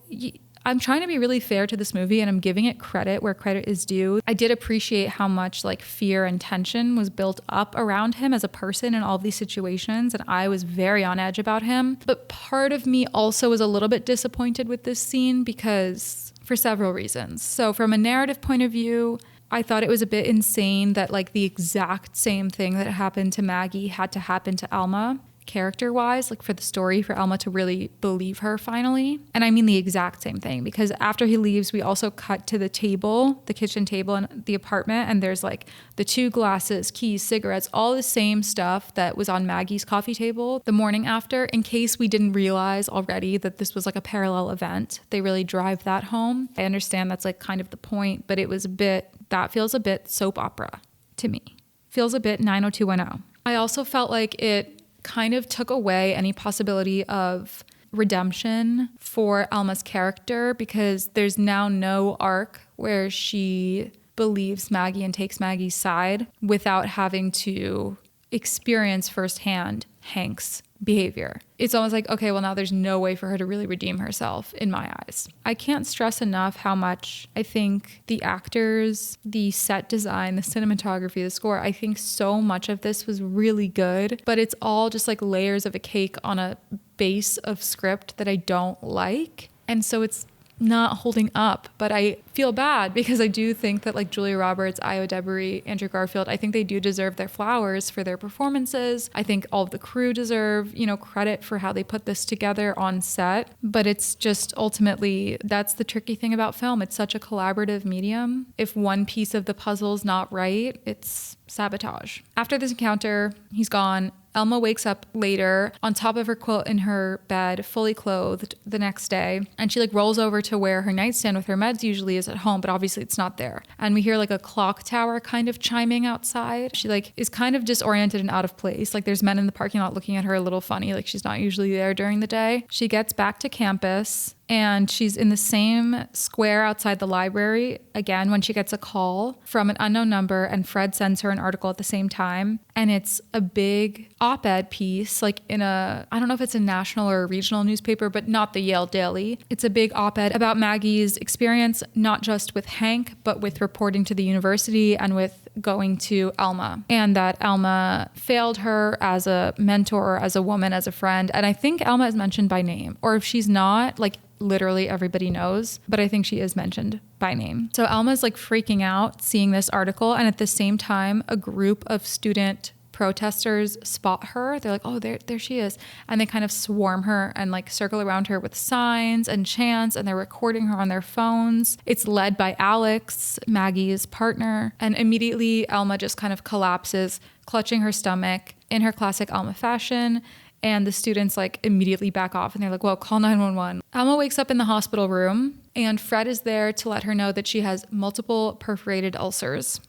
I'm trying to be really fair to this movie and I'm giving it credit where credit is due. I did appreciate how much like fear and tension was built up around him as a person in all of these situations. And I was very on edge about him. But part of me also was a little bit disappointed with this scene because for several reasons. So from a narrative point of view, I thought it was a bit insane that like the exact same thing that happened to Maggie had to happen to Alma. Character-wise, like for the story, for Alma to really believe her finally. And I mean the exact same thing, because after he leaves, we also cut to the table, the kitchen table in the apartment, and there's like the 2 glasses, keys, cigarettes, all the same stuff that was on Maggie's coffee table the morning after, in case we didn't realize already that this was like a parallel event. They really drive that home. I understand that's like kind of the point, but it was that feels a bit soap opera to me. Feels a bit 90210. I also felt like it kind of took away any possibility of redemption for Alma's character, because there's now no arc where she believes Maggie and takes Maggie's side without having to experience firsthand Hank's behavior. It's almost like, okay, well now there's no way for her to really redeem herself in my eyes. I can't stress enough how much I think the actors, the set design, the cinematography, the score, I think so much of this was really good, but it's all just like layers of a cake on a base of script that I don't like. And so it's not holding up, but I feel bad because I do think that like Julia Roberts, Io DeBerry, Andrew Garfield, I think they do deserve their flowers for their performances. I think all of the crew deserve, credit for how they put this together on set, but it's just ultimately, that's the tricky thing about film. It's such a collaborative medium. If one piece of the puzzle's not right, it's sabotage. After this encounter, he's gone. Alma wakes up later on top of her quilt in her bed, fully clothed the next day. And she like rolls over to where her nightstand with her meds usually is at home, but obviously it's not there. And we hear like a clock tower kind of chiming outside. She like is kind of disoriented and out of place. Like there's men in the parking lot looking at her a little funny. Like she's not usually there during the day. She gets back to campus and she's in the same square outside the library again when she gets a call from an unknown number, and Fred sends her an article at the same time. And it's a big op-ed piece, like in I don't know if it's a national or a regional newspaper, but not the Yale Daily. It's a big op-ed about Maggie's experience, not just with Hank, but with reporting to the university and with going to Alma, and that Alma failed her as a mentor, as a woman, as a friend. And I think Alma is mentioned by name, or if she's not, like literally everybody knows, but I think she is mentioned by name. So Alma's like freaking out seeing this article, and at the same time, a group of student protesters spot her. They're like, oh, there she is. And they kind of swarm her and like circle around her with signs and chants, and they're recording her on their phones. It's led by Alex, Maggie's partner. And immediately Alma just kind of collapses, clutching her stomach in her classic Alma fashion. And the students like immediately back off and they're like, well, call 911. Alma wakes up in the hospital room and Fred is there to let her know that she has multiple perforated ulcers.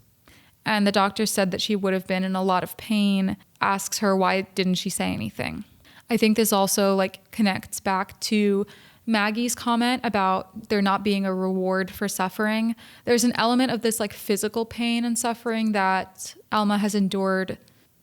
And the doctor said that she would have been in a lot of pain, asks her why didn't she say anything. I think this also like connects back to Maggie's comment about there not being a reward for suffering. There's an element of this like physical pain and suffering that Alma has endured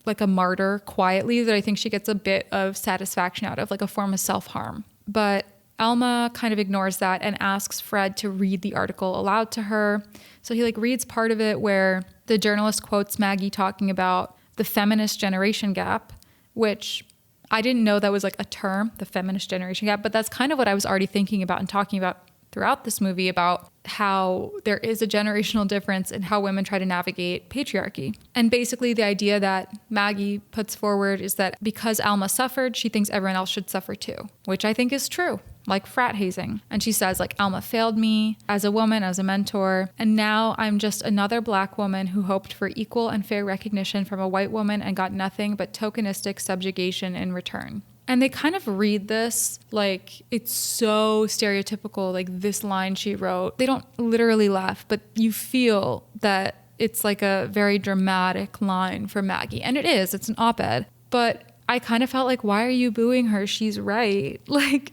like a martyr quietly, that I think she gets a bit of satisfaction out of, like a form of self-harm. But Alma kind of ignores that and asks Fred to read the article aloud to her. So he like reads part of it where the journalist quotes Maggie talking about the feminist generation gap, which I didn't know that was like a term, the feminist generation gap, but that's kind of what I was already thinking about and talking about throughout this movie, about how there is a generational difference in how women try to navigate patriarchy. And basically the idea that Maggie puts forward is that because Alma suffered, she thinks everyone else should suffer too, which I think is true, like frat hazing. And she says like, Alma failed me as a woman, as a mentor, and now I'm just another Black woman who hoped for equal and fair recognition from a white woman and got nothing but tokenistic subjugation in return. And they kind of read this like it's so stereotypical, like this line she wrote. They don't literally laugh, but you feel that it's like a very dramatic line for Maggie. And it is, it's an op-ed. But I kind of felt like, why are you booing her? She's right. Like,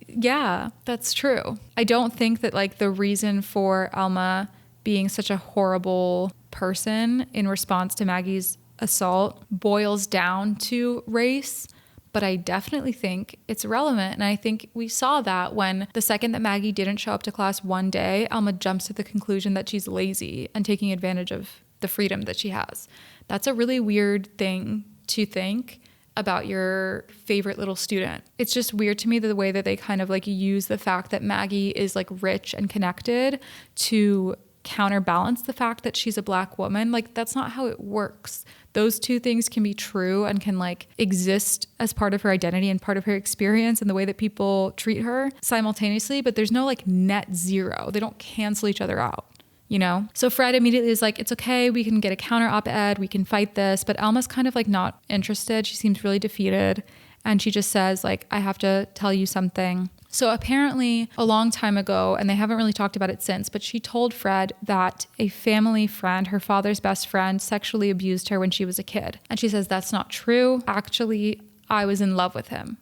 yeah, that's true. I don't think that like the reason for Alma being such a horrible person in response to Maggie's assault boils down to race. but I definitely think it's relevant. And I think we saw that when the second that Maggie didn't show up to class one day, Alma jumps to the conclusion that she's lazy and taking advantage of the freedom that she has. That's a really weird thing to think about your favorite little student. It's just weird to me the way that they kind of like use the fact that Maggie is like rich and connected to counterbalance the fact that she's a Black woman. Like, that's not how it works. Those two things can be true and can like exist as part of her identity and part of her experience and the way that people treat her simultaneously, but there's no like net zero. They don't cancel each other out, you know? So Fred immediately is like, it's okay, we can get a counter op-ed, we can fight this, but Alma's kind of like not interested. She seems really defeated. And she just says like, I have to tell you something. So apparently a long time ago, and they haven't really talked about it since, but she told Fred that a family friend, her father's best friend, sexually abused her when she was a kid. And she says, that's not true. Actually, I was in love with him.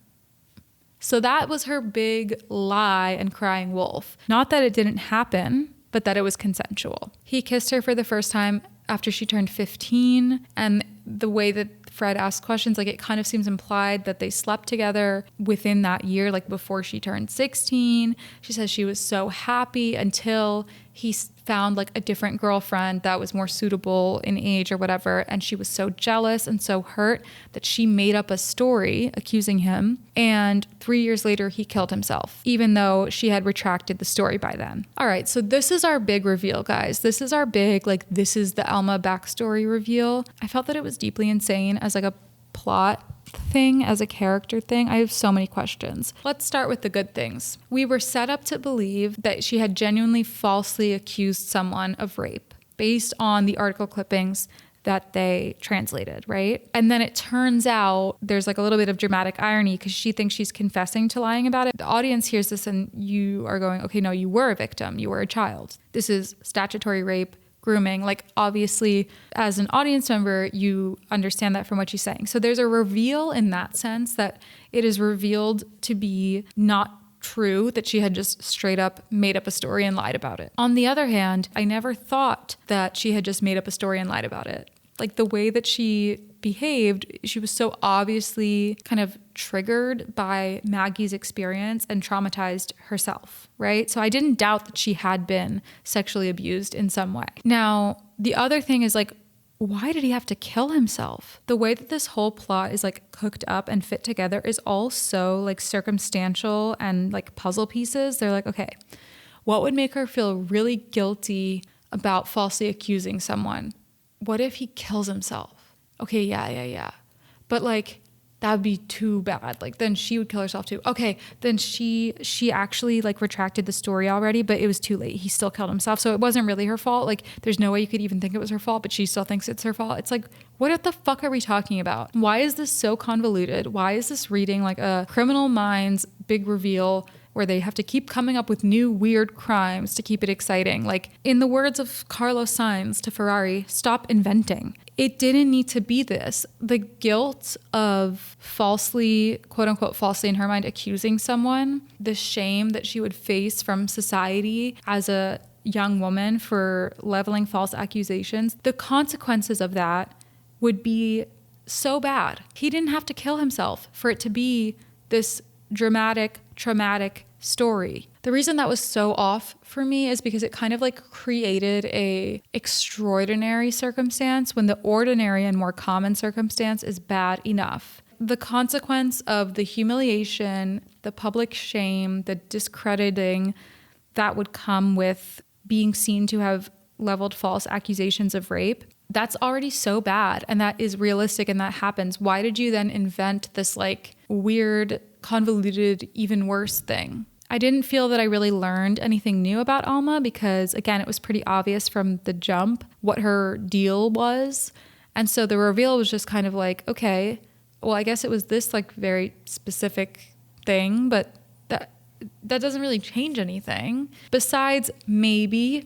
So that was her big lie and crying wolf. Not that it didn't happen, but that it was consensual. He kissed her for the first time after she turned 15. And the way that Fred asked questions, like it kind of seems implied that they slept together within that year, like before she turned 16. She says she was so happy until he found like a different girlfriend that was more suitable in age or whatever. And she was so jealous and so hurt that she made up a story accusing him. And 3 years later, he killed himself, even though she had retracted the story by then. All right, so this is our big reveal, guys. This is our big, like, this is the Alma backstory reveal. I felt that it was deeply insane as like a plot thing, as a character thing. I have so many questions. Let's start with the good things. We were set up to believe that she had genuinely falsely accused someone of rape based on the article clippings that they translated, right? And then it turns out there's like a little bit of dramatic irony because she thinks she's confessing to lying about it. The audience hears this and you are going, okay, no, you were a victim. You were a child. This is statutory rape, grooming. Like, obviously, as an audience member, you understand that from what she's saying. So there's a reveal in that sense that it is revealed to be not true, that she had just straight up made up a story and lied about it. On the other hand, I never thought that she had just made up a story and lied about it. Like, the way that she behaved, she was so obviously kind of triggered by Maggie's experience and traumatized herself, right? So I didn't doubt that she had been sexually abused in some way. Now, the other thing is like, why did he have to kill himself? The way that this whole plot is like cooked up and fit together is all so like circumstantial and like puzzle pieces. They're like, okay, what would make her feel really guilty about falsely accusing someone? What if he kills himself? Okay, yeah. But like, that would be too bad. Like, then she would kill herself too. Okay, then she actually like retracted the story already, but it was too late. He still killed himself. So it wasn't really her fault. Like, there's no way you could even think it was her fault, but she still thinks it's her fault. It's like, what the fuck are we talking about? Why is this so convoluted? Why is this reading like a Criminal Minds big reveal where they have to keep coming up with new weird crimes to keep it exciting? Like, in the words of Carlos Sainz to Ferrari, stop inventing. It didn't need to be this. The guilt of falsely, quote unquote, falsely in her mind, accusing someone, the shame that she would face from society as a young woman for leveling false accusations, the consequences of that would be so bad. He didn't have to kill himself for it to be this dramatic, traumatic story. The reason that was so off for me is because it kind of like created a extraordinary circumstance when the ordinary and more common circumstance is bad enough. The consequence of the humiliation, the public shame, the discrediting that would come with being seen to have leveled false accusations of rape, that's already so bad, and that is realistic, and that happens. Why did you then invent this like weird, convoluted, even worse thing? I didn't feel that I really learned anything new about Alma because, again, it was pretty obvious from the jump what her deal was. And so the reveal was just kind of like, okay, well, I guess it was this like very specific thing, but that doesn't really change anything. Besides, maybe,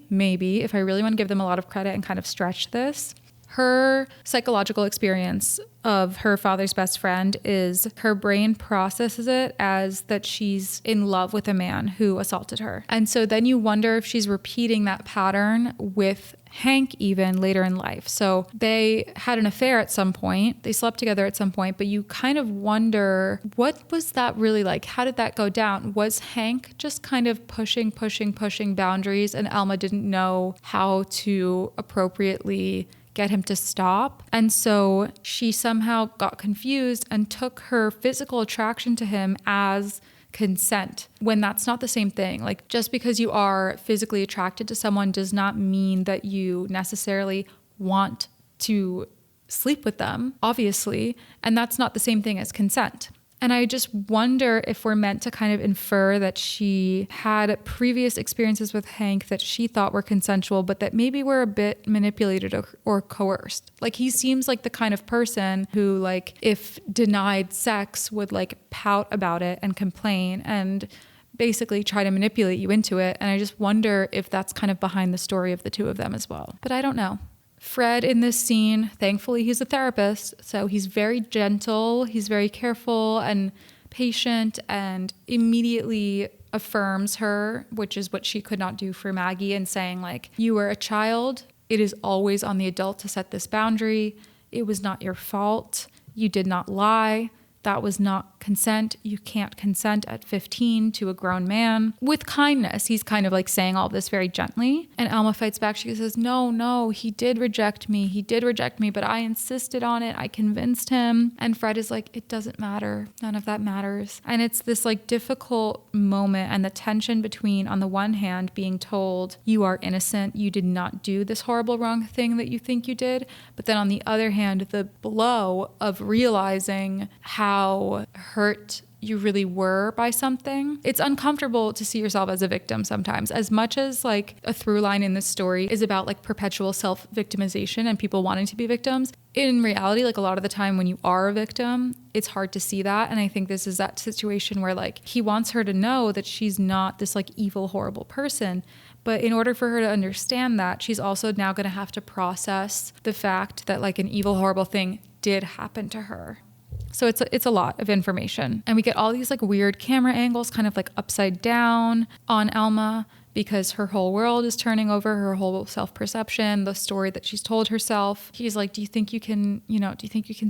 if I really want to give them a lot of credit and kind of stretch this, Her psychological experience of her father's best friend is her brain processes it as that she's in love with a man who assaulted her. And so then you wonder if she's repeating that pattern with Hank even later in life. So they had an affair at some point. They slept together at some point, but you kind of wonder, what was that really like? How did that go down? Was Hank just kind of pushing boundaries and Alma didn't know how to appropriately get him to stop? And so she somehow got confused and took her physical attraction to him as consent, when that's not the same thing. Like, just because you are physically attracted to someone does not mean that you necessarily want to sleep with them, obviously. And that's not the same thing as consent. And I just wonder if we're meant to kind of infer that she had previous experiences with Hank that she thought were consensual, but that maybe were a bit manipulated or coerced. Like, he seems like the kind of person who, like, if denied sex would like pout about it and complain and basically try to manipulate you into it. And I just wonder if that's kind of behind the story of the two of them as well. But I don't know. Fred in this scene, thankfully he's a therapist, so he's very gentle, he's very careful and patient and immediately affirms her, which is what she could not do for Maggie, and saying like, you were a child, it is always on the adult to set this boundary, it was not your fault, you did not lie, that was not consent. You can't consent at 15 to a grown man. With kindness, he's kind of like saying all this very gently. And Alma fights back. She says, no, he did reject me. He did reject me, but I insisted on it. I convinced him. And Fred is like, it doesn't matter. None of that matters. And it's this like difficult moment and the tension between, on the one hand, being told you are innocent. You did not do this horrible wrong thing that you think you did. But then on the other hand, the blow of realizing how hurt you really were by something. It's uncomfortable to see yourself as a victim sometimes. As much as like a through line in this story is about like perpetual self-victimization and people wanting to be victims, in reality, like a lot of the time when you are a victim, it's hard to see that. And I think this is that situation where like he wants her to know that she's not this like evil, horrible person. But in order for her to understand that, she's also now going to have to process the fact that like an evil, horrible thing did happen to her. So it's a lot of information. And we get all these like weird camera angles kind of like upside down on Alma because her whole world is turning over, her whole self-perception, the story that she's told herself. He's like, do you think you can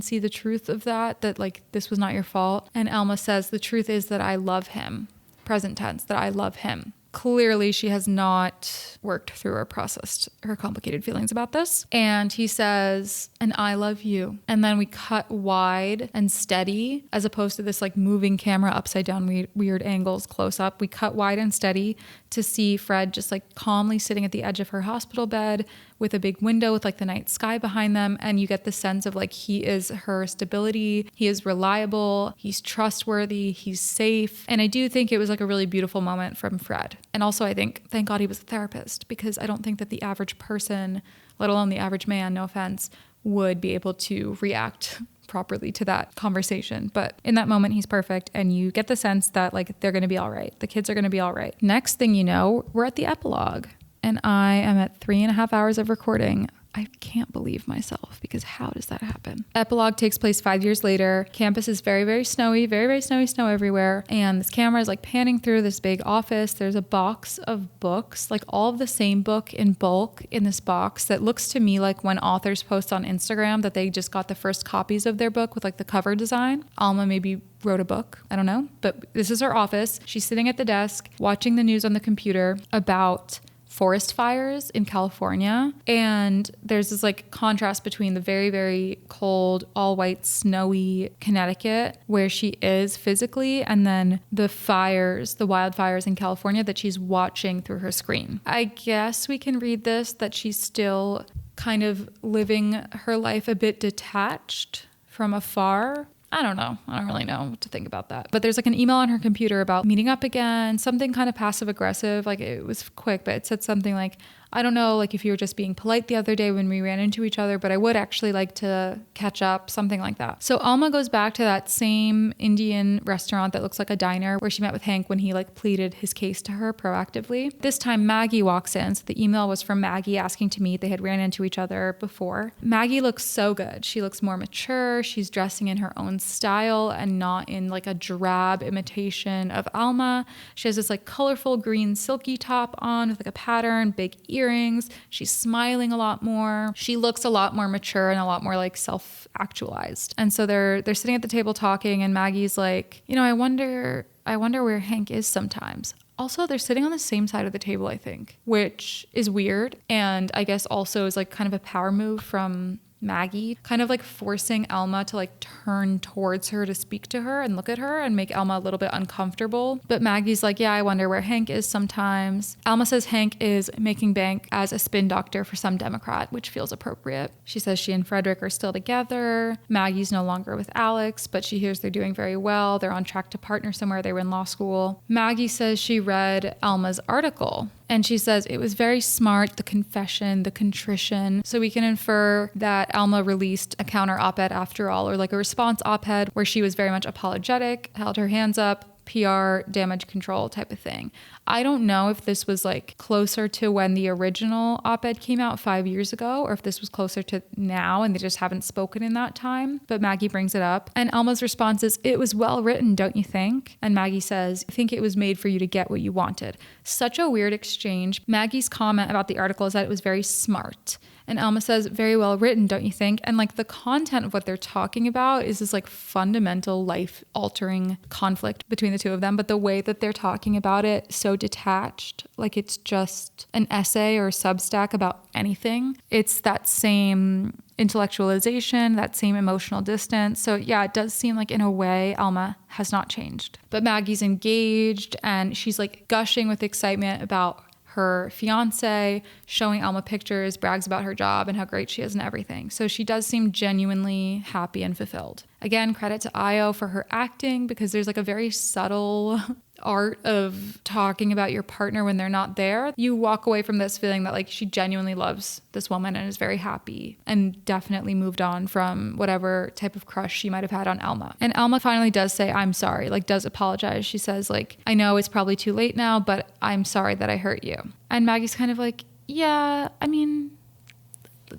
see the truth of that like this was not your fault? And Alma says, the truth is that I love him. Present tense, that I love him. Clearly, she has not worked through or processed her complicated feelings about this. And he says, and I love you. And then we cut wide and steady, as opposed to this like moving camera upside down, weird angles close up. We cut wide and steady to see Fred just like calmly sitting at the edge of her hospital bed with a big window with like the night sky behind them. And you get the sense of like, he is her stability. He is reliable. He's trustworthy. He's safe. And I do think it was like a really beautiful moment from Fred. And also I think, thank God he was a therapist, because I don't think that the average person, let alone the average man, no offense, would be able to react properly to that conversation. But in that moment, he's perfect. And you get the sense that like, they're going to be all right. The kids are going to be all right. Next thing you know, we're at the epilogue. And I am at 3.5 hours of recording. I can't believe myself, because how does that happen? Epilogue takes place 5 years later. Campus is very, very snowy, very, very snowy, snow everywhere. And this camera is like panning through this big office. There's a box of books, like all of the same book in bulk in this box that looks to me like when authors post on Instagram that they just got the first copies of their book with like the cover design. Alma maybe wrote a book, I don't know. But this is her office. She's sitting at the desk watching the news on the computer about forest fires in California. And there's this like contrast between the very, very cold, all white, snowy Connecticut where she is physically, and then the fires, the wildfires in California that she's watching through her screen. I guess we can read this that she's still kind of living her life a bit detached from afar. I don't know. I don't really know what to think about that. But there's like an email on her computer about meeting up again, something kind of passive aggressive. Like it was quick, but it said something like, I don't know, like if you were just being polite the other day when we ran into each other, but I would actually like to catch up, something like that. So Alma goes back to that same Indian restaurant that looks like a diner where she met with Hank when he like pleaded his case to her proactively. This time Maggie walks in. So the email was from Maggie asking to meet. They had ran into each other before. Maggie looks so good. She looks more mature. She's dressing in her own style and not in like a drab imitation of Alma. She has this like colorful green silky top on with like a pattern, big earrings. She's smiling a lot more. She looks a lot more mature and a lot more like self-actualized. And so they're sitting at the table talking, and Maggie's like, you know, I wonder where Hank is sometimes. Also, they're sitting on the same side of the table, I think, which is weird. And I guess also is like kind of a power move from Maggie, kind of like forcing Alma to like turn towards her to speak to her and look at her and make Alma a little bit uncomfortable. But Maggie's like, yeah, I wonder where Hank is sometimes. Alma says Hank is making bank as a spin doctor for some Democrat, which feels appropriate. She says she and Frederick are still together. Maggie's no longer with Alex, but she hears they're doing very well. They're on track to partner somewhere. They were in law school. Maggie says she read Alma's article, and she says it was very smart, the confession, the contrition. So we can infer that Alma released a counter op-ed after all, or like a response op-ed where she was very much apologetic, held her hands up, PR, damage control type of thing. I don't know if this was like closer to when the original op-ed came out 5 years ago, or if this was closer to now and they just haven't spoken in that time, but Maggie brings it up. And Alma's response is, it was well written, don't you think? And Maggie says, I think it was made for you to get what you wanted. Such a weird exchange. Maggie's comment about the article is that it was very smart. And Alma says, very well written, don't you think? And like the content of what they're talking about is this like fundamental life altering conflict between the two of them. But the way that they're talking about it, so detached, like it's just an essay or a Substack about anything. It's that same intellectualization, that same emotional distance. So yeah, it does seem like in a way Alma has not changed. But Maggie's engaged and she's like gushing with excitement about her fiance, showing Alma pictures, brags about her job and how great she is and everything. So she does seem genuinely happy and fulfilled. Again, credit to Io for her acting, because there's like a very subtle art of talking about your partner when they're not there. You walk away from this feeling that like she genuinely loves this woman and is very happy and definitely moved on from whatever type of crush she might have had on Alma. And Alma finally does say, I'm sorry, like does apologize. She says like, I know it's probably too late now, but I'm sorry that I hurt you. And Maggie's kind of like, yeah, I mean,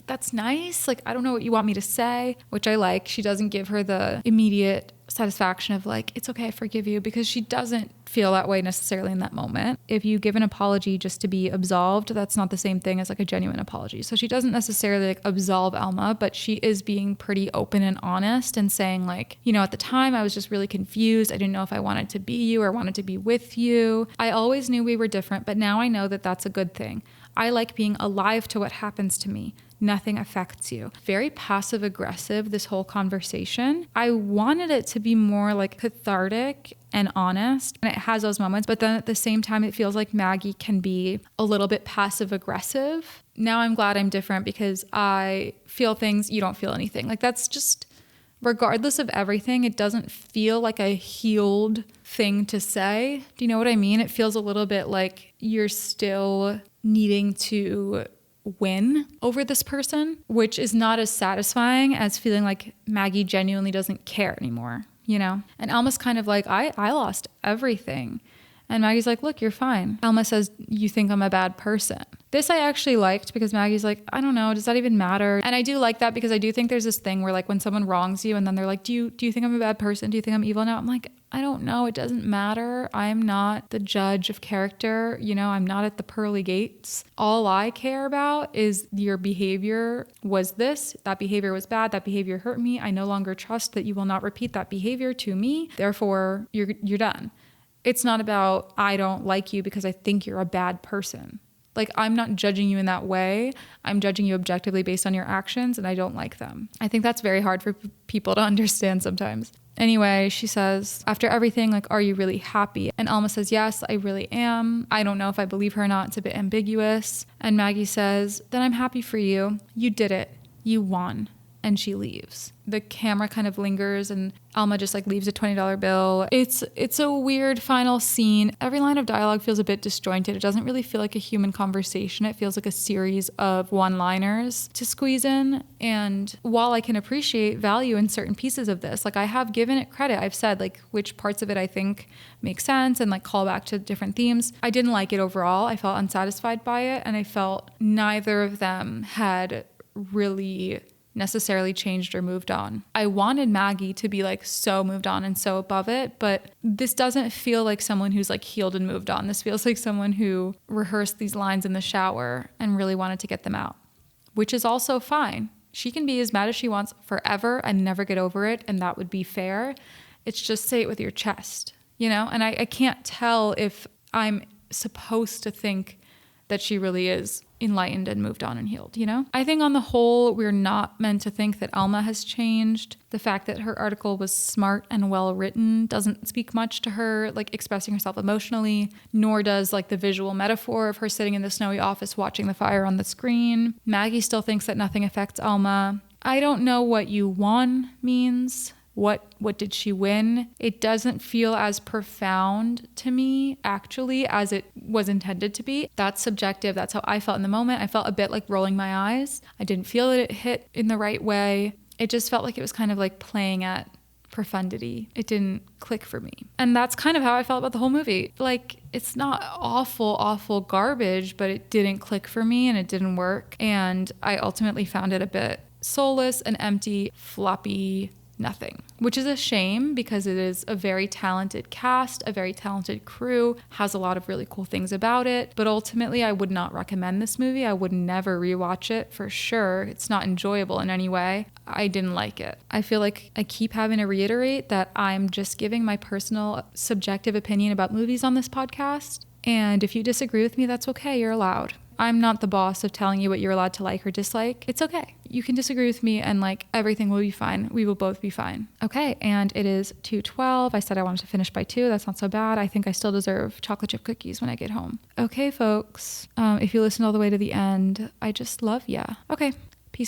that's nice. Like, I don't know what you want me to say, which I like. She doesn't give her the immediate satisfaction of like, it's okay, I forgive you, because she doesn't feel that way necessarily in that moment. If you give an apology just to be absolved, that's not the same thing as like a genuine apology. So she doesn't necessarily like absolve Alma, but she is being pretty open and honest and saying like, you know, at the time I was just really confused. I didn't know if I wanted to be you or wanted to be with you. I always knew we were different, but now I know that that's a good thing. I like being alive to what happens to me. Nothing affects you. Very passive aggressive, this whole conversation. I wanted it to be more like cathartic and honest, and it has those moments, but then at the same time it feels like Maggie can be a little bit passive aggressive. Now I'm glad I'm different because I feel things, you don't feel anything. Like that's just, regardless of everything, it doesn't feel like a healed thing to say. Do you know what I mean? It feels a little bit like you're still needing to win over this person, which is not as satisfying as feeling like Maggie genuinely doesn't care anymore, you know? And Alma's kind of like, I lost everything. And Maggie's like, look, you're fine. Alma says, you think I'm a bad person. This I actually liked because Maggie's like, I don't know, does that even matter? And I do like that because I do think there's this thing where like when someone wrongs you and then they're like, do you think I'm a bad person? Do you think I'm evil now? I'm like, I don't know. It doesn't matter. I'm not the judge of character. You know, I'm not at the pearly gates. All I care about is your behavior was this. That behavior was bad. That behavior hurt me. I no longer trust that you will not repeat that behavior to me. Therefore, you're done. It's not about, I don't like you because I think you're a bad person. Like, I'm not judging you in that way. I'm judging you objectively based on your actions, and I don't like them. I think that's very hard for people to understand sometimes. Anyway, she says, after everything, like, are you really happy? And Alma says, yes, I really am. I don't know if I believe her or not. It's a bit ambiguous. And Maggie says, then I'm happy for you. You did it. You won. and she leaves. The camera kind of lingers and Alma just like leaves a $20 bill. It's a weird final scene. Every line of dialogue feels a bit disjointed. It doesn't really feel like a human conversation. It feels like a series of one-liners to squeeze in. And while I can appreciate value in certain pieces of this, like I have given it credit. I've said like which parts of it I think make sense and like call back to different themes. I didn't like it overall. I felt unsatisfied by it, and I felt neither of them had really necessarily changed or moved on. I wanted Maggie to be like so moved on and so above it, but this doesn't feel like someone who's like healed and moved on. This feels like someone who rehearsed these lines in the shower and really wanted to get them out, which is also fine. She can be as mad as she wants forever and never get over it, and that would be fair. It's just say it with your chest, you know? And I can't tell if I'm supposed to think that she really is enlightened and moved on and healed, you know? I think on the whole, we're not meant to think that Alma has changed. The fact that her article was smart and well written doesn't speak much to her, like expressing herself emotionally, nor does like the visual metaphor of her sitting in the snowy office watching the fire on the screen. Maggie still thinks that nothing affects Alma. I don't know what you won means. What did she win? It doesn't feel as profound to me, actually, as it was intended to be. That's subjective. That's how I felt in the moment. I felt a bit like rolling my eyes. I didn't feel that it hit in the right way. It just felt like it was kind of like playing at profundity. It didn't click for me. And that's kind of how I felt about the whole movie. Like, it's not awful garbage, but it didn't click for me and it didn't work. And I ultimately found it a bit soulless and empty, floppy, nothing, which is a shame because it is a very talented cast, a very talented crew, has a lot of really cool things about it. But ultimately, I would not recommend this movie. I would never rewatch it for sure. It's not enjoyable in any way. I didn't like it. I feel like I keep having to reiterate that I'm just giving my personal subjective opinion about movies on this podcast. And if you disagree with me, that's okay. You're allowed. I'm not the boss of telling you what you're allowed to like or dislike. It's okay. You can disagree with me and like everything will be fine. We will both be fine. Okay, and it is 2:12. I said I wanted to finish by 2. That's not so bad. I think I still deserve chocolate chip cookies when I get home. Okay, folks. If you listened all the way to the end, I just love ya. Okay,